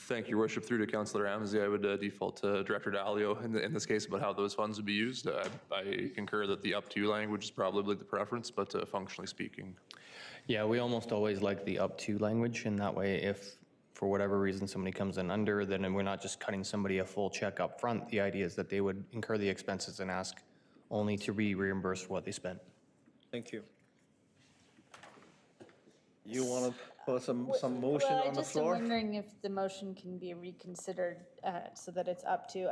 Speaker 16: Thank you, Your Worship. Through to Councillor Ramsey, I would default to Director Dalio in this case about how those funds would be used. I concur that the up to language is probably the preference, but functionally speaking.
Speaker 17: Yeah, we almost always like the up to language, and that way if for whatever reason somebody comes in under, then we're not just cutting somebody a full check up front. The idea is that they would incur the expenses and ask only to be reimbursed for what they spent.
Speaker 5: Thank you. You want to put some motion on the floor?
Speaker 12: I'm wondering if the motion can be reconsidered so that it's up to,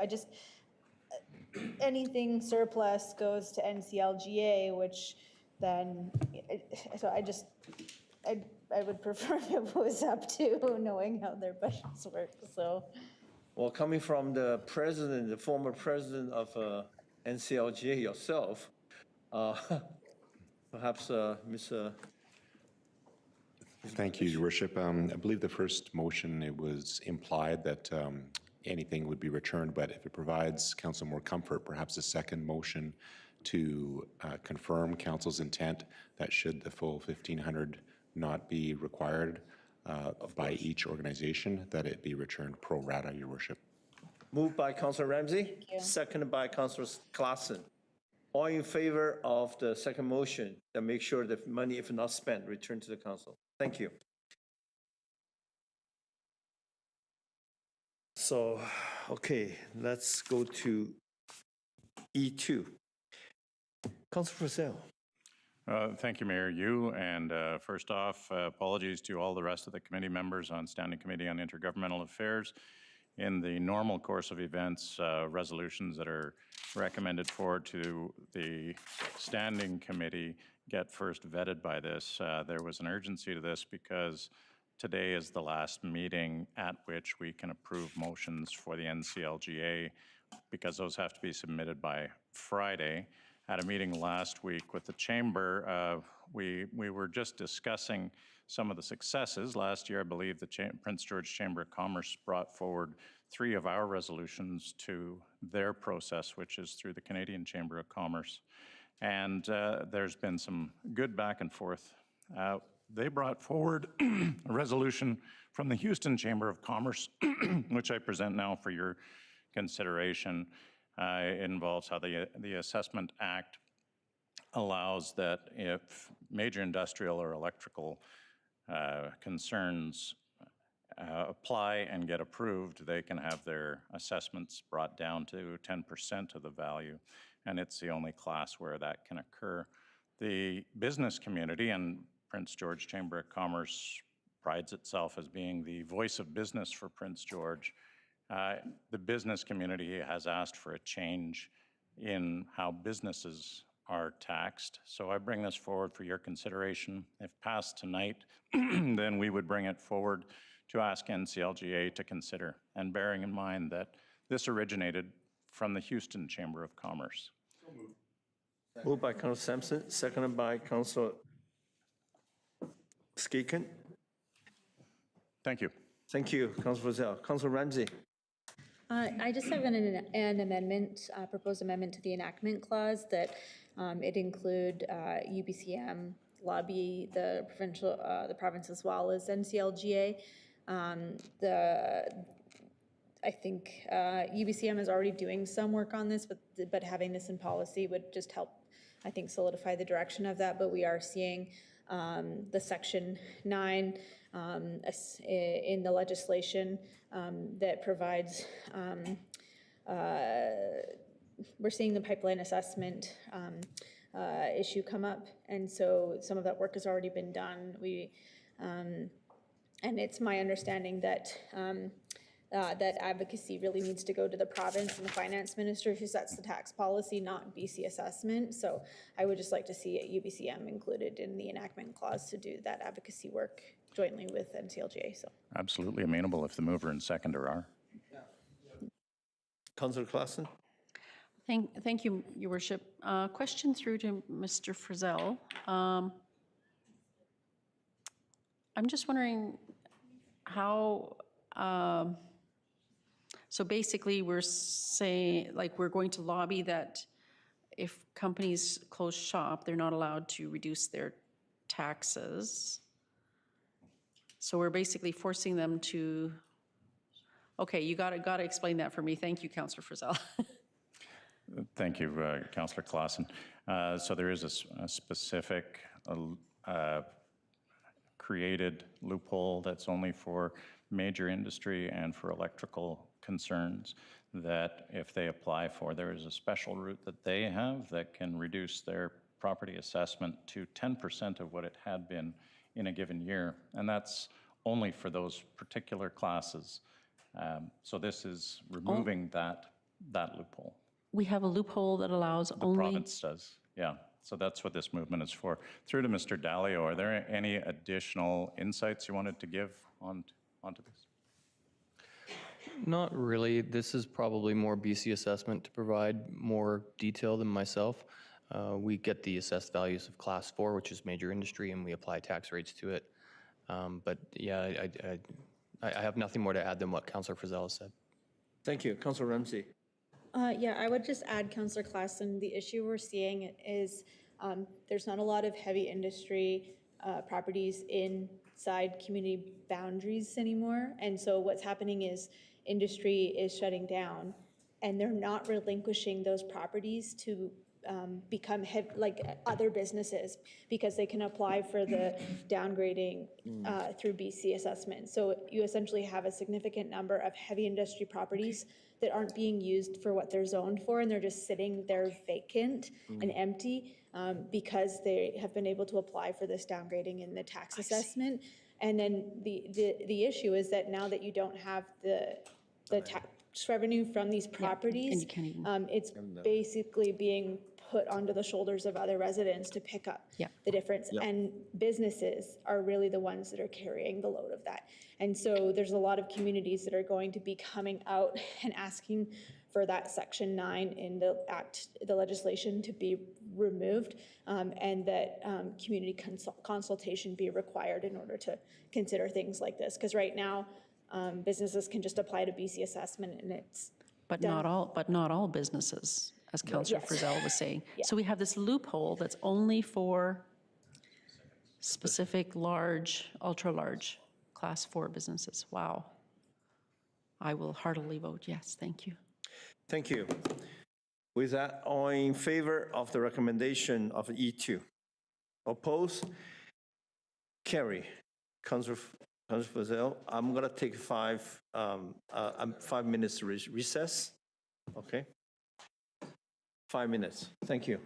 Speaker 12: anything surplus goes to NCLGA, which then, so I would prefer if it was up to knowing how their budgets work, so.
Speaker 5: Well, coming from the president, the former president of NCLGA yourself, perhaps Mr.
Speaker 8: Thank you, Your Worship. I believe the first motion, it was implied that anything would be returned, but if it provides council more comfort, perhaps a second motion to confirm council's intent that should the full 1,500 not be required by each organization, that it be returned pro rata, Your Worship.
Speaker 5: Moved by Councillor Ramsey, seconded by Councillor Claassen. All in favor of the second motion, then make sure that money, if not spent, return to the council. Thank you. So, okay, let's go to E2. Councillor Frizzell.
Speaker 11: Thank you, Mayor Yu. And first off, apologies to all the rest of the committee members on Standing Committee on Intergovernmental Affairs. In the normal course of events, resolutions that are recommended forward to the Standing Committee get first vetted by this. There was an urgency to this because today is the last meeting at which we can approve motions for the NCLGA, because those have to be submitted by Friday. At a meeting last week with the Chamber, we were just discussing some of the successes. Last year, I believe the Prince George Chamber of Commerce brought forward 3 of our resolutions to their process, which is through the Canadian Chamber of Commerce. And there's been some good back and forth. They brought forward a resolution from the Houston Chamber of Commerce, which I present now for your consideration. It involves how the Assessment Act allows that if major industrial or electrical concerns apply and get approved, they can have their assessments brought down to 10% of the value, and it's the only class where that can occur. The business community, and Prince George Chamber of Commerce prides itself as being the voice of business for Prince George. The business community has asked for a change in how businesses are taxed. So I bring this forward for your consideration. If passed tonight, then we would bring it forward to ask NCLGA to consider, and bearing in mind that this originated from the Houston Chamber of Commerce.
Speaker 5: Moved by Councilor Sampson, seconded by Councilor Skaken.
Speaker 11: Thank you.
Speaker 5: Thank you, Councilor Frizzell. Councilor Ramsey.
Speaker 2: I just have an amendment, proposed amendment to the enactment clause that it include UBCM, lobby the provincial, the province as well as NCLGA. I think UBCM is already doing some work on this, but having this in policy would just help, I think, solidify the direction of that. But we are seeing the Section 9 in the legislation that provides, we're seeing the pipeline assessment issue come up, and so some of that work has already been done. And it's my understanding that that advocacy really needs to go to the province and the finance minister who sets the tax policy, not BC assessment. So I would just like to see UBCM included in the enactment clause to do that advocacy work jointly with NCLGA. So
Speaker 11: Absolutely amenable if the mover and seconder are.
Speaker 5: Councilor Claassen.
Speaker 10: Thank you, Your Worship. Question through to Mr. Frizzell. I'm just wondering how, so basically we're saying, like, we're going to lobby that if companies close shop, they're not allowed to reduce their taxes. So we're basically forcing them to, okay, you gotta explain that for me. Thank you, Councillor Frizzell.
Speaker 11: Thank you, Councillor Claassen. So there is a specific created loophole that's only for major industry and for electrical concerns that if they apply for, there is a special route that they have that can reduce their property assessment to 10% of what it had been in a given year. And that's only for those particular classes. So this is removing that loophole.
Speaker 10: We have a loophole that allows only...
Speaker 11: The province does, yeah. So that's what this movement is for. Through to Mr. Dalio, are there any additional insights you wanted to give onto this?
Speaker 17: Not really. This is probably more BC assessment to provide more detail than myself. We get the assessed values of Class 4, which is major industry, and we apply tax rates to it. But yeah, I have nothing more to add than what Councillor Frizzell said.
Speaker 5: Thank you. Councillor Ramsey.
Speaker 2: Yeah, I would just add, Councillor Claassen, the issue we're seeing is there's not a lot of heavy industry properties inside community boundaries anymore. And so what's happening is industry is shutting down and they're not relinquishing those properties to become like other businesses because they can apply for the downgrading through BC assessment. So you essentially have a significant number of heavy industry properties that aren't being used for what they're zoned for, and they're just sitting there vacant and empty because they have been able to apply for this downgrading in the tax assessment. And then the issue is that now that you don't have the tax revenue from these properties, it's basically being put onto the shoulders of other residents to pick up the difference. And businesses are really the ones that are carrying the load of that. And so there's a lot of communities that are going to be coming out and asking for that Section 9 in the legislation to be removed, and that community consultation be required in order to consider things like this. Because right now, businesses can just apply to BC assessment and it's
Speaker 10: not all businesses, as Councillor Frizzell was saying. So we have this loophole that's only for specific large, ultra-large Class 4 businesses. Wow. I will heartily vote yes. Thank you.
Speaker 5: Thank you. With that, all in favor of the recommendation of E2? Oppose? Carry. Councilor Fazell, I'm going to take 5 minutes recess. Okay? 5 minutes. Thank you.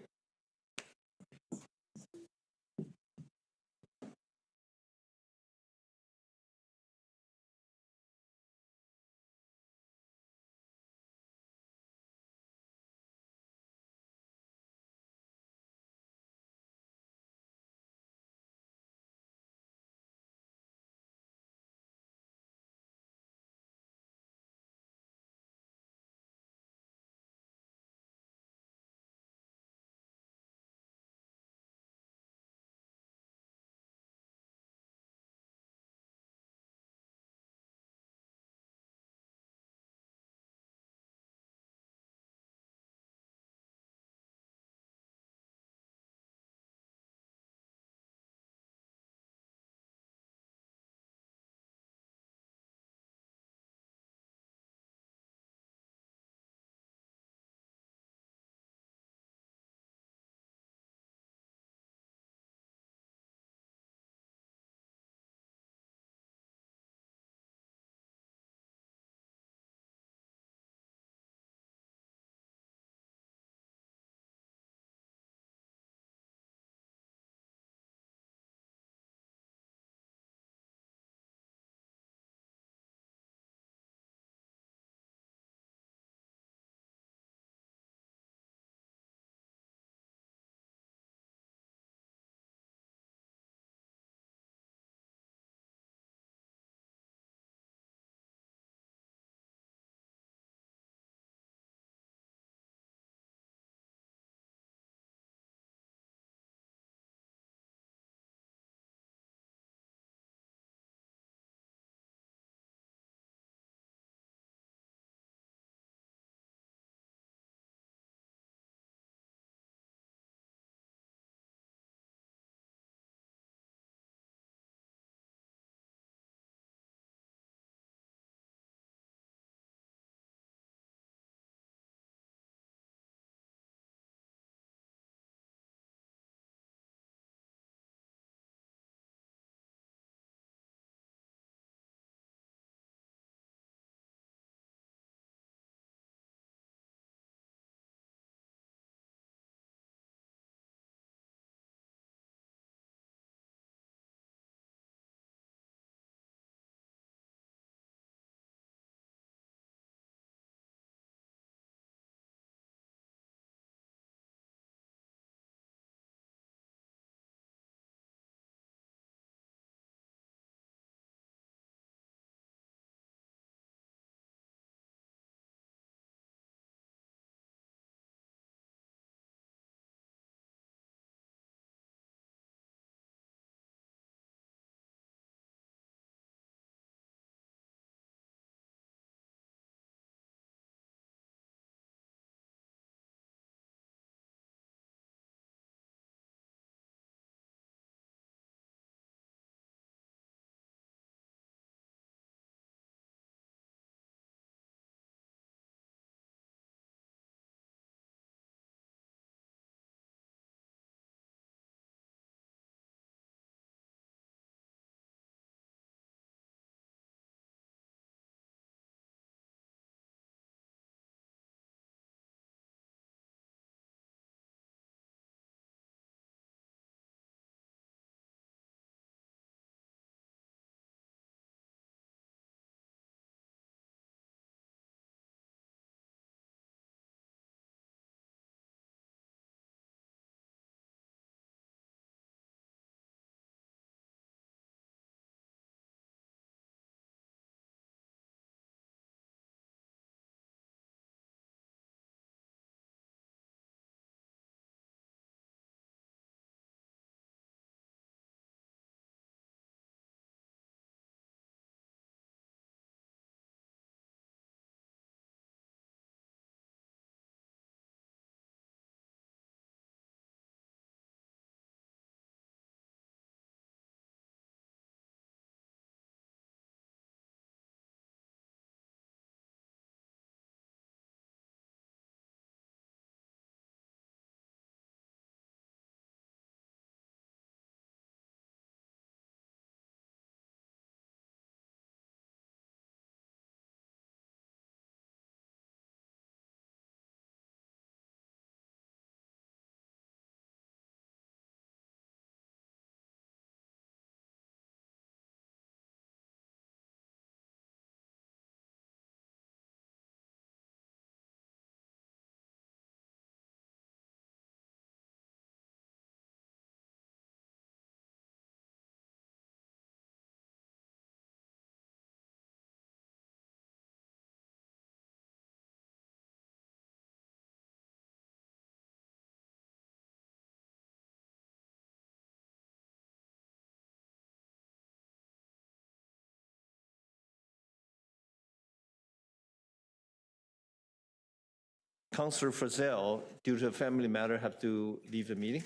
Speaker 5: Councillor Frizzell, due to a family matter, have to leave the meeting.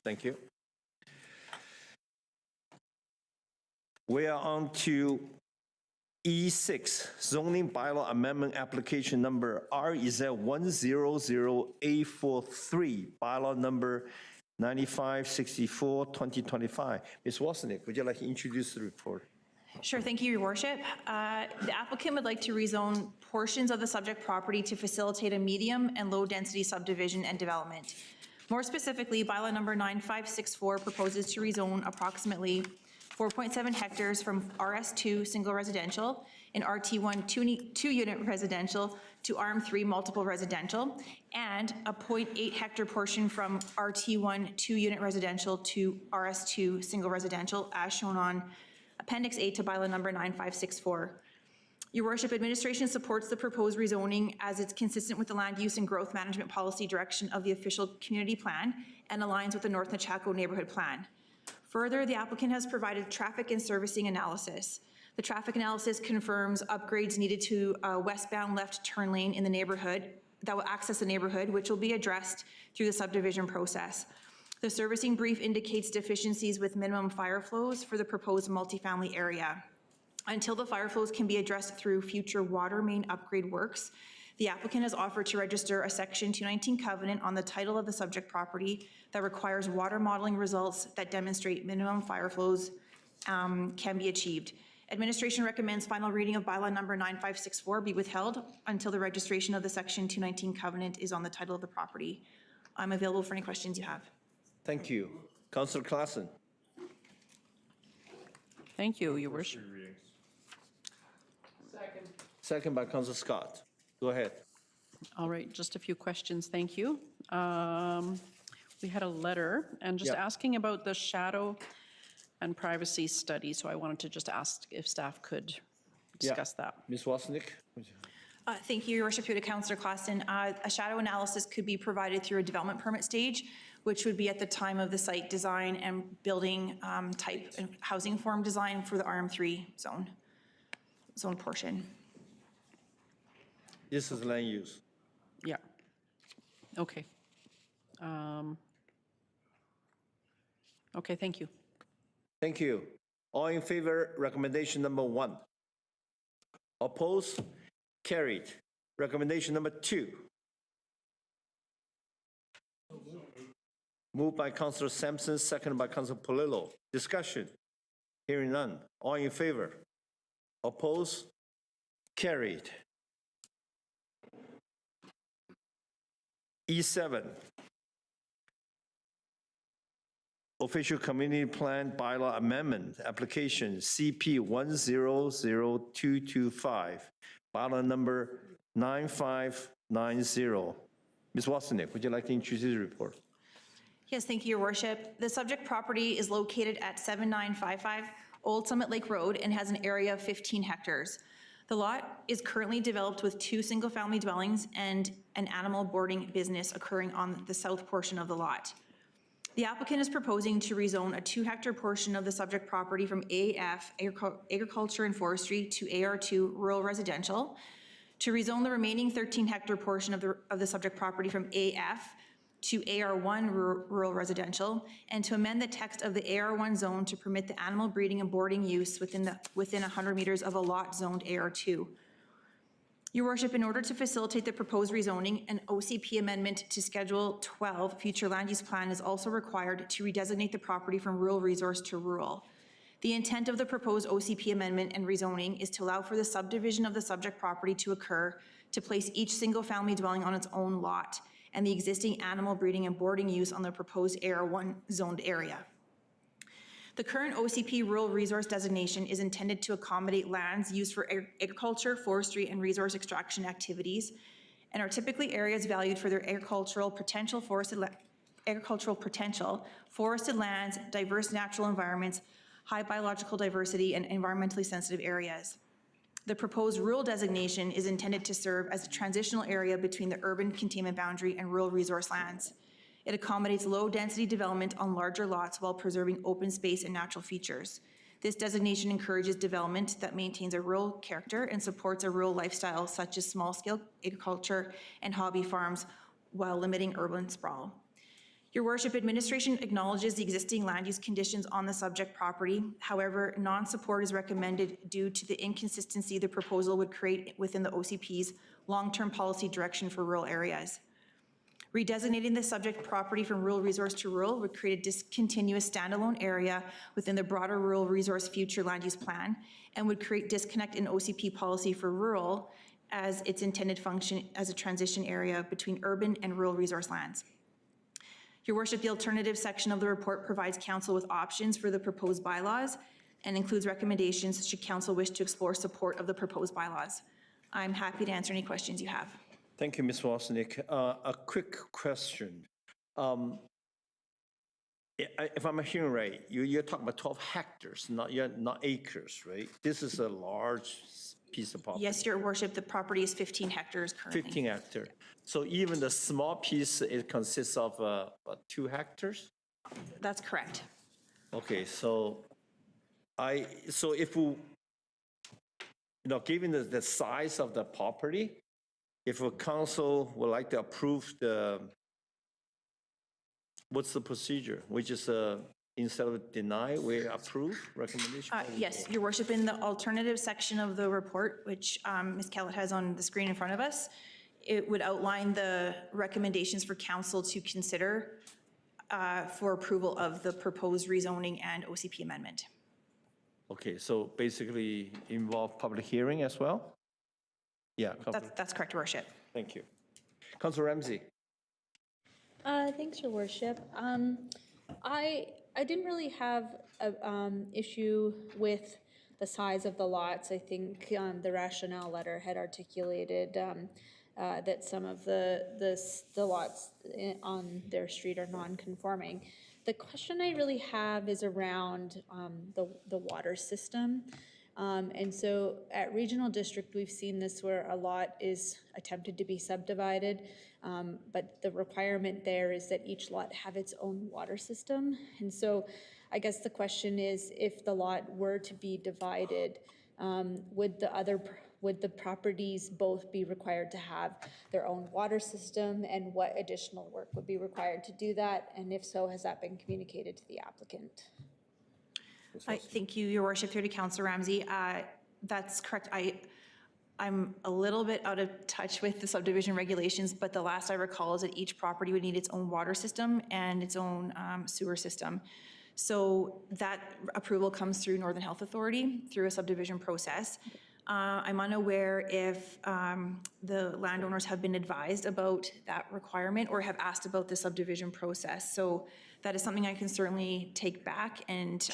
Speaker 5: Thank you. We are on to E6, zoning bylaw amendment application number REZ100843, bylaw number 9564-2025. Ms. Wasnick, would you like to introduce the report?
Speaker 9: Sure, thank you, Your Worship. The applicant would like to rezone portions of the subject property to facilitate a medium and low-density subdivision and development. More specifically, bylaw number 9564 proposes to rezone approximately 4.7 hectares from RS2 single residential and RT1 two-unit residential to RM3 multiple residential, and a 0.8 hectare portion from RT1 two-unit residential to RS2 single residential, as shown on Appendix A to bylaw number 9564. Your Worship, administration supports the proposed rezoning as it's consistent with the land use and growth management policy direction of the official community plan and aligns with the North Nechako neighborhood plan. Further, the applicant has provided traffic and servicing analysis. The traffic analysis confirms upgrades needed to a westbound left turn lane in the neighborhood that will access the neighborhood, which will be addressed through the subdivision process. The servicing brief indicates deficiencies with minimum fire flows for the proposed multifamily area. Until the fire flows can be addressed through future water main upgrade works, the applicant has offered to register a Section 219 covenant on the title of the subject property that requires water modeling results that demonstrate minimum fire flows can be achieved. Administration recommends final reading of bylaw number 9564 be withheld until the registration of the Section 219 covenant is on the title of the property. I'm available for any questions you have.
Speaker 5: Thank you. Councillor Klassen.
Speaker 10: Thank you, Your Worship.
Speaker 5: Second by Councillor Scott. Go ahead.
Speaker 10: All right, just a few questions, thank you. We had a letter and just asking about the shadow and privacy study, so I wanted to just ask if staff could discuss that.
Speaker 5: Ms. Wasnick.
Speaker 2: Thank you, Your Worship. Through to Councillor Klassen. A shadow analysis could be provided through a development permit stage, which would be at the time of the site design and building type and housing form design for the RM3 zone portion.
Speaker 5: This is land use.
Speaker 10: Yeah. Okay. Okay, thank you.
Speaker 5: Thank you. All in favor, recommendation number 1. Opposed? Carried. Recommendation number 2. Moved by Councillor Sampson, seconded by Councillor Polillo. Discussion. Hearing none. All in favor? Opposed? Carried. E7. Official Community Plan Bylaw Amendment Application CP 100225, bylaw number 9590. Ms. Wasnick, would you like to introduce the report?
Speaker 2: Yes, thank you, Your Worship. The subject property is located at 7955 Old Summit Lake Road and has an area of 15 hectares. The lot is currently developed with 2 single-family dwellings and an animal boarding business occurring on the south portion of the lot. The applicant is proposing to rezone a 2-hectare portion of the subject property from AF, Agriculture and Forestry, to AR2, Rural Residential, to rezone the remaining 13-hectare portion of the subject property from AF to AR1, Rural Residential, and to amend the text of the AR1 zone to permit the animal breeding and boarding use within 100 meters of a lot zoned AR2. Your Worship, in order to facilitate the proposed rezoning, an OCP amendment to Schedule 12 future land use plan is also required to redesignate the property from rural resource to rural. The intent of the proposed OCP amendment and rezoning is to allow for the subdivision of the subject property to occur to place each single-family dwelling on its own lot and the existing animal breeding and boarding use on the proposed AR1 zoned area. The current OCP rural resource designation is intended to accommodate lands used for agriculture, forestry, and resource extraction activities, and are typically areas valued for their agricultural potential, forested lands, diverse natural environments, high biological diversity, and environmentally sensitive areas. The proposed rural designation is intended to serve as a transitional area between the urban containment boundary and rural resource lands. It accommodates low-density development on larger lots while preserving open space and natural features.
Speaker 9: This designation encourages development that maintains a rural character and supports a rural lifestyle such as small-scale agriculture and hobby farms while limiting urban sprawl. Your worship, administration acknowledges the existing land use conditions on the subject property. However, non-support is recommended due to the inconsistency the proposal would create within the OCP's long-term policy direction for rural areas. Redesignating the subject property from rural resource to rural would create a discontinuous standalone area within the broader rural resource future land use plan and would create disconnect in OCP policy for rural as its intended function as a transition area between urban and rural resource lands. Your worship, the alternative section of the report provides council with options for the proposed bylaws and includes recommendations should council wish to explore support of the proposed bylaws. I'm happy to answer any questions you have.
Speaker 5: Thank you, Ms. Wozniak. A quick question. If I'm hearing right, you're talking about 12 hectares, not acres, right? This is a large piece of property.
Speaker 9: Yes, your worship, the property is 15 hectares currently.
Speaker 5: 15 hectares. So even the small piece, it consists of 2 hectares?
Speaker 9: That's correct.
Speaker 5: Okay, so if we, given the size of the property, if a council would like to approve what's the procedure? We just, instead of deny, we approve recommendation?
Speaker 9: Yes, your worship, in the alternative section of the report, which Ms. Kellett has on the screen in front of us, it would outline the recommendations for council to consider for approval of the proposed rezoning and OCP amendment.
Speaker 5: Okay, so basically involve public hearing as well? Yeah.
Speaker 9: That's correct, your worship.
Speaker 5: Thank you. Councilor Ramsey.
Speaker 2: Thanks, your worship. I didn't really have an issue with the size of the lots. I think the rationale letter had articulated that some of the lots on their street are non-conforming. The question I really have is around the water system. And so at Regional District, we've seen this where a lot is attempted to be subdivided, but the requirement there is that each lot have its own water system. And so I guess the question is, if the lot were to be divided, would the properties both be required to have their own water system, and what additional work would be required to do that? And if so, has that been communicated to the applicant?
Speaker 9: Thank you, your worship, through to Councilor Ramsey. That's correct. I'm a little bit out of touch with the subdivision regulations, but the last I recall is that each property would need its own water system and its own sewer system. So that approval comes through Northern Health Authority through a subdivision process. I'm unaware if the landowners have been advised about that requirement or have asked about the subdivision process. So that is something I can certainly take back and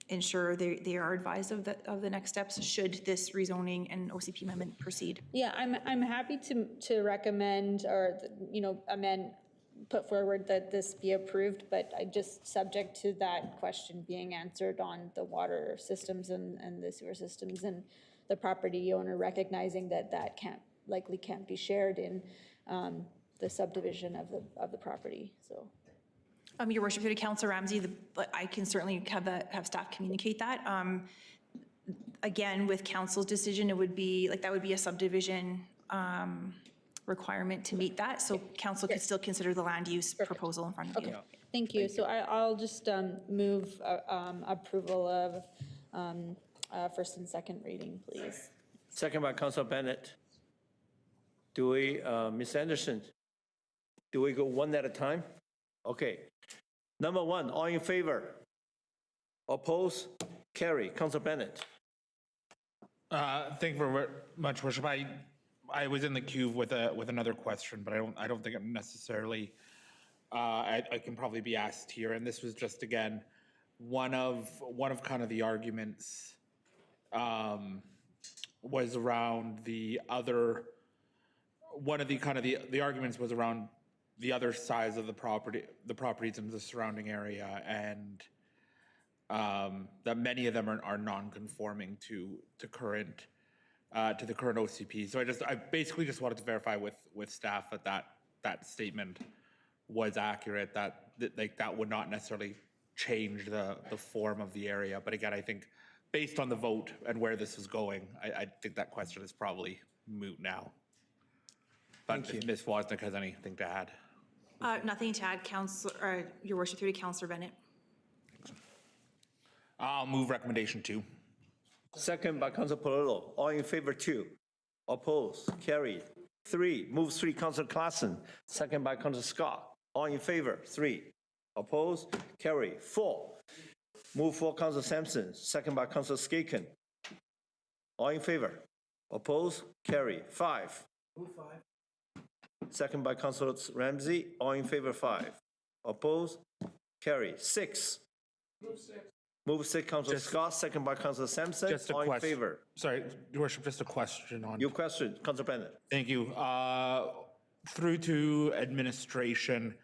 Speaker 9: ensure they are advised of the next steps should this rezoning and OCP amendment proceed.
Speaker 2: Yeah, I'm happy to recommend or put forward that this be approved, but I just subject to that question being answered on the water systems and the sewer systems, and the property owner recognizing that likely can't be shared in the subdivision of the property. So.
Speaker 9: Your worship, through to Councilor Ramsey, I can certainly have staff communicate that. Again, with council's decision, it would be that would be a subdivision requirement to meet that. So council could still consider the land use proposal in front of you.
Speaker 2: Thank you. So I'll just move approval of first and second reading, please.
Speaker 5: Second by Councilor Bennett. Do we, Ms. Anderson, do we go one at a time? Okay. Number 1, all in favor? Oppose? Carry. Councilor Bennett.
Speaker 3: Thank you very much, worship. I was in the queue with another question, but I don't think I'm necessarily. I can probably be asked here, and this was just again one of kind of the arguments was around the other. One of the kind of the arguments was around the other sides of the properties in the surrounding area, and that many of them are non-conforming to the current OCP. So I basically just wanted to verify with staff that statement was accurate, that would not necessarily change the form of the area. But again, I think based on the vote and where this is going, I think that question is probably moot now. But if Ms. Wozniak has anything to add.
Speaker 9: Nothing to add, Your Worship, through to Councillor Bennett.
Speaker 3: I'll move recommendation 2.
Speaker 5: Second by Councilor Polillo. All in favor, 2. Opposed? Carried. 3. Move 3, Councilor Klassen. Second by Councilor Scott. All in favor, 3. Opposed? Carried. 4. Move 4, Councilor Sampson. Second by Councilor Skaken. All in favor? Opposed? Carried. 5. Move 5. Second by Councilor Ramsey. All in favor, 5. Opposed? Carried. 6. Move 6. Move 6, Councilor Scott. Second by Councilor Sampson.
Speaker 3: Just a
Speaker 5: All in
Speaker 3: question.
Speaker 5: favor?
Speaker 3: Sorry, Your Worship, just a question on.
Speaker 5: Your question, Councilor Bennett.
Speaker 3: Thank you. Through to administration,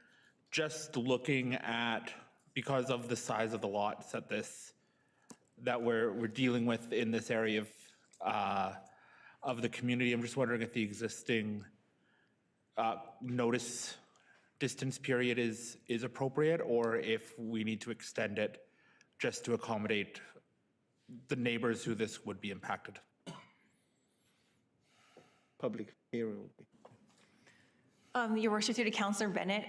Speaker 3: just looking at, because of the size of the lots that we're dealing with in this area of the community, I'm just wondering if the existing notice distance period is appropriate, or if we need to extend it just to accommodate the neighbors who this would be impacted.
Speaker 5: Public hearing will be.
Speaker 9: Your Worship, through to Councillor Bennett,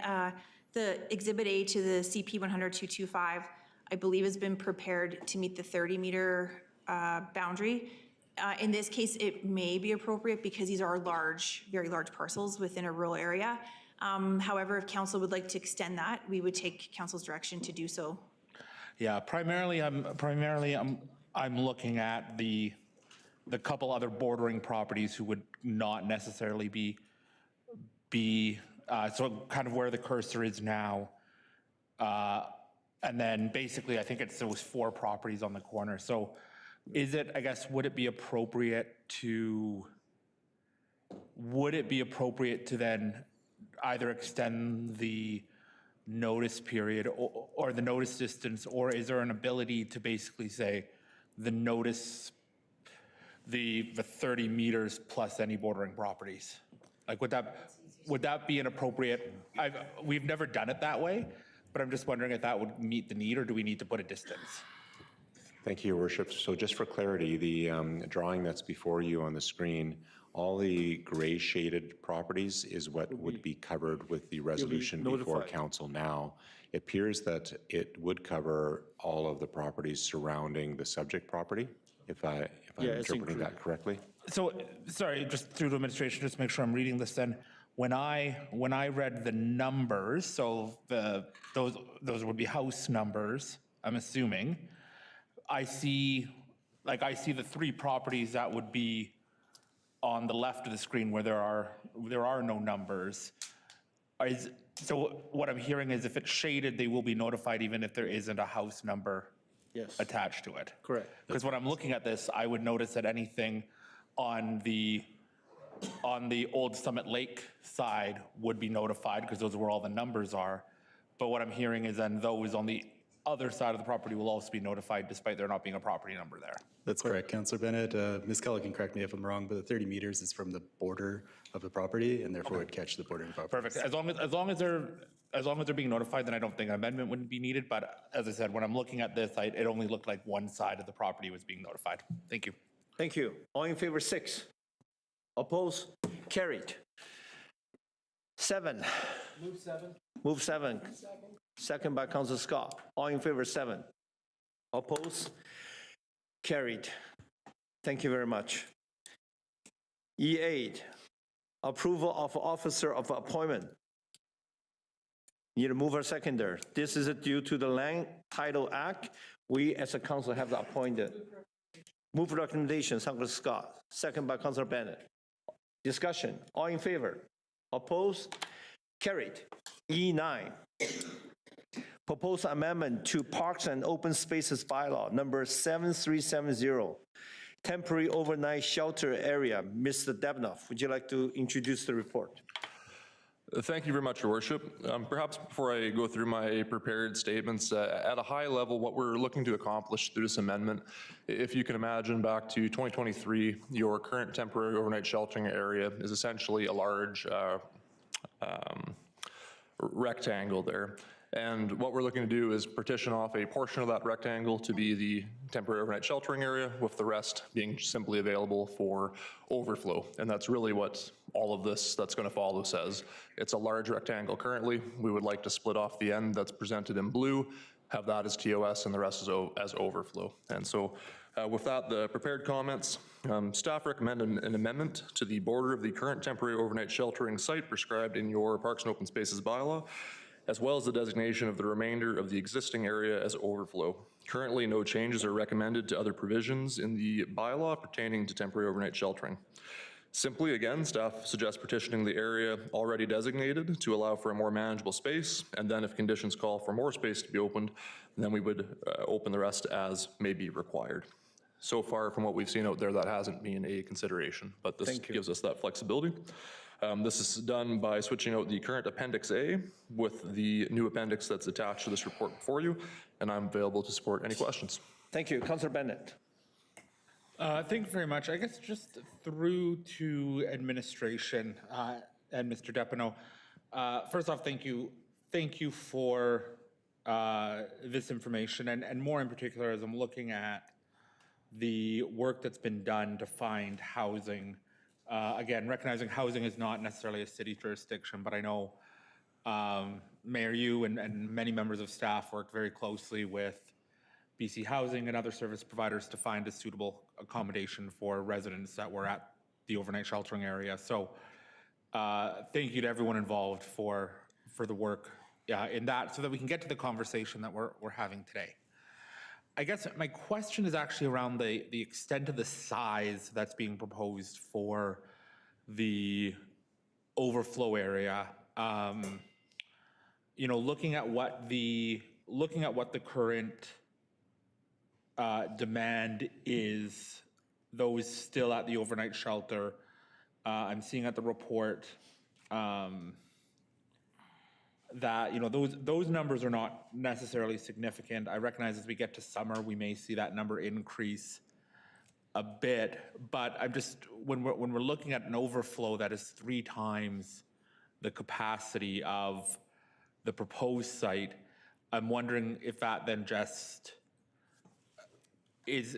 Speaker 9: the Exhibit A to the CP 100-225, I believe, has been prepared to meet the 30-meter boundary. In this case, it may be appropriate because these are large, very large parcels within a rural area. However, if council would like to extend that, we would take council's direction to do so.
Speaker 3: Yeah, primarily I'm looking at the couple other bordering properties who would not necessarily be so kind of where the cursor is now. And then basically I think it's those 4 properties on the corner. So is it, I guess, would it be appropriate to then either extend the notice period or the notice distance, or is there an ability to basically say the notice, the 30 meters plus any bordering properties? Like, would that be an appropriate, we've never done it that way, but I'm just wondering if that would meet the need, or do we need to put a distance?
Speaker 8: Thank you, Your Worship. So just for clarity, the drawing that's before you on the screen, all the gray shaded properties is what would be covered with the resolution before council now. It appears that it would cover all of the properties surrounding the subject property, if I'm interpreting that correctly.
Speaker 3: So, sorry, just through the administration, just to make sure I'm reading this then. When I read the numbers, so those would be house numbers, I'm assuming. I see the 3 properties that would be on the left of the screen where there are no numbers. So what I'm hearing is if it's shaded, they will be notified even if there isn't a house number attached to it.
Speaker 5: Correct.
Speaker 3: Because when I'm looking at this, I would notice that anything on the Old Summit Lake side would be notified because those are where all the numbers are. But what I'm hearing is then those on the other side of the property will also be notified despite there not being a property number there.
Speaker 19: That's correct, Councillor Bennett. Ms. Kelly can correct me if I'm wrong, but the 30 meters is from the border of the property and therefore would catch the bordering property.
Speaker 3: Perfect. As long as they're being notified, then I don't think an amendment wouldn't be needed. But as I said, when I'm looking at this, it only looked like one side of the property was being notified. Thank you.
Speaker 5: Thank you. All in favor, 6. Opposed? Carried. 7. Move 7. Move 7. Second by Councilor Scott. All in favor, 7. Opposed? Carried. Thank you very much. E8, approval of officer of appointment. Need a mover seconder. This is due to the Land Title Act. We as a council have appointed. Move recommendation, Councilor Scott. Second by Councilor Bennett. Discussion. All in favor? Opposed? Carried. E9. Proposed amendment to Parks and Open Spaces Bylaw, number 7370. Temporary overnight shelter area. Mr. Debnoff, would you like to introduce the report?
Speaker 16: Thank you very much, Your Worship. Perhaps before I go through my prepared statements, at a high level, what we're looking to accomplish through this amendment, if you can imagine back to 2023, your current temporary overnight sheltering area is essentially a large rectangle there. And what we're looking to do is partition off a portion of that rectangle to be the temporary overnight sheltering area, with the rest being simply available for overflow. And that's really what all of this that's going to follow says. It's a large rectangle currently. We would like to split off the end that's presented in blue, have that as TOS, and the rest as overflow. And so with that, the prepared comments, staff recommend an amendment to the border of the current temporary overnight sheltering site prescribed in your Parks and Open Spaces bylaw, as well as the designation of the remainder of the existing area as overflow. Currently, no changes are recommended to other provisions in the bylaw pertaining to temporary overnight sheltering. Simply, again, staff suggests partitioning the area already designated to allow for a more manageable space, and then if conditions call for more space to be opened, then we would open the rest as may be required. So far, from what we've seen out there, that hasn't been a consideration, but this gives us that flexibility. This is done by switching out the current Appendix A with the new appendix that's attached to this report before you, and I'm available to support any questions.
Speaker 5: Thank you. Councillor Bennett.
Speaker 3: Thank you very much. I guess just through to administration and Mr. Depineau. First off, thank you for this information, and more in particular as I'm looking at the work that's been done to find housing. Again, recognizing housing is not necessarily a city jurisdiction, but I know Mayor Yu and many members of staff work very closely with BC Housing and other service providers to find a suitable accommodation for residents that were at the overnight sheltering area. So thank you to everyone involved for the work in that, so that we can get to the conversation that we're having today. I guess my question is actually around the extent of the size that's being proposed for the overflow area. You know, looking at what the current demand is, those still at the overnight shelter. I'm seeing at the report that, you know, those numbers are not necessarily significant. I recognize as we get to summer, we may see that number increase a bit, but I'm just, when we're looking at an overflow that is 3 times the capacity of the proposed site, I'm wondering if that then just is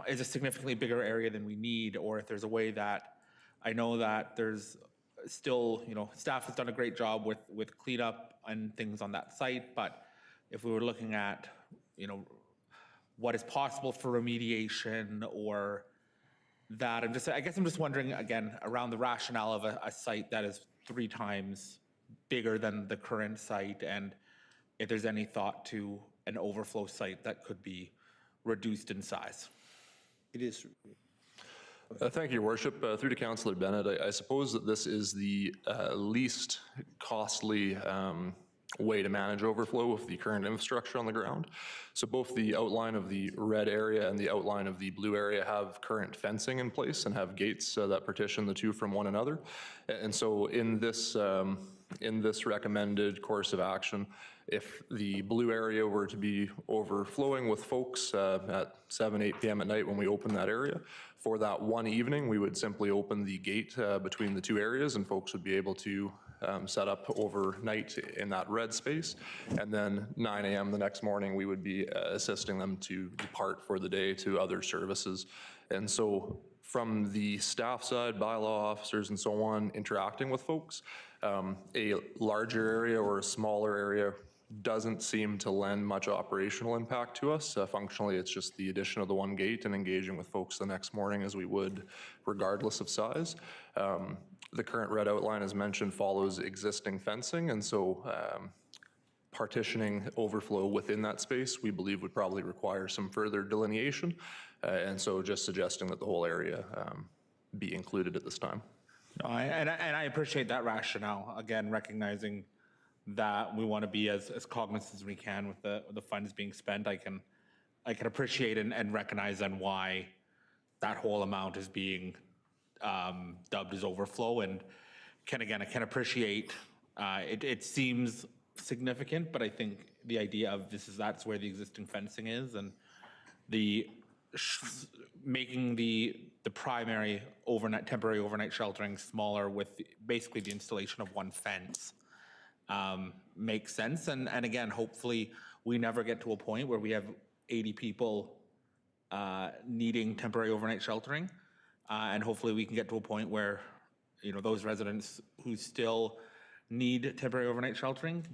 Speaker 3: a significantly bigger area than we need, or if there's a way that, I know that there's still, you know, staff has done a great job with cleanup and things on that site, but if we were looking at, you know, what is possible for remediation or that, I guess I'm just wondering, again, around the rationale of a site that is 3 times bigger than the current site, and if there's any thought to an overflow site that could be reduced in size.
Speaker 5: It is.
Speaker 16: Thank you, Your Worship. Through to Councillor Bennett, I suppose that this is the least costly way to manage overflow with the current infrastructure on the ground. So both the outline of the red area and the outline of the blue area have current fencing in place and have gates that partition the two from one another. And so in this recommended course of action, if the blue area were to be overflowing with folks at 7, 8 p.m. at night when we open that area, for that one evening, we would simply open the gate between the 2 areas, and folks would be able to set up overnight in that red space. And then 9 a.m. the next morning, we would be assisting them to depart for the day to other services. And so from the staff side, bylaw officers and so on, interacting with folks, a larger area or a smaller area doesn't seem to lend much operational impact to us. Functionally, it's just the addition of the one gate and engaging with folks the next morning as we would regardless of size. The current red outline, as mentioned, follows existing fencing, and so partitioning overflow within that space, we believe would probably require some further delineation, and so just suggesting that the whole area be included at this time.
Speaker 3: No, and I appreciate that rationale, again, recognizing that we want to be as cognizant as we can with the funds being spent. I can appreciate and recognize then why that whole amount is being dubbed as overflow, and I can appreciate it seems significant, but I think the idea of that's where the existing fencing is, and making the primary temporary overnight sheltering smaller with basically the installation of one fence makes sense. And again, hopefully, we never get to a point where we have 80 people needing temporary overnight sheltering. And hopefully we can get to a point where, those residents who still need temporary overnight sheltering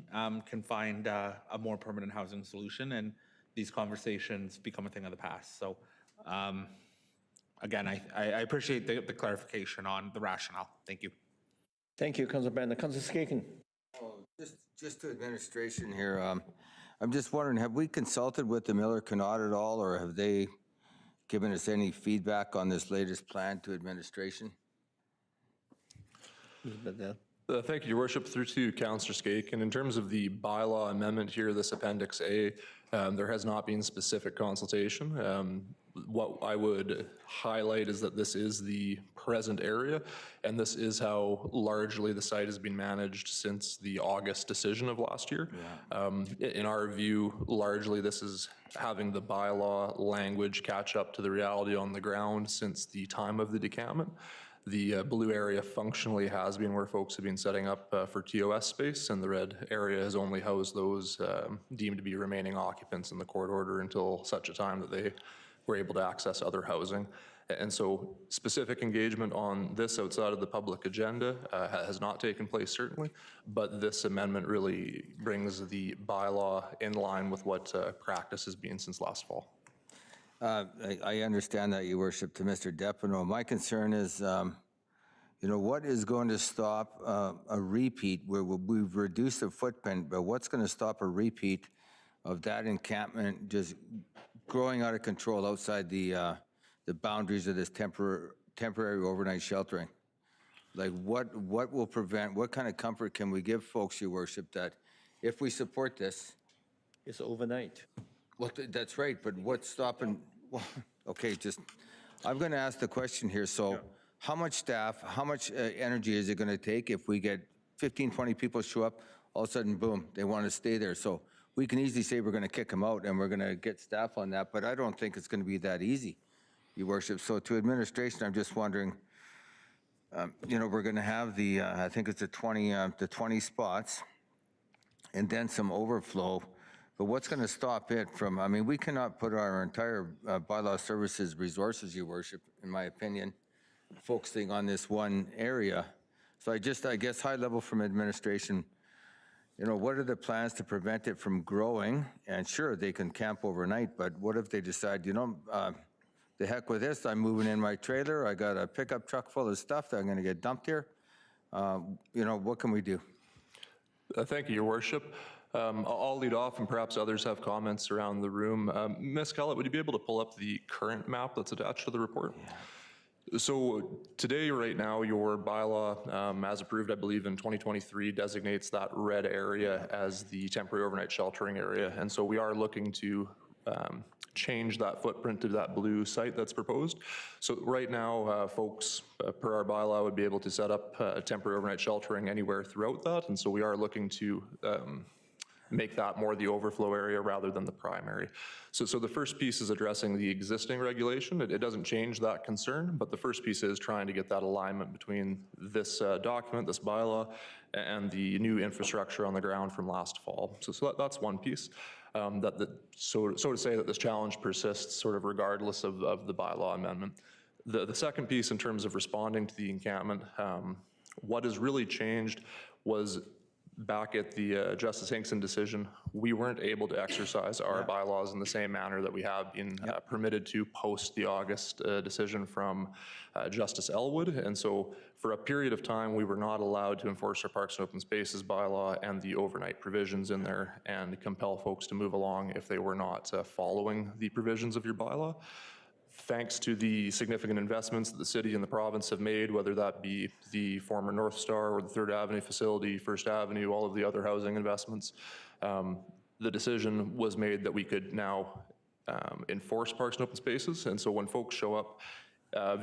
Speaker 3: can find a more permanent housing solution, and these conversations become a thing of the past. So again, I appreciate the clarification on the rationale. Thank you.
Speaker 5: Thank you, Councilor Bennett. Councilor Skaken.
Speaker 6: Just to administration here, I'm just wondering, have we consulted with the Miller Canot at all, or have they given us any feedback on this latest plan to administration?
Speaker 16: Thank you, Your Worship. Through to Councillor Skaken. In terms of the bylaw amendment here, this Appendix A, there has not been specific consultation. What I would highlight is that this is the present area, and this is how largely the site has been managed since the August decision of last year. In our view, largely this is having the bylaw language catch up to the reality on the ground since the time of the decampment. The blue area functionally has been where folks have been setting up for TOS space, and the red area has only housed those deemed to be remaining occupants in the court order until such a time that they were able to access other housing. And so specific engagement on this outside of the public agenda has not taken place, certainly, but this amendment really brings the bylaw in line with what practice has been since last fall.
Speaker 6: I understand that, Your Worship. To Mr. Depino, my concern is, what is going to stop a repeat where we've reduced the footprint, but what's going to stop a repeat of that encampment just growing out of control outside the boundaries of this temporary overnight sheltering? Like what will prevent, what kind of comfort can we give folks, Your Worship, that if we support this?
Speaker 5: It's overnight.
Speaker 6: Well, that's right, but what's stopping, well, okay, I'm going to ask the question here. So how much staff, how much energy is it going to take if we get 15, 20 people show up, all of a sudden, boom, they want to stay there? So we can easily say we're going to kick them out and we're going to get staff on that, but I don't think it's going to be that easy, Your Worship. So to administration, I'm just wondering, we're going to have the, I think it's the 20 spots and then some overflow. But what's going to stop it from, we cannot put our entire bylaw services resources, Your Worship, in my opinion, focusing on this one area. So I guess high level from administration, what are the plans to prevent it from growing? And sure, they can camp overnight, but what if they decide, the heck with this, I'm moving in my trailer, I got a pickup truck full of stuff that I'm going to get dumped here. What can we do?
Speaker 16: Thank you, Your Worship. I'll lead off, and perhaps others have comments around the room. Ms. Kellett, would you be able to pull up the current map that's attached to the report? Yeah. So today, right now, your bylaw, as approved, I believe in 2023, designates that red area as the temporary overnight sheltering area. And so we are looking to change that footprint to that blue site that's proposed. So right now, folks, per our bylaw, would be able to set up temporary overnight sheltering anywhere throughout that. And so we are looking to make that more the overflow area rather than the primary. So the first piece is addressing the existing regulation. It doesn't change that concern, but the first piece is trying to get that alignment between this document, this bylaw, and the new infrastructure on the ground from last fall. So that's one piece. So to say that this challenge persists sort of regardless of the bylaw amendment. The second piece in terms of responding to the encampment, what has really changed was back at the Justice Hinkson decision, we weren't able to exercise our bylaws in the same manner that we have been permitted to post the August decision from Justice Elwood. And so for a period of time, we were not allowed to enforce our Parks and Open Spaces bylaw and the overnight provisions in there and compel folks to move along if they were not following the provisions of your bylaw. Thanks to the significant investments that the city and the province have made, whether that be the former North Star or the 3rd Avenue facility, First Avenue, all of the other housing investments, the decision was made that we could now enforce Parks and Open Spaces. And so when folks show up,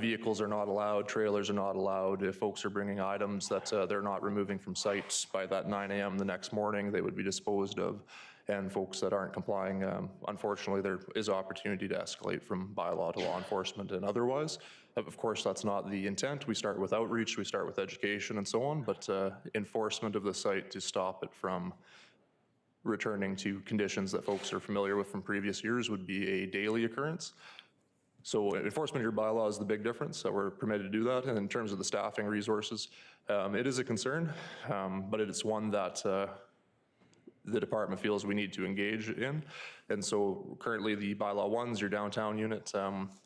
Speaker 16: vehicles are not allowed, trailers are not allowed. If folks are bringing items that they're not removing from sites by that 9 a.m. the next morning, they would be disposed of. and folks that aren't complying, unfortunately, there is opportunity to escalate from bylaw to law enforcement and otherwise. Of course, that's not the intent. We start with outreach, we start with education and so on, but enforcement of the site to stop it from returning to conditions that folks are familiar with from previous years would be a daily occurrence. So enforcement of your bylaw is the big difference, that we're permitted to do that. And in terms of the staffing resources, it is a concern, but it is one that the department feels we need to engage in. And so currently the bylaw 1's your downtown unit.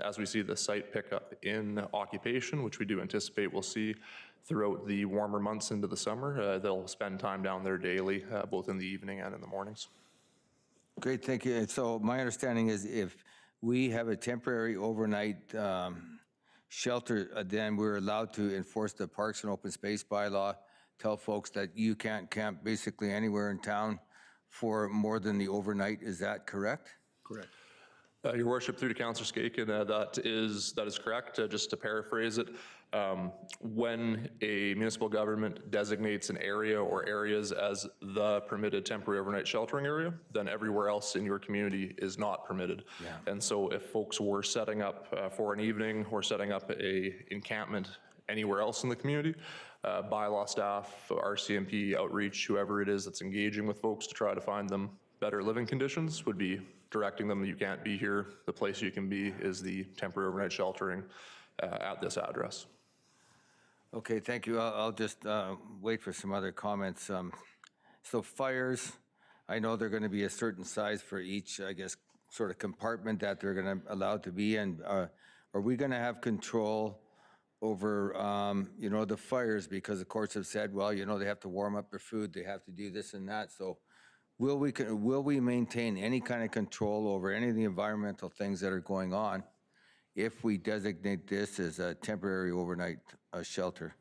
Speaker 16: As we see the site pick up in occupation, which we do anticipate we'll see throughout the warmer months into the summer, they'll spend time down there daily, both in the evening and in the mornings.
Speaker 6: Great, thank you. And so my understanding is if we have a temporary overnight shelter, then we're allowed to enforce the Parks and Open Space bylaw, tell folks that you can't camp basically anywhere in town for more than the overnight. Is that correct?
Speaker 19: Correct.
Speaker 16: Your Worship, through to Councillor Skaken, that is correct. Just to paraphrase it, when a municipal government designates an area or areas as the permitted temporary overnight sheltering area, then everywhere else in your community is not permitted. Yeah. And so if folks were setting up for an evening or setting up a encampment anywhere else in the community, bylaw staff, RCMP, outreach, whoever it is that's engaging with folks to try to find them better living conditions would be directing them, you can't be here. The place you can be is the temporary overnight sheltering at this address.
Speaker 6: Okay, thank you. I'll just wait for some other comments. So fires, I know they're going to be a certain size for each, I guess, sort of compartment that they're going to allow to be in. Are we going to have control over, you know, the fires? Because the courts have said, well, you know, they have to warm up their food, they have to do this and that. So will we maintain any kind of control over any of the environmental things that are going on if we designate this as a temporary overnight shelter?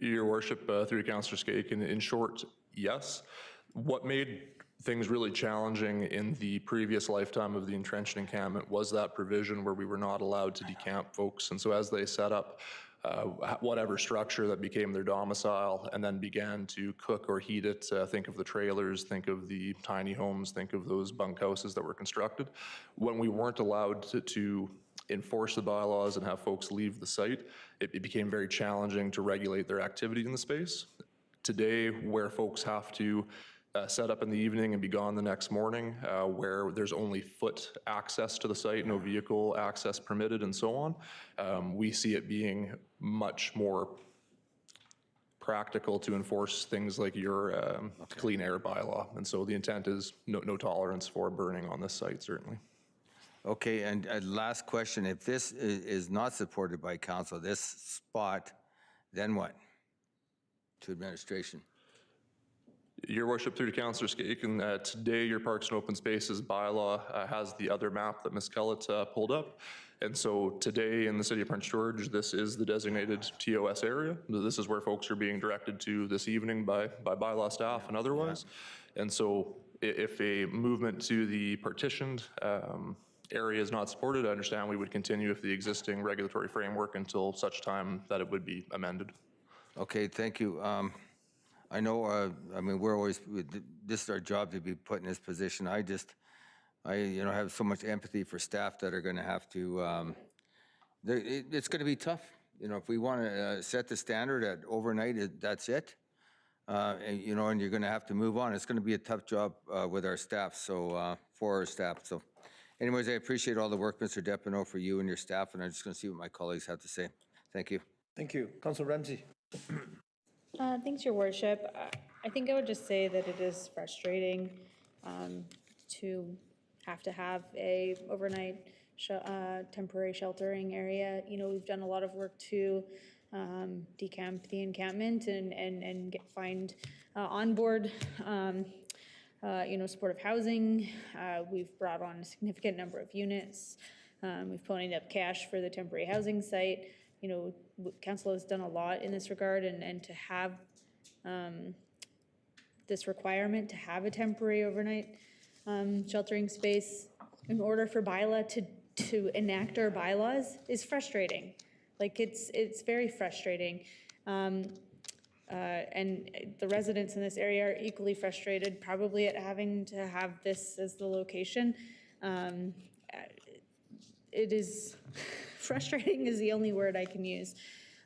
Speaker 16: Your Worship, through Councillor Skaken, in short, yes. What made things really challenging in the previous lifetime of the entrenched encampment was that provision where we were not allowed to decamp folks. And so as they set up whatever structure that became their domicile and then began to cook or heat it, think of the trailers, think of the tiny homes, think of those bunkhouses that were constructed. When we weren't allowed to enforce the bylaws and have folks leave the site, it became very challenging to regulate their activity in the space. Today, where folks have to set up in the evening and be gone the next morning, where there's only foot access to the site, no vehicle access permitted and so on, we see it being much more practical to enforce things like your clean air bylaw. And so the intent is no tolerance for burning on this site, certainly.
Speaker 6: Okay, and last question, if this is not supported by council, this spot, then what to administration?
Speaker 16: Your Worship, through to Councillor Skaken, today your Parks and Open Spaces bylaw has the other map that Ms. Kellett pulled up. And so today in the city of Prince George, this is the designated TOS area. This is where folks are being directed to this evening by bylaw staff and otherwise. Yeah. And so if a movement to the partitioned area is not supported, I understand we would continue with the existing regulatory framework until such time that it would be amended.
Speaker 6: Okay, thank you. I know, I mean, we're always, this is our job to be put in this position. I have so much empathy for staff that are going to have to, it's going to be tough. You know, if we want to set the standard at overnight, that's it. And you're going to have to move on. It's going to be a tough job with our staff, so for our staff. So anyways, I appreciate all the work, Mr. Depineau, for you and your staff, and I'm just going to see what my colleagues have to say. Thank you.
Speaker 5: Thank you. Councillor Ramsey.
Speaker 2: Thanks, Your Worship. I think I would just say that it is frustrating to have a overnight temporary sheltering area. You know, we've done a lot of work to decamp the encampment and find onboard, supportive housing. We've brought on a significant number of units. We've ponied up cash for the temporary housing site. You know, council has done a lot in this regard, and to have this requirement to have a temporary overnight sheltering space in order for bylaw to enact our bylaws is frustrating. Like, it's very frustrating. And the residents in this area are equally frustrated, probably at having to have this as the location. It is frustrating is the only word I can use.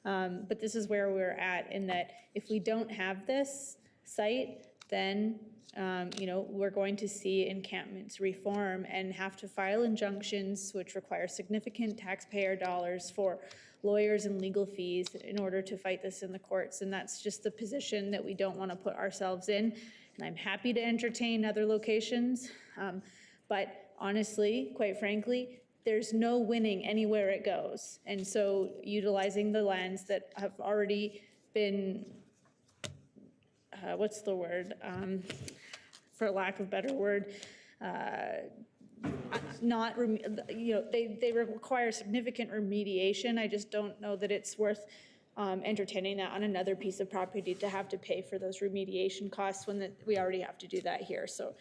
Speaker 2: But this is where we're at, in that if we don't have this site, then we're going to see encampments reform and have to file injunctions, which require significant taxpayer dollars for lawyers and legal fees in order to fight this in the courts. And that's just the position that we don't want to put ourselves in. And I'm happy to entertain other locations. But honestly, quite frankly, there's no winning anywhere it goes. And so utilizing the lands that have already been, what's the word? For lack of a better word, they require significant remediation. I just don't know that it's worth entertaining that on another piece of property to have to pay for those remediation costs when we already have to do that here. So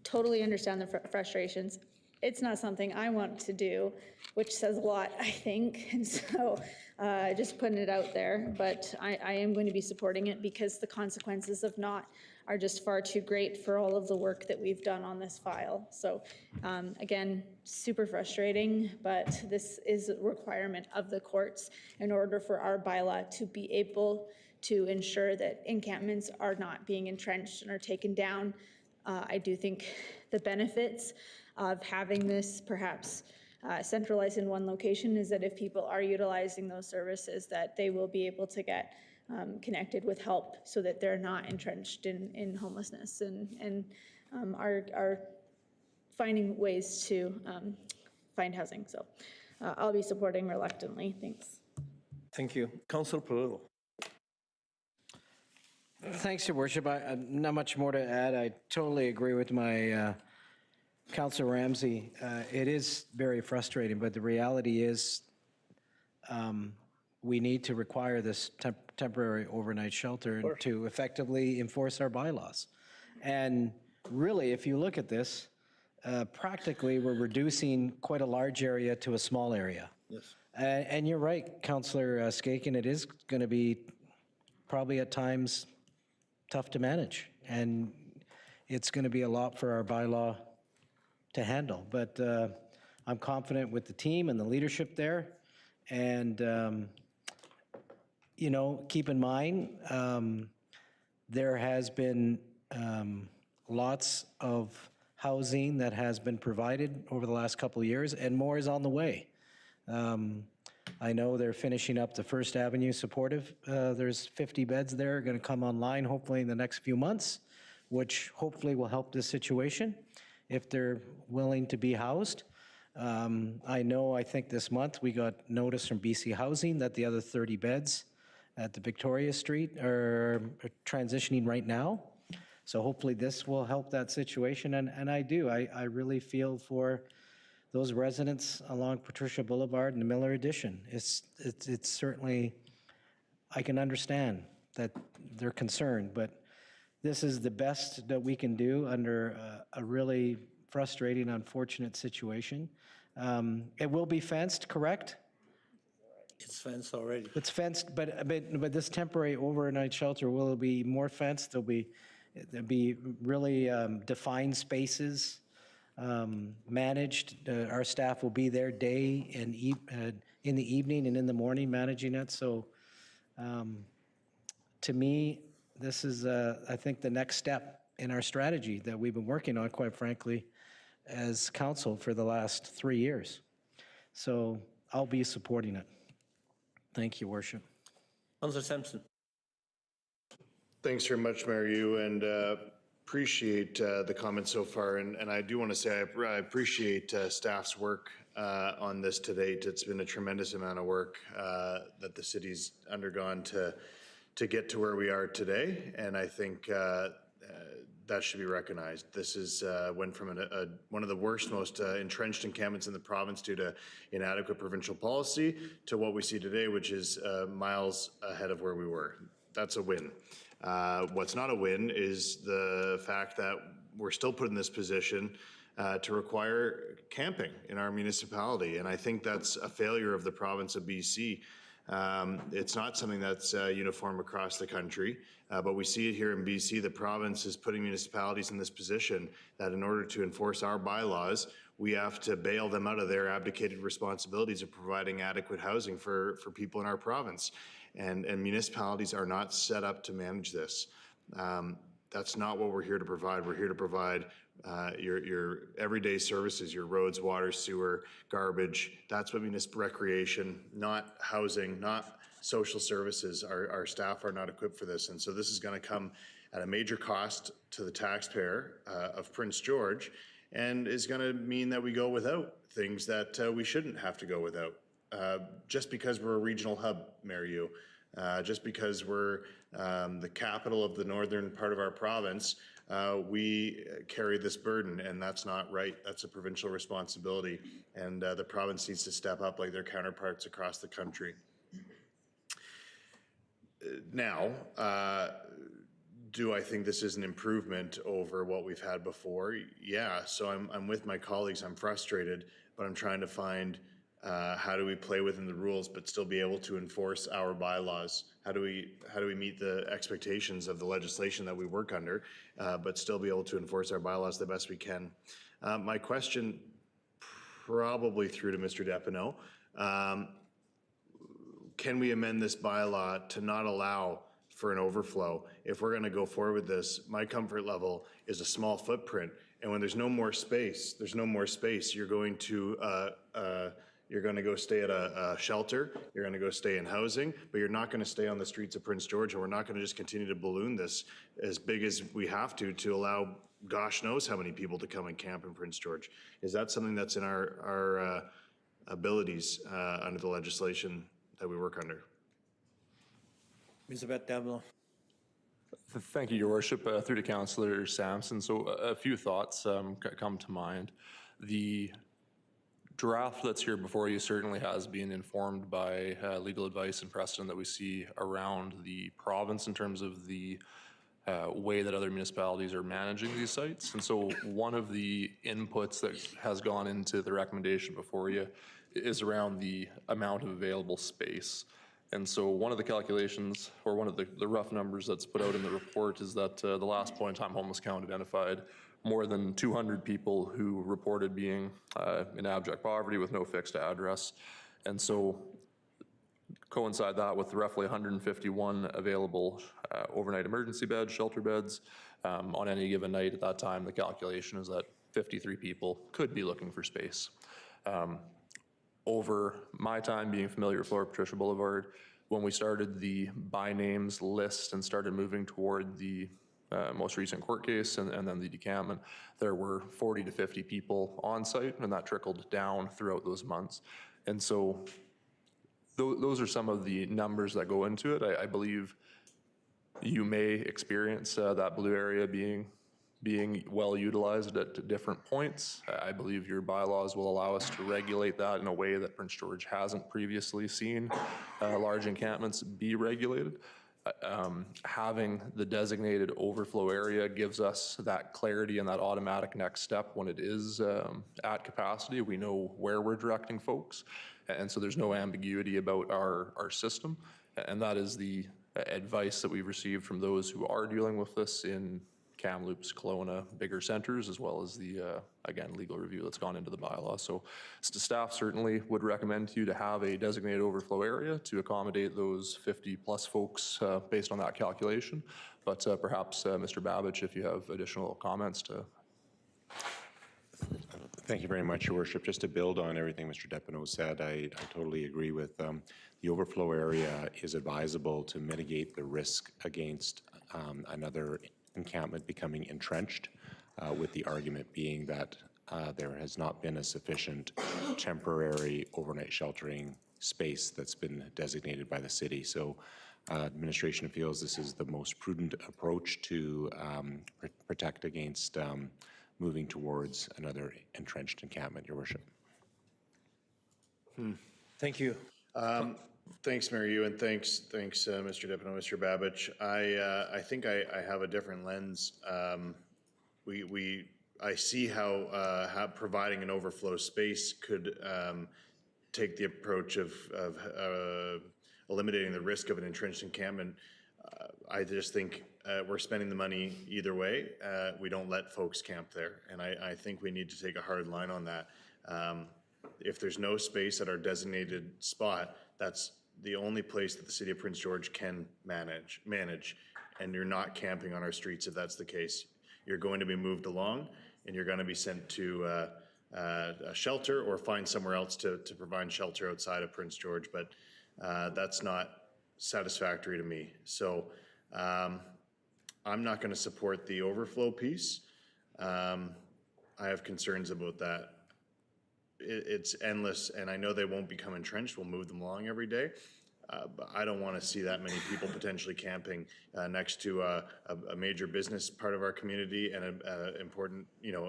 Speaker 2: totally understand the frustrations. It's not something I want to do, which says a lot, I think. And so just putting it out there, but I am going to be supporting it because the consequences of not are just far too great for all of the work that we've done on this file. So again, super frustrating, but this is a requirement of the courts in order for our bylaw to be able to ensure that encampments are not being entrenched and are taken down. I do think the benefits of having this perhaps centralized in one location is that if people are utilizing those services, that they will be able to get connected with help so that they're not entrenched in homelessness and are finding ways to find housing. So I'll be supporting reluctantly. Thanks.
Speaker 5: Thank you. Councilor Perillo.
Speaker 13: Thanks, Your Worship. Not much more to add. I totally agree with my Councilor Ramsey. It is very frustrating, but the reality is we need to require this temporary overnight shelter to effectively enforce our bylaws. And really, if you look at this, practically we're reducing quite a large area to a small area.
Speaker 5: Yes.
Speaker 13: And you're right, Councilor Skaken, it is going to be probably at times tough to manage. And it's going to be a lot for our bylaw to handle. But I'm confident with the team and the leadership there. And, keep in mind, there has been lots of housing that has been provided over the last couple of years, and more is on the way. I know they're finishing up the First Avenue Supportive. There's 50 beds there going to come online hopefully in the next few months, which hopefully will help this situation if they're willing to be housed. I think this month we got notice from BC Housing that the other 30 beds at the Victoria Street are transitioning right now. So hopefully this will help that situation. And I really feel for those residents along Patricia Boulevard and the Miller Addition. It's certainly, I can understand that they're concerned, but this is the best that we can do under a really frustrating, unfortunate situation. It will be fenced, correct?
Speaker 5: It's fenced already.
Speaker 13: It's fenced, but this temporary overnight shelter will be more fenced. There'll be really defined spaces, managed. Our staff will be there day and in the evening and in the morning managing it. So to me, this is, I think, the next step in our strategy that we've been working on, quite frankly, as council for the last 3 years. So I'll be supporting it. Thank you, Worship.
Speaker 5: Councilor Sampson.
Speaker 18: Thanks very much, Mayor Yu, and appreciate the comments so far. And I do want to say I appreciate staff's work on this to date. It's been a tremendous amount of work that the city's undergone to get to where we are today, and I think that should be recognized. This is went from one of the worst, most entrenched encampments in the province due to inadequate provincial policy to what we see today, which is miles ahead of where we were. That's a win. What's not a win is the fact that we're still put in this position to require camping in our municipality, and I think that's a failure of the province of BC. It's not something that's uniform across the country, but we see it here in BC. The province is putting municipalities in this position that in order to enforce our bylaws, we have to bail them out of their abdicated responsibilities of providing adequate housing for people in our province. And municipalities are not set up to manage this. That's not what we're here to provide. We're here to provide your everyday services, your roads, water, sewer, garbage. That's what municipal recreation, not housing, not social services. Our staff are not equipped for this. And so this is going to come at a major cost to the taxpayer of Prince George, and is going to mean that we go without things that we shouldn't have to go without. Just because we're a regional hub, Mayor Yu, just because we're the capital of the northern part of our province, we carry this burden, and that's not right. That's a provincial responsibility, and the province needs to step up like their counterparts across the country. Now, do I think this is an improvement over what we've had before? Yeah, so I'm with my colleagues. I'm frustrated, but I'm trying to find how do we play within the rules but still be able to enforce our bylaws? How do we meet the expectations of the legislation that we work under, but still be able to enforce our bylaws the best we can? My question, probably through to Mr. Depineau, can we amend this bylaw to not allow for an overflow? If we're going to go forward with this, my comfort level is a small footprint, and when there's no more space, you're going to go stay at a shelter, you're going to go stay in housing, but you're not going to stay on the streets of Prince George, and we're not going to just continue to balloon this as big as we have to allow gosh knows how many people to come and camp in Prince George. Is that something that's in our abilities under the legislation that we work under?
Speaker 5: Elizabeth Depineau.
Speaker 16: Thank you, Your Worship. Through to Councillor Sampson. So a few thoughts come to mind. The draft that's here before you certainly has been informed by legal advice and precedent that we see around the province in terms of the way that other municipalities are managing these sites. And so one of the inputs that has gone into the recommendation before you is around the amount of available space. And so one of the calculations, or one of the rough numbers that's put out in the report, is that the last point in time homeless count identified more than 200 people who reported being in abject poverty with no fixed address. And so coincide that with roughly 151 available overnight emergency beds, shelter beds. On any given night at that time, the calculation is that 53 people could be looking for space. Over my time being familiar with Lower Patricia Boulevard, when we started the by names list and started moving toward the most recent court case and then the decampment, there were 40 to 50 people on site, and that trickled down throughout those months. And so those are some of the numbers that go into it. I believe you may experience that blue area being well utilized at different points. I believe your bylaws will allow us to regulate that in a way that Prince George hasn't previously seen large encampments be regulated. Having the designated overflow area gives us that clarity and that automatic next step when it is at capacity. We know where we're directing folks, and so there's no ambiguity about our system. And that is the advice that we've received from those who are dealing with this in Kamloops, Kelowna, bigger centers, as well as the, again, legal review that's gone into the bylaw. So staff certainly would recommend to you to have a designated overflow area to accommodate those 50+ folks based on that calculation. But perhaps, Mr. Babich, if you have additional comments to.
Speaker 8: Thank you very much, Your Worship. Just to build on everything Mr. Depineau said, I totally agree with the overflow area is advisable to mitigate the risk against another encampment becoming entrenched, with the argument being that there has not been a sufficient temporary overnight sheltering space that's been designated by the city. So administration feels this is the most prudent approach to protect against moving towards another entrenched encampment, Your Worship.
Speaker 5: Thank you.
Speaker 18: Thanks, Mayor Yu, and thanks, Mr. Depineau, Mr. Babich. I think I have a different lens. I see how providing an overflow space could take the approach of eliminating the risk of an entrenched encampment, I just think we're spending the money either way. We don't let folks camp there. And I think we need to take a hard line on that. If there's no space at our designated spot, that's the only place that the city of Prince George can manage. And you're not camping on our streets if that's the case. You're going to be moved along and you're going to be sent to a shelter or find somewhere else to provide shelter outside of Prince George. But that's not satisfactory to me. So I'm not going to support the overflow piece. I have concerns about that. It's endless, and I know they won't become entrenched. We'll move them along every day. But I don't want to see that many people potentially camping next to a major business part of our community and an important,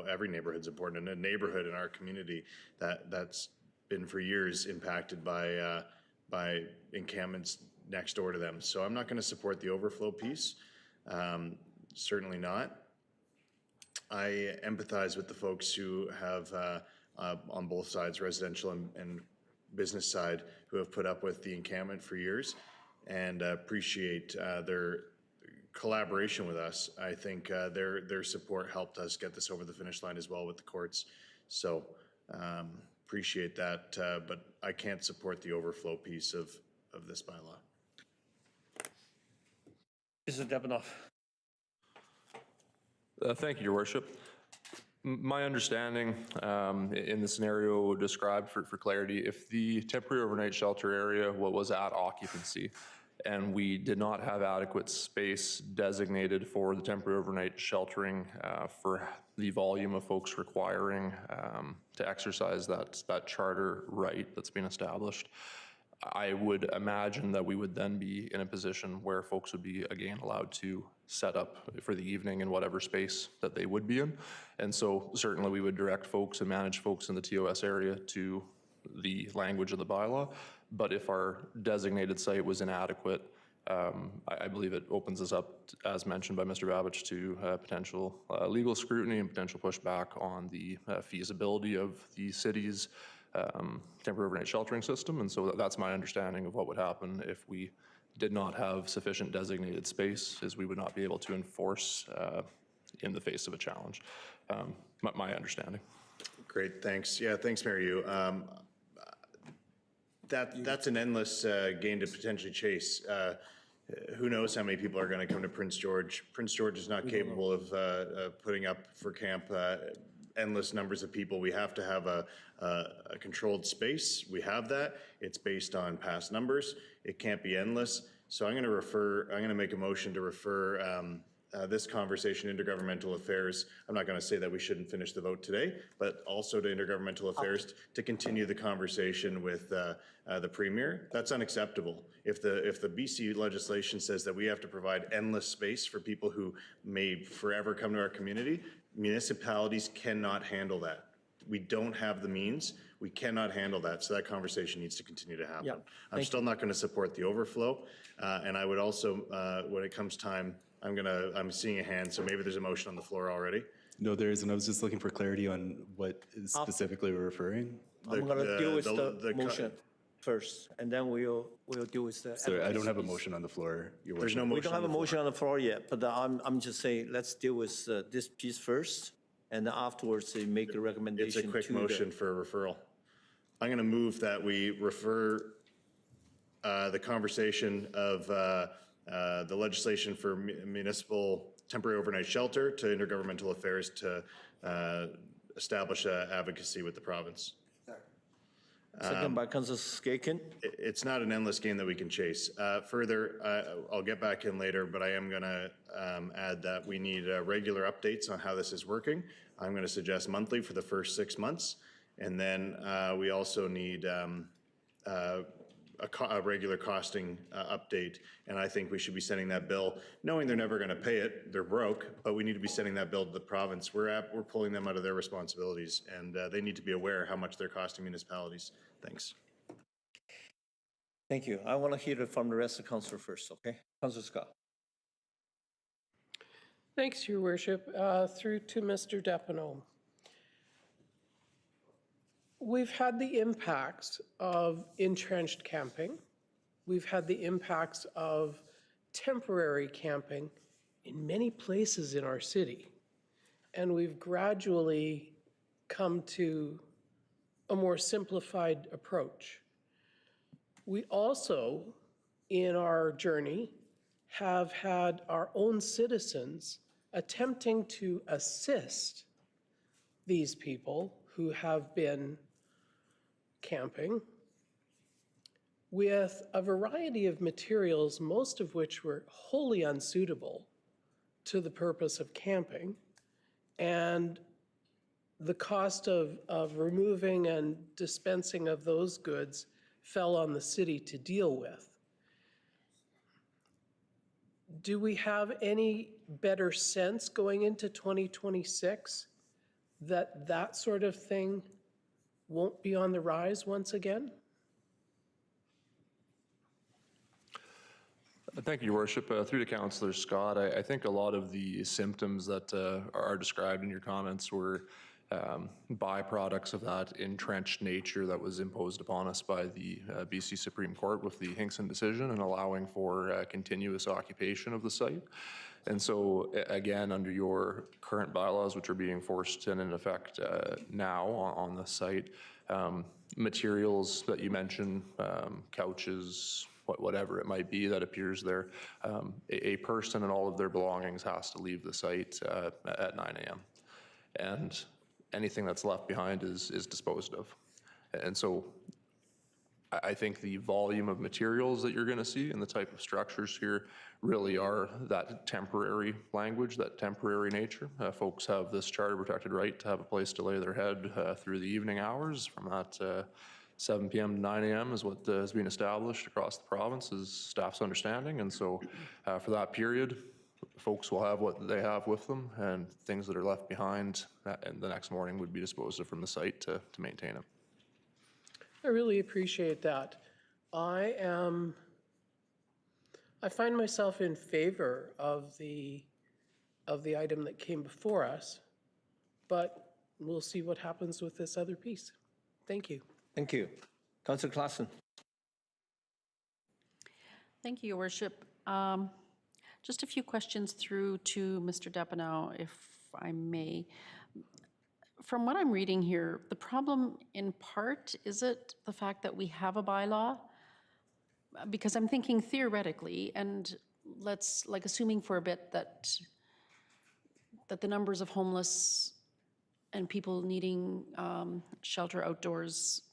Speaker 18: every neighborhood's important, and a neighborhood in our community that's been for years impacted by encampments next door to them. So I'm not going to support the overflow piece. Certainly not. I empathize with the folks who have, on both sides, residential and business side, who have put up with the encampment for years, and appreciate their collaboration with us. I think their support helped us get this over the finish line as well with the courts. So appreciate that, but I can't support the overflow piece of this bylaw.
Speaker 5: Mr. Depinoff.
Speaker 16: Thank you, Your Worship. My understanding in the scenario described for clarity, if the temporary overnight shelter area was at occupancy and we did not have adequate space designated for the temporary overnight sheltering for the volume of folks requiring to exercise that charter right that's been established, I would imagine that we would then be in a position where folks would be, again, allowed to set up for the evening in whatever space that they would be in. And so certainly we would direct folks and manage folks in the TOS area to the language of the bylaw. But if our designated site was inadequate, I believe it opens us up, as mentioned by Mr. Babich, to potential legal scrutiny and potential pushback on the feasibility of the city's temporary overnight sheltering system. And so that's my understanding of what would happen if we did not have sufficient designated space, is we would not be able to enforce in the face of a challenge. My understanding.
Speaker 18: Great, thanks. Yeah, thanks, Mary Yu. That's an endless game to potentially chase. Who knows how many people are going to come to Prince George? Prince George is not capable of putting up for camp endless numbers of people. We have to have a controlled space. We have that. It's based on past numbers. It can't be endless. So I'm going to make a motion to refer this conversation Intergovernmental Affairs. I'm not going to say that we shouldn't finish the vote today, but also to Intergovernmental Affairs to continue the conversation with the Premier. That's unacceptable. If the BC legislation says that we have to provide endless space for people who may forever come to our community, municipalities cannot handle that. We don't have the means. We cannot handle that. So that conversation needs to continue to happen.
Speaker 5: Yeah,
Speaker 18: I'm still not going to support the overflow. And I would also, when it comes time, I'm seeing a hand, so maybe there's a motion on the floor already.
Speaker 19: No, there isn't. I was just looking for clarity on what specifically we're referring.
Speaker 5: I'm going to deal with the motion first, and then we'll deal with the.
Speaker 19: Sorry, I don't have a motion on the floor.
Speaker 18: There's no motion.
Speaker 5: We don't have a motion on the floor yet, but I'm just saying, let's deal with this piece first, and then afterwards you make a recommendation.
Speaker 18: It's a quick motion for referral. I'm going to move that we refer the conversation of the legislation for municipal temporary overnight shelter to Intergovernmental Affairs to establish advocacy with the province.
Speaker 5: Second by Councilor Skaken.
Speaker 18: It's not an endless game that we can chase. Further, I'll get back in later, but I am going to add that we need regular updates on how this is working. I'm going to suggest monthly for the first 6 months. And then we also need a regular costing update. And I think we should be sending that bill, knowing they're never going to pay it. They're broke, but we need to be sending that bill to the province. We're pulling them out of their responsibilities, and they need to be aware how much they're costing municipalities. Thanks.
Speaker 5: Thank you. I want to hear it from the rest of the council first, okay? Councilor Scott.
Speaker 1: Thanks, Your Worship. Through to Mr. Depino. We've had the impacts of entrenched camping we've had the impacts of temporary camping in many places in our city. And we've gradually come to a more simplified approach. We also, in our journey, have had our own citizens attempting to assist these people who have been camping with a variety of materials, most of which were wholly unsuitable to the purpose of camping. And the cost of removing and dispensing of those goods fell on the city to deal with. Do we have any better sense going into 2026 that that sort of thing won't be on the rise once again?
Speaker 16: Thank you, Your Worship. Through to Councillor Scott, I think a lot of the symptoms that are described in your comments were byproducts of that entrenched nature that was imposed upon us by the BC Supreme Court with the Hinkson decision and allowing for continuous occupation of the site. And so, again, under your current bylaws, which are being forced and in effect now on the site, materials that you mentioned, couches, whatever it might be that appears there, a person and all of their belongings has to leave the site at 9 a.m. And anything that's left behind is disposed of. And so I think the volume of materials that you're going to see and the type of structures here really are that temporary language, that temporary nature. Folks have this charter protected right to have a place to lay their head through the evening hours. From that 7 p.m. to 9 a.m. is what has been established across the province is staff's understanding. And so for that period, folks will have what they have with them, and things that are left behind and the next morning would be disposed of from the site to maintain it.
Speaker 1: I really appreciate that. I find myself in favor of the item that came before us, but we'll see what happens with this other piece. Thank you.
Speaker 5: Thank you. Councillor Claassen.
Speaker 10: Thank you, Your Worship. Just a few questions through to Mr. Depenau, if I may. From what I'm reading here, the problem in part, is it the fact that we have a bylaw? Because I'm thinking theoretically, and let's, like, assuming for a bit that the numbers of homeless and people needing shelter outdoors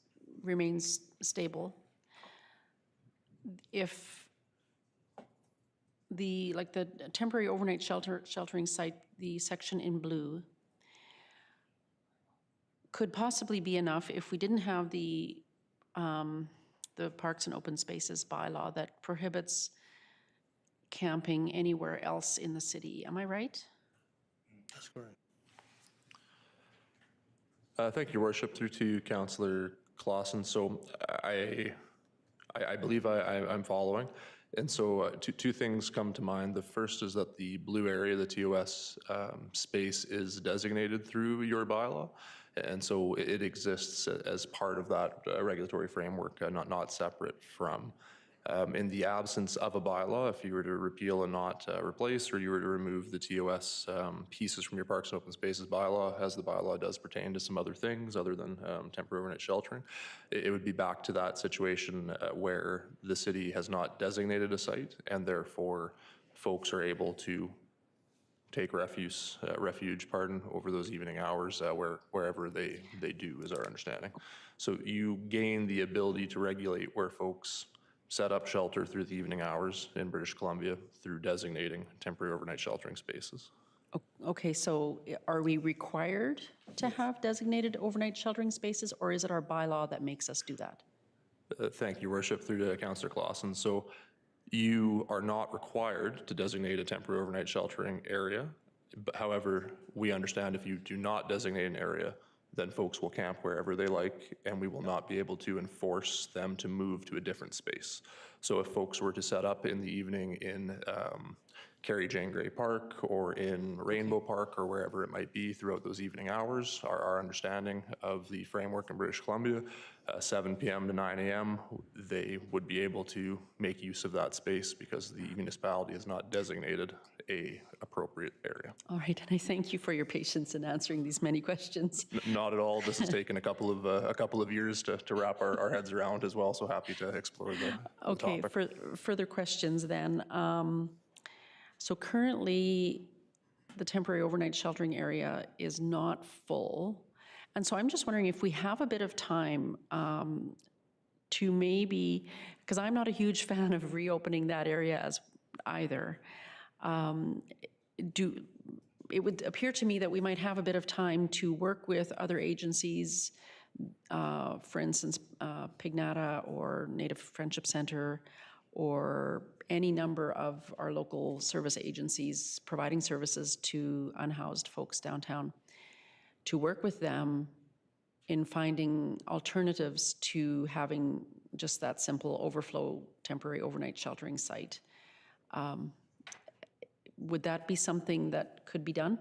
Speaker 10: remains stable. If the temporary overnight sheltering site, the section in blue, could possibly be enough if we didn't have the Parks and Open Spaces bylaw that prohibits camping anywhere else in the city. Am I right?
Speaker 5: That's correct.
Speaker 16: Thank you, Your Worship. Through to Councillor Claassen. So I believe I'm following. And so two things come to mind. The first is that the blue area, the TOS space, is designated through your bylaw. And so it exists as part of that regulatory framework, not separate from. In the absence of a bylaw, if you were to repeal and not replace, or you were to remove the TOS pieces from your Parks and Open Spaces bylaw, as the bylaw does pertain to some other things other than temporary overnight sheltering, it would be back to that situation where the city has not designated a site, and therefore folks are able to take refuge over those evening hours wherever they do, is our understanding. So you gain the ability to regulate where folks set up shelter through the evening hours in British Columbia through designating temporary overnight sheltering spaces.
Speaker 10: Okay, so are we required to have designated overnight sheltering spaces, or is it our bylaw that makes us do that?
Speaker 16: Thank you, Worship. Through to Councillor Claassen. So you are not required to designate a temporary overnight sheltering area. However, we understand if you do not designate an area, then folks will camp wherever they like, and we will not be able to enforce them to move to a different space. So if folks were to set up in the evening in Carrie Jane Gray Park or in Rainbow Park or wherever it might be throughout those evening hours, our understanding of the framework in British Columbia, 7 p.m. to 9 a.m., they would be able to make use of that space because the municipality has not designated a appropriate area.
Speaker 10: All right, and I thank you for your patience in answering these many questions.
Speaker 16: Not at all. This has taken a couple of years to wrap our heads around as well, so happy to explore the
Speaker 10: Okay,
Speaker 16: topic.
Speaker 10: further questions then. So currently, the temporary overnight sheltering area is not full. And so I'm just wondering if we have a bit of time to maybe, because I'm not a huge fan of reopening that area as either, it would appear to me that we might have a bit of time to work with other agencies, for instance, Pignata or Native Friendship Center, or any number of our local service agencies providing services to unhoused folks downtown, to work with them in finding alternatives to having just that simple overflow temporary overnight sheltering site. Would that be something that could be done?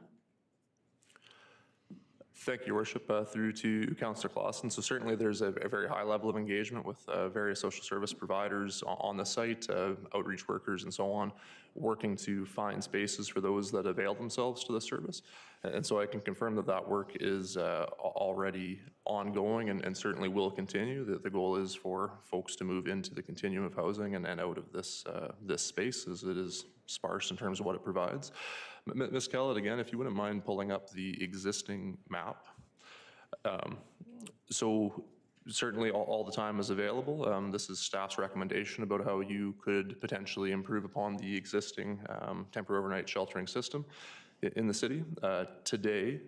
Speaker 16: Thank you, Your Worship. Through to Councillor Clausen. So certainly there's a very high level of engagement with various social service providers on the site, outreach workers and so on, working to find spaces for those that avail themselves to the service. And so I can confirm that that work is already ongoing and certainly will continue. The goal is for folks to move into the continuum of housing and out of this space, as it is sparse in terms of what it provides. Ms. Kellett, again, if you wouldn't mind pulling up the existing map. So certainly all the time is available. This is staff's recommendation about how you could potentially improve upon the existing temporary overnight sheltering system in the city. Today,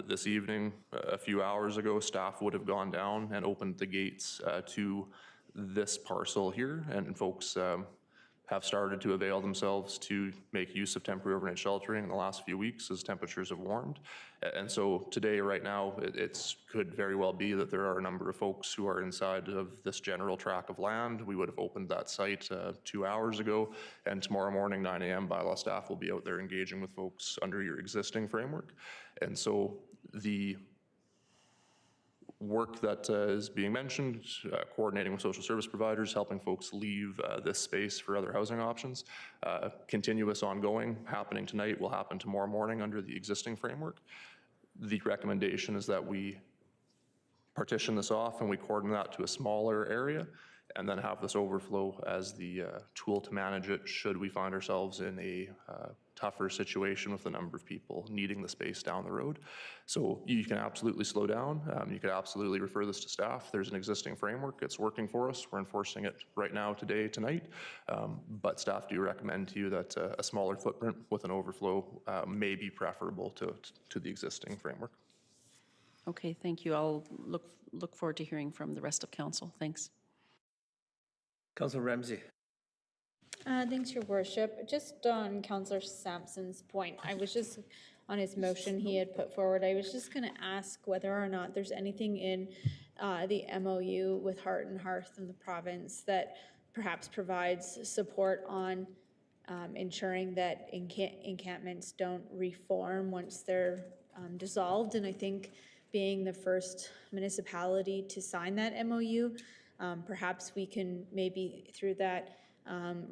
Speaker 16: this evening, a few hours ago, staff would have gone down and opened the gates to this parcel here, and folks have started to avail themselves to make use of temporary overnight sheltering in the last few weeks as temperatures have warmed. And so today, right now, it could very well be that there are a number of folks who are inside of this general tract of land. We would have opened that site 2 hours ago, and tomorrow morning, 9 a.m., bylaw staff will be out there engaging with folks under your existing framework. And so the work that is being mentioned, coordinating with social service providers, helping folks leave this space for other housing options, continuous, ongoing, happening tonight, will happen tomorrow morning under the existing framework. The recommendation is that we partition this off and we coordinate that to a smaller area, and then have this overflow as the tool to manage it should we find ourselves in a tougher situation with the number of people needing the space down the road. So you can absolutely slow down. You could absolutely refer this to staff. There's an existing framework. It's working for us. We're enforcing it right now, today, tonight. But staff do recommend to you that a smaller footprint with an overflow may be preferable to the existing framework.
Speaker 10: Okay, thank you. I'll look forward to hearing from the rest of council. Thanks.
Speaker 5: Councillor Ramsey.
Speaker 2: Thanks, Your Worship. Just on Councillor Sampson's point, I was just, on his motion he had put forward, I was just going to ask whether or not there's anything in the MOU with Heart and Hearth in the province that perhaps provides support on ensuring that encampments don't reform once they're dissolved. And I think being the first municipality to sign that MOU, perhaps we can maybe through that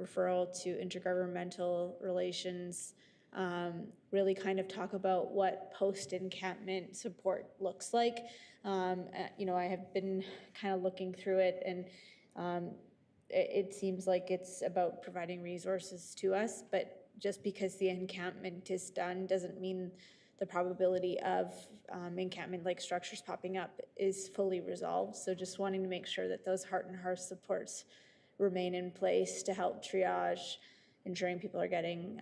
Speaker 2: referral to intergovernmental relations really kind of talk about what post-encampment support looks like. You know, I have been kind of looking through it, and it seems like it's about providing resources to us, but just because the encampment is done doesn't mean the probability of encampment-like structures popping up is fully resolved. So just wanting to make sure that those Heart and Hearth supports remain in place to help triage, ensuring people are getting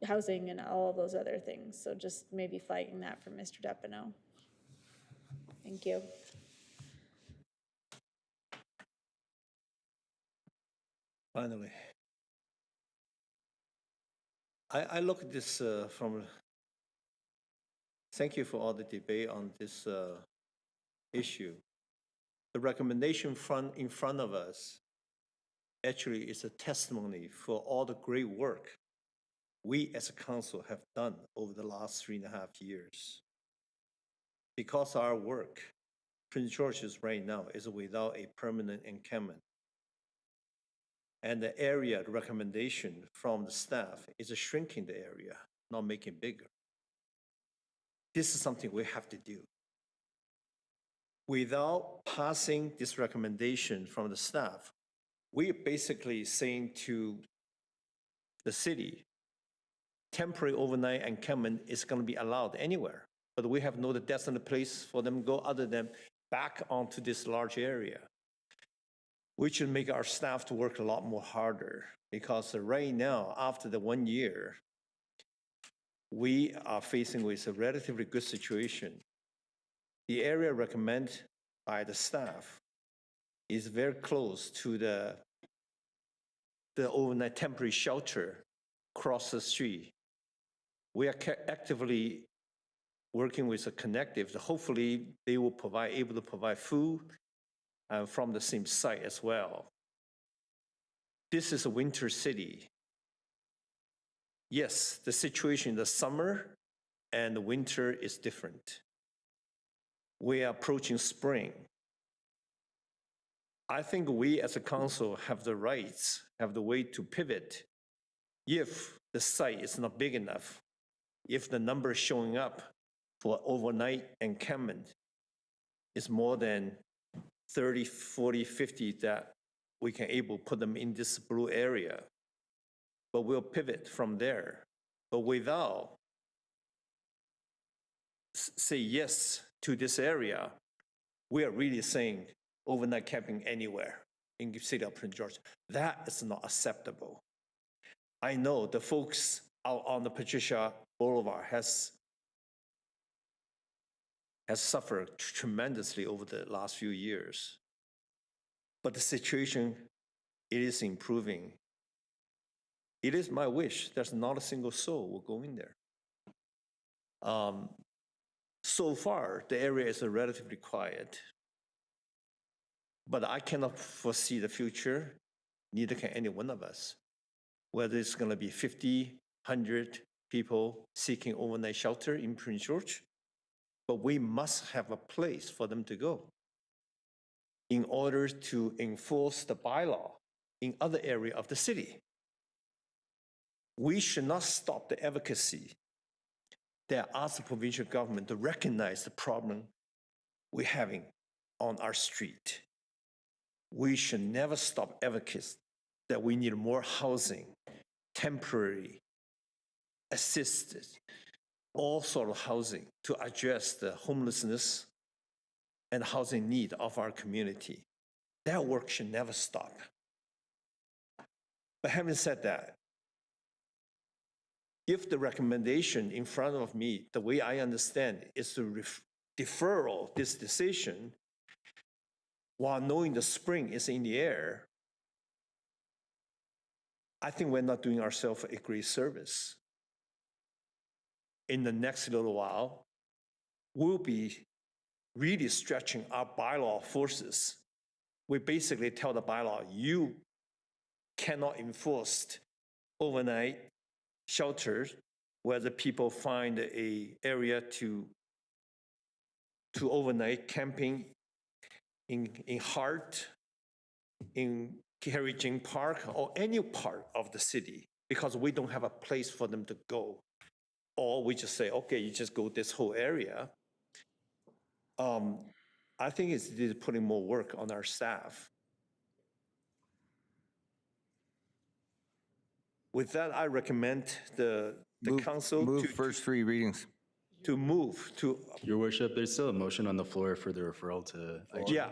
Speaker 2: housing and all of those other things. So just maybe flagging that for Mr. Depineau. Thank you.
Speaker 5: Finally. I look at this from thank you for all the debate on this issue. The recommendation in front of us actually is a testimony for all the great work we as a council have done over the last 3.5 years. Because of our work, Prince George's right now is without a permanent encampment. And the area recommendation from the staff is shrinking the area, not making it bigger. This is something we have to do. Without passing this recommendation from the staff, we are basically saying to the city, temporary overnight encampment is going to be allowed anywhere, but we have no designated place for them to go other than back onto this large area, which will make our staff to work a lot more harder, because right now, after the 1 year, we are facing with a relatively good situation. The area recommended by the staff is very close to the overnight temporary shelter across the street. We are actively working with a Connective. Hopefully, they will able to provide food from the same site as well. This is a winter city. Yes, the situation in the summer and the winter is different. We are approaching spring. I think we as a council have the rights, have the way to pivot if the site is not big enough, if the number showing up for overnight encampment is more than 30, 40, 50 that we can able to put them in this blue area. But we'll pivot from there. But without say yes to this area, we are really saying overnight camping anywhere in the city of Prince George. That is not acceptable. I know the folks out on the Patricia Boulevard has suffered tremendously over the last few years. But the situation, it is improving. It is my wish there's not a single soul will go in there. So far, the area is relatively quiet. But I cannot foresee the future, neither can any one of us. Whether it's going to be 50, 100 people seeking overnight shelter in Prince George, but we must have a place for them to go in order to enforce the bylaw in other areas of the city. We should not stop the advocacy that asks the provincial government to recognize the problem we're having on our street. We should never stop advocacy that we need more housing, temporary, assisted, all sort of housing to address the homelessness and housing need of our community. That work should never stop. But having said that, if the recommendation in front of me, the way I understand it, is to defer this decision while knowing the spring is in the air, I think we're not doing ourselves a great service. In the next little while, we'll be really stretching our bylaw forces. We basically tell the bylaw, you cannot enforce overnight shelters where the people find an area to overnight camping in Hart, in Harry Jing Park, or any part of the city, because we don't have a place for them to go. Or we just say, okay, you just go this whole area. I think it's putting more work on our staff. With that, I recommend the council
Speaker 6: Move first 3 readings.
Speaker 5: to move to,
Speaker 19: Your worship, there's still a motion on the floor for the referral to.
Speaker 5: yeah.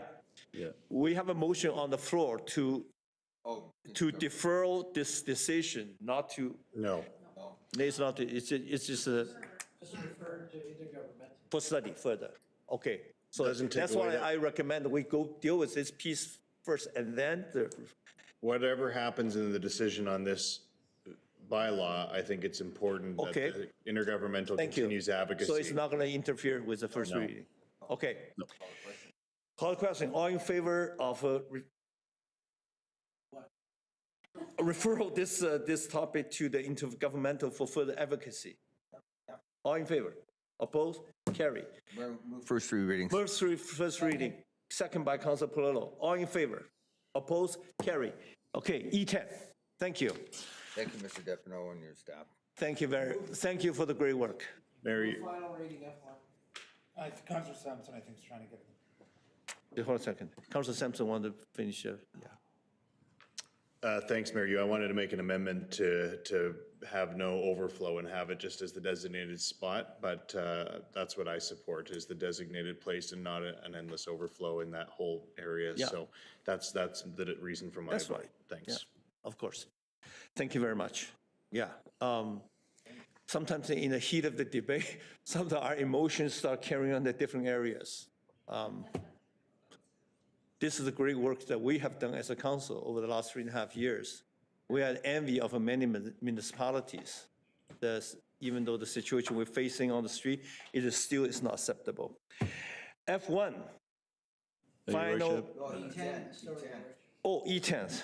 Speaker 19: Yeah.
Speaker 5: We have a motion on the floor to defer this decision, not to.
Speaker 18: No.
Speaker 5: It's not, it's just a. For study further. Okay. So
Speaker 18: Doesn't take
Speaker 5: that's
Speaker 18: away
Speaker 5: why
Speaker 18: that-
Speaker 5: I recommend we go deal with this piece first and then the.
Speaker 18: Whatever happens in the decision on this bylaw, I think it's important that
Speaker 5: Okay.
Speaker 18: the intergovernmental
Speaker 5: Thank you.
Speaker 18: continues advocacy.
Speaker 5: So it's not going to interfere with the first
Speaker 18: No.
Speaker 5: reading? Okay. Call the question. All in favor of referral this topic to the intergovernmental for further advocacy? All in favor? Opposed? Carry.
Speaker 6: First three readings.
Speaker 5: First reading, second by Council Palumbo. All in favor? Opposed? Carry. Okay, E10. Thank you.
Speaker 6: Thank you, Mr. Depineau and your staff.
Speaker 5: Thank you for the great work.
Speaker 18: Mary,
Speaker 3: Final reading F1. Councilor Sampson, I think, is trying to get it.
Speaker 5: Hold on a second. Councilor Sampson wanted to finish. Yeah.
Speaker 18: Thanks, Mayor Yu. I wanted to make an amendment to have no overflow and have it just as the designated spot, but that's what I support, is the designated place and not an endless overflow in that whole area.
Speaker 5: Yeah.
Speaker 18: So that's the reason for my
Speaker 5: That's
Speaker 18: vote.
Speaker 5: right.
Speaker 18: Thanks.
Speaker 5: Yeah, of course. Thank you very much. Yeah. Sometimes in the heat of the debate, sometimes our emotions start carrying on the different areas. This is the great work that we have done as a council over the last 3.5 years. We had envy of many municipalities. Even though the situation we're facing on the street, it is still is not acceptable. F1. Final. Oh, E10.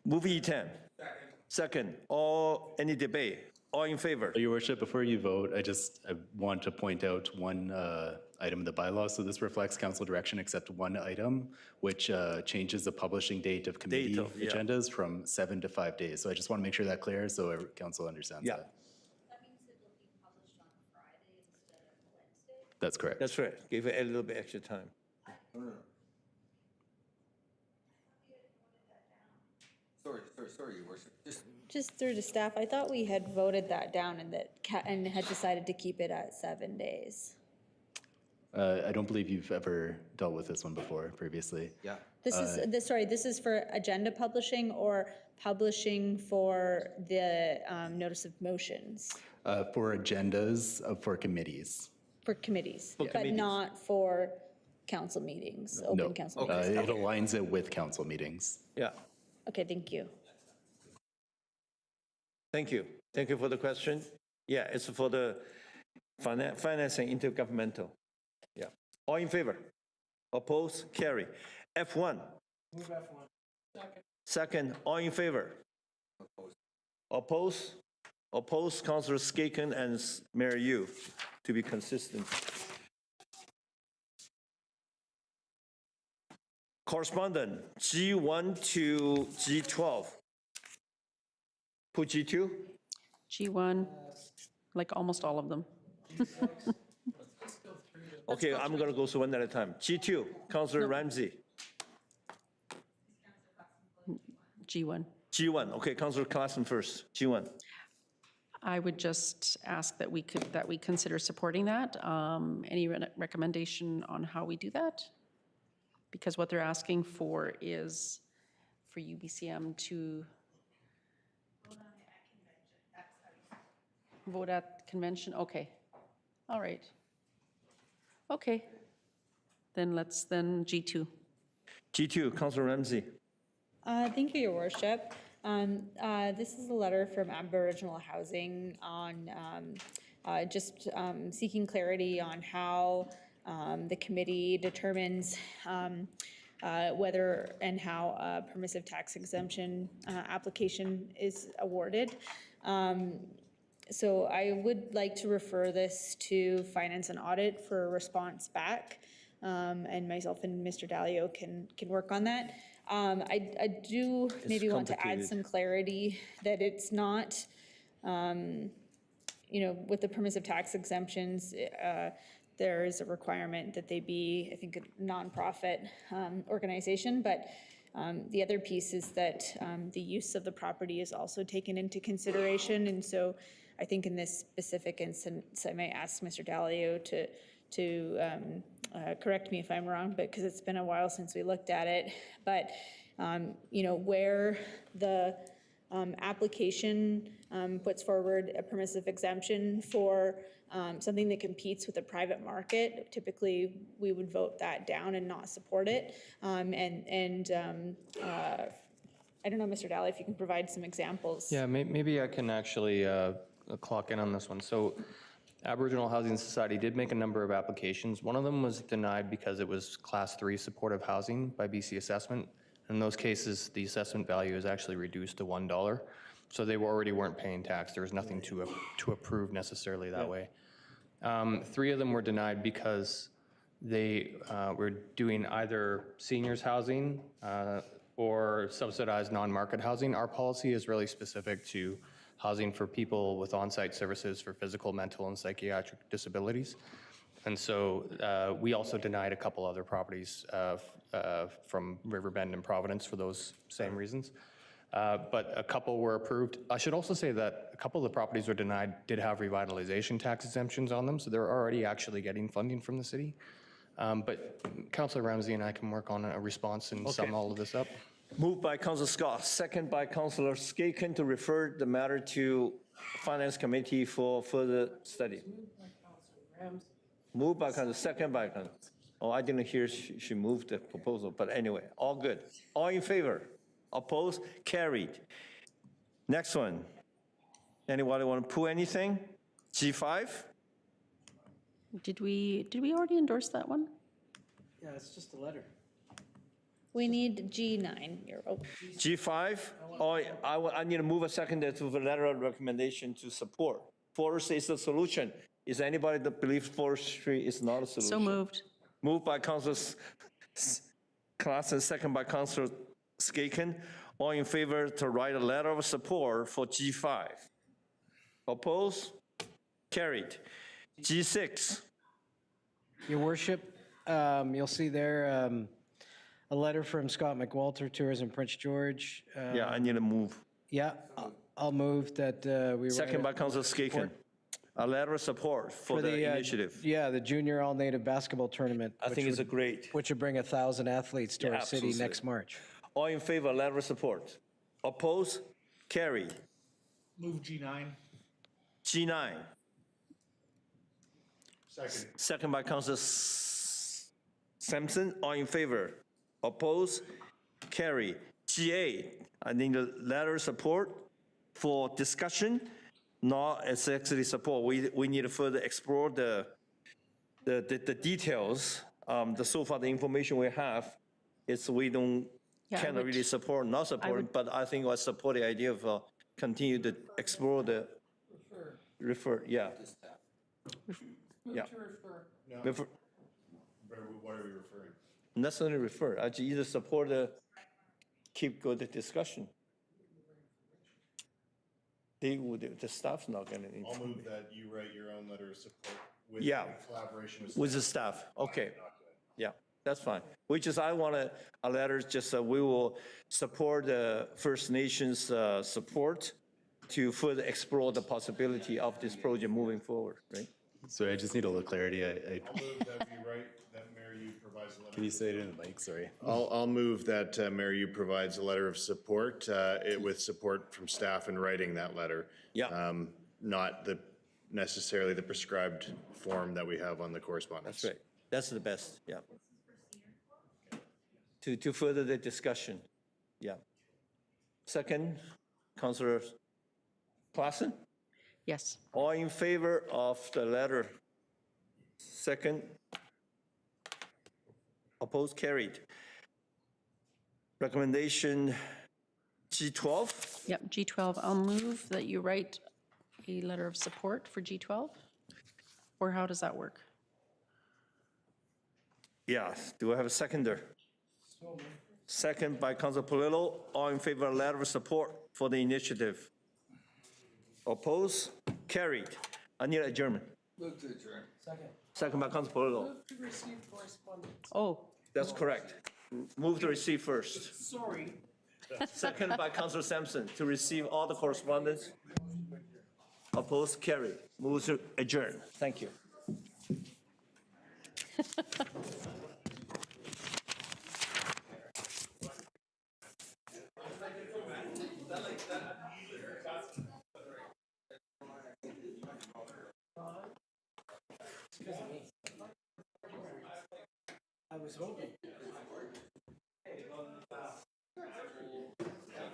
Speaker 5: Move E10. Second, any debate? All in favor?
Speaker 19: Your worship, before you vote, I want to point out one item in the bylaw. So this reflects council direction except one item, which changes the publishing date of committee agendas from 7 to 5 days. So I just want to make sure that clear so council understands that. That's correct.
Speaker 5: That's right. Give it a little bit extra time.
Speaker 6: Sorry, Your Worship.
Speaker 2: Just through to staff, I thought we had voted that down and had decided to keep it at 7 days.
Speaker 19: I don't believe you've ever dealt with this one before previously.
Speaker 6: Yeah.
Speaker 2: This is for agenda publishing or publishing for the notice of motions?
Speaker 19: For agendas for committees.
Speaker 2: For committees,
Speaker 19: For
Speaker 2: but
Speaker 19: committees.
Speaker 2: not for council meetings,
Speaker 19: No,
Speaker 2: open council meetings?
Speaker 19: it aligns it with council meetings.
Speaker 5: Yeah.
Speaker 2: Okay, thank you.
Speaker 5: Thank you. Thank you for the question. Yeah, it's for the financing intergovernmental. Yeah. All in favor? Oppose? Carry. F1.
Speaker 1: Move F1.
Speaker 5: Second, all in favor? Oppose? Oppose, Councilor Skaken and Mayor Yu, to be consistent. Correspondent, G1 to G12. Put G2?
Speaker 10: G1, like almost all of them.
Speaker 5: Okay, I'm going to go through one at a time. G2, Councilor Ramsey.
Speaker 10: G1.
Speaker 5: G1, okay, Councilor Claassen first. G1.
Speaker 10: I would just ask that we consider supporting that. Any recommendation on how we do that? Because what they're asking for is for UBCM to vote at convention. Okay. All right. Okay. Then G2.
Speaker 5: G2, Councilor Ramsey.
Speaker 2: Thank you, Your Worship. This is a letter from Aboriginal Housing on just seeking clarity on how the committee determines whether and how a permissive tax exemption application is awarded. So I would like to refer this to Finance and Audit for a response back, and myself and Mr. Dalio can work on that. I do maybe want to add some clarity that it's not, with the permissive tax exemptions, there is a requirement that they be, I think, a nonprofit organization, but the other piece is that the use of the property is also taken into consideration, and so I think in this specific instance, I may ask Mr. Dalio to correct me if I'm wrong, but because it's been a while since we looked at it, but where the application puts forward a permissive exemption for something that competes with the private market, typically we would vote that down and not support it. I don't know, Mr. Daly, if you can provide some examples.
Speaker 17: Yeah, maybe I can actually clock in on this one. So Aboriginal Housing Society did make a number of applications. One of them was denied because it was Class 3 supportive housing by BC Assessment. In those cases, the assessment value is actually reduced to $1. So they already weren't paying tax. There was nothing to approve necessarily that way. 3 of them were denied because they were doing either seniors housing or subsidized non-market housing. Our policy is really specific to housing for people with on-site services for physical, mental, and psychiatric disabilities. And so we also denied a couple other properties from Riverbend and Providence for those same reasons. But a couple were approved. I should also say that a couple of the properties were denied did have revitalization tax exemptions on them, so they're already actually getting funding from the city. But Councillor Ramsey and I can work on a response and sum all of this up.
Speaker 5: Moved by Councillor Scott, second by Councillor Skaken to refer the matter to Finance Committee for further study. Moved by Councillor, second by Councillor. Oh, I didn't hear she moved the proposal, but anyway, all good. All in favor? Opposed? Carried. Next one. Anybody want to pull anything? G5?
Speaker 10: Did we already endorse that one?
Speaker 13: Yeah, it's just a letter.
Speaker 2: We need G9.
Speaker 5: G5, I need to move a second to the letter of recommendation to support. Forestry is the solution. Is anybody that believes forestry is not a solution?
Speaker 10: So moved.
Speaker 5: Moved by Councillor Klassen, second by Councillor Skaken. All in favor to write a letter of support for G5? Opposed? Carried. G6.
Speaker 13: Your worship, you'll see there a letter from Scott McWalter, Tourism Prince George.
Speaker 5: Yeah, I need to move.
Speaker 13: Yeah, I'll move that we.
Speaker 5: Second by Councillor Skaken. A letter of support for the initiative.
Speaker 13: Yeah, the Junior All-Native Basketball Tournament.
Speaker 5: I think it's a great.
Speaker 13: Which would bring 1,000 athletes to our city
Speaker 5: absolutely.
Speaker 13: next March.
Speaker 5: All in favor, letter of support. Opposed? Carried.
Speaker 3: Move G9.
Speaker 5: G9.
Speaker 20: Second.
Speaker 5: Second by Councillor Sampson. All in favor? Opposed? Carried. G8. I need a letter of support for discussion, not as actually support. We need to further explore the details. So far, the information we have is we cannot really support, not support, but I think I support the idea of continue to explore the refer. Yeah. Yeah. Refer.
Speaker 18: What are we referring?
Speaker 5: Necessarily refer. I either support the keep good discussion. The staff's not going to.
Speaker 18: I'll move that you write your own letter of support with
Speaker 5: Yeah.
Speaker 18: in collaboration
Speaker 5: With the staff. Okay. Yeah, that's fine. I want a letter just we will support the First Nations support to further explore the possibility of this project moving forward, right?
Speaker 19: Sorry, I just need a little clarity.
Speaker 18: I'll move that we write that Mayor Yu provides a letter.
Speaker 19: Can you say it in the mic? Sorry.
Speaker 18: I'll move that Mayor Yu provides a letter of support, with support from staff in writing that letter.
Speaker 5: Yeah.
Speaker 18: Not necessarily the prescribed form that we have on the correspondence.
Speaker 5: That's right. That's the best, yeah. To further the discussion, yeah. Second, Councillor Klassen?
Speaker 10: Yes.
Speaker 5: All in favor of the letter? Second? Opposed, carried. Recommendation G12?
Speaker 10: Yep, G12. I'll move that you write a letter of support for G12? Or how does that work?
Speaker 5: Yeah, do I have a seconder? Second by Councilor Polillo. All in favor of letter of support for the initiative? Opposed? Carried. I need adjournment.
Speaker 6: Move to adjourn.
Speaker 13: Second.
Speaker 5: Second by Councilor Polillo.
Speaker 1: Move to receive correspondence.
Speaker 10: Oh.
Speaker 5: That's correct. Move to receive first.
Speaker 1: Sorry.
Speaker 5: Second by Councilor Sampson to receive all the correspondence. Opposed? Carried. Move to adjourn. Thank you.
Speaker 13: I was hoping.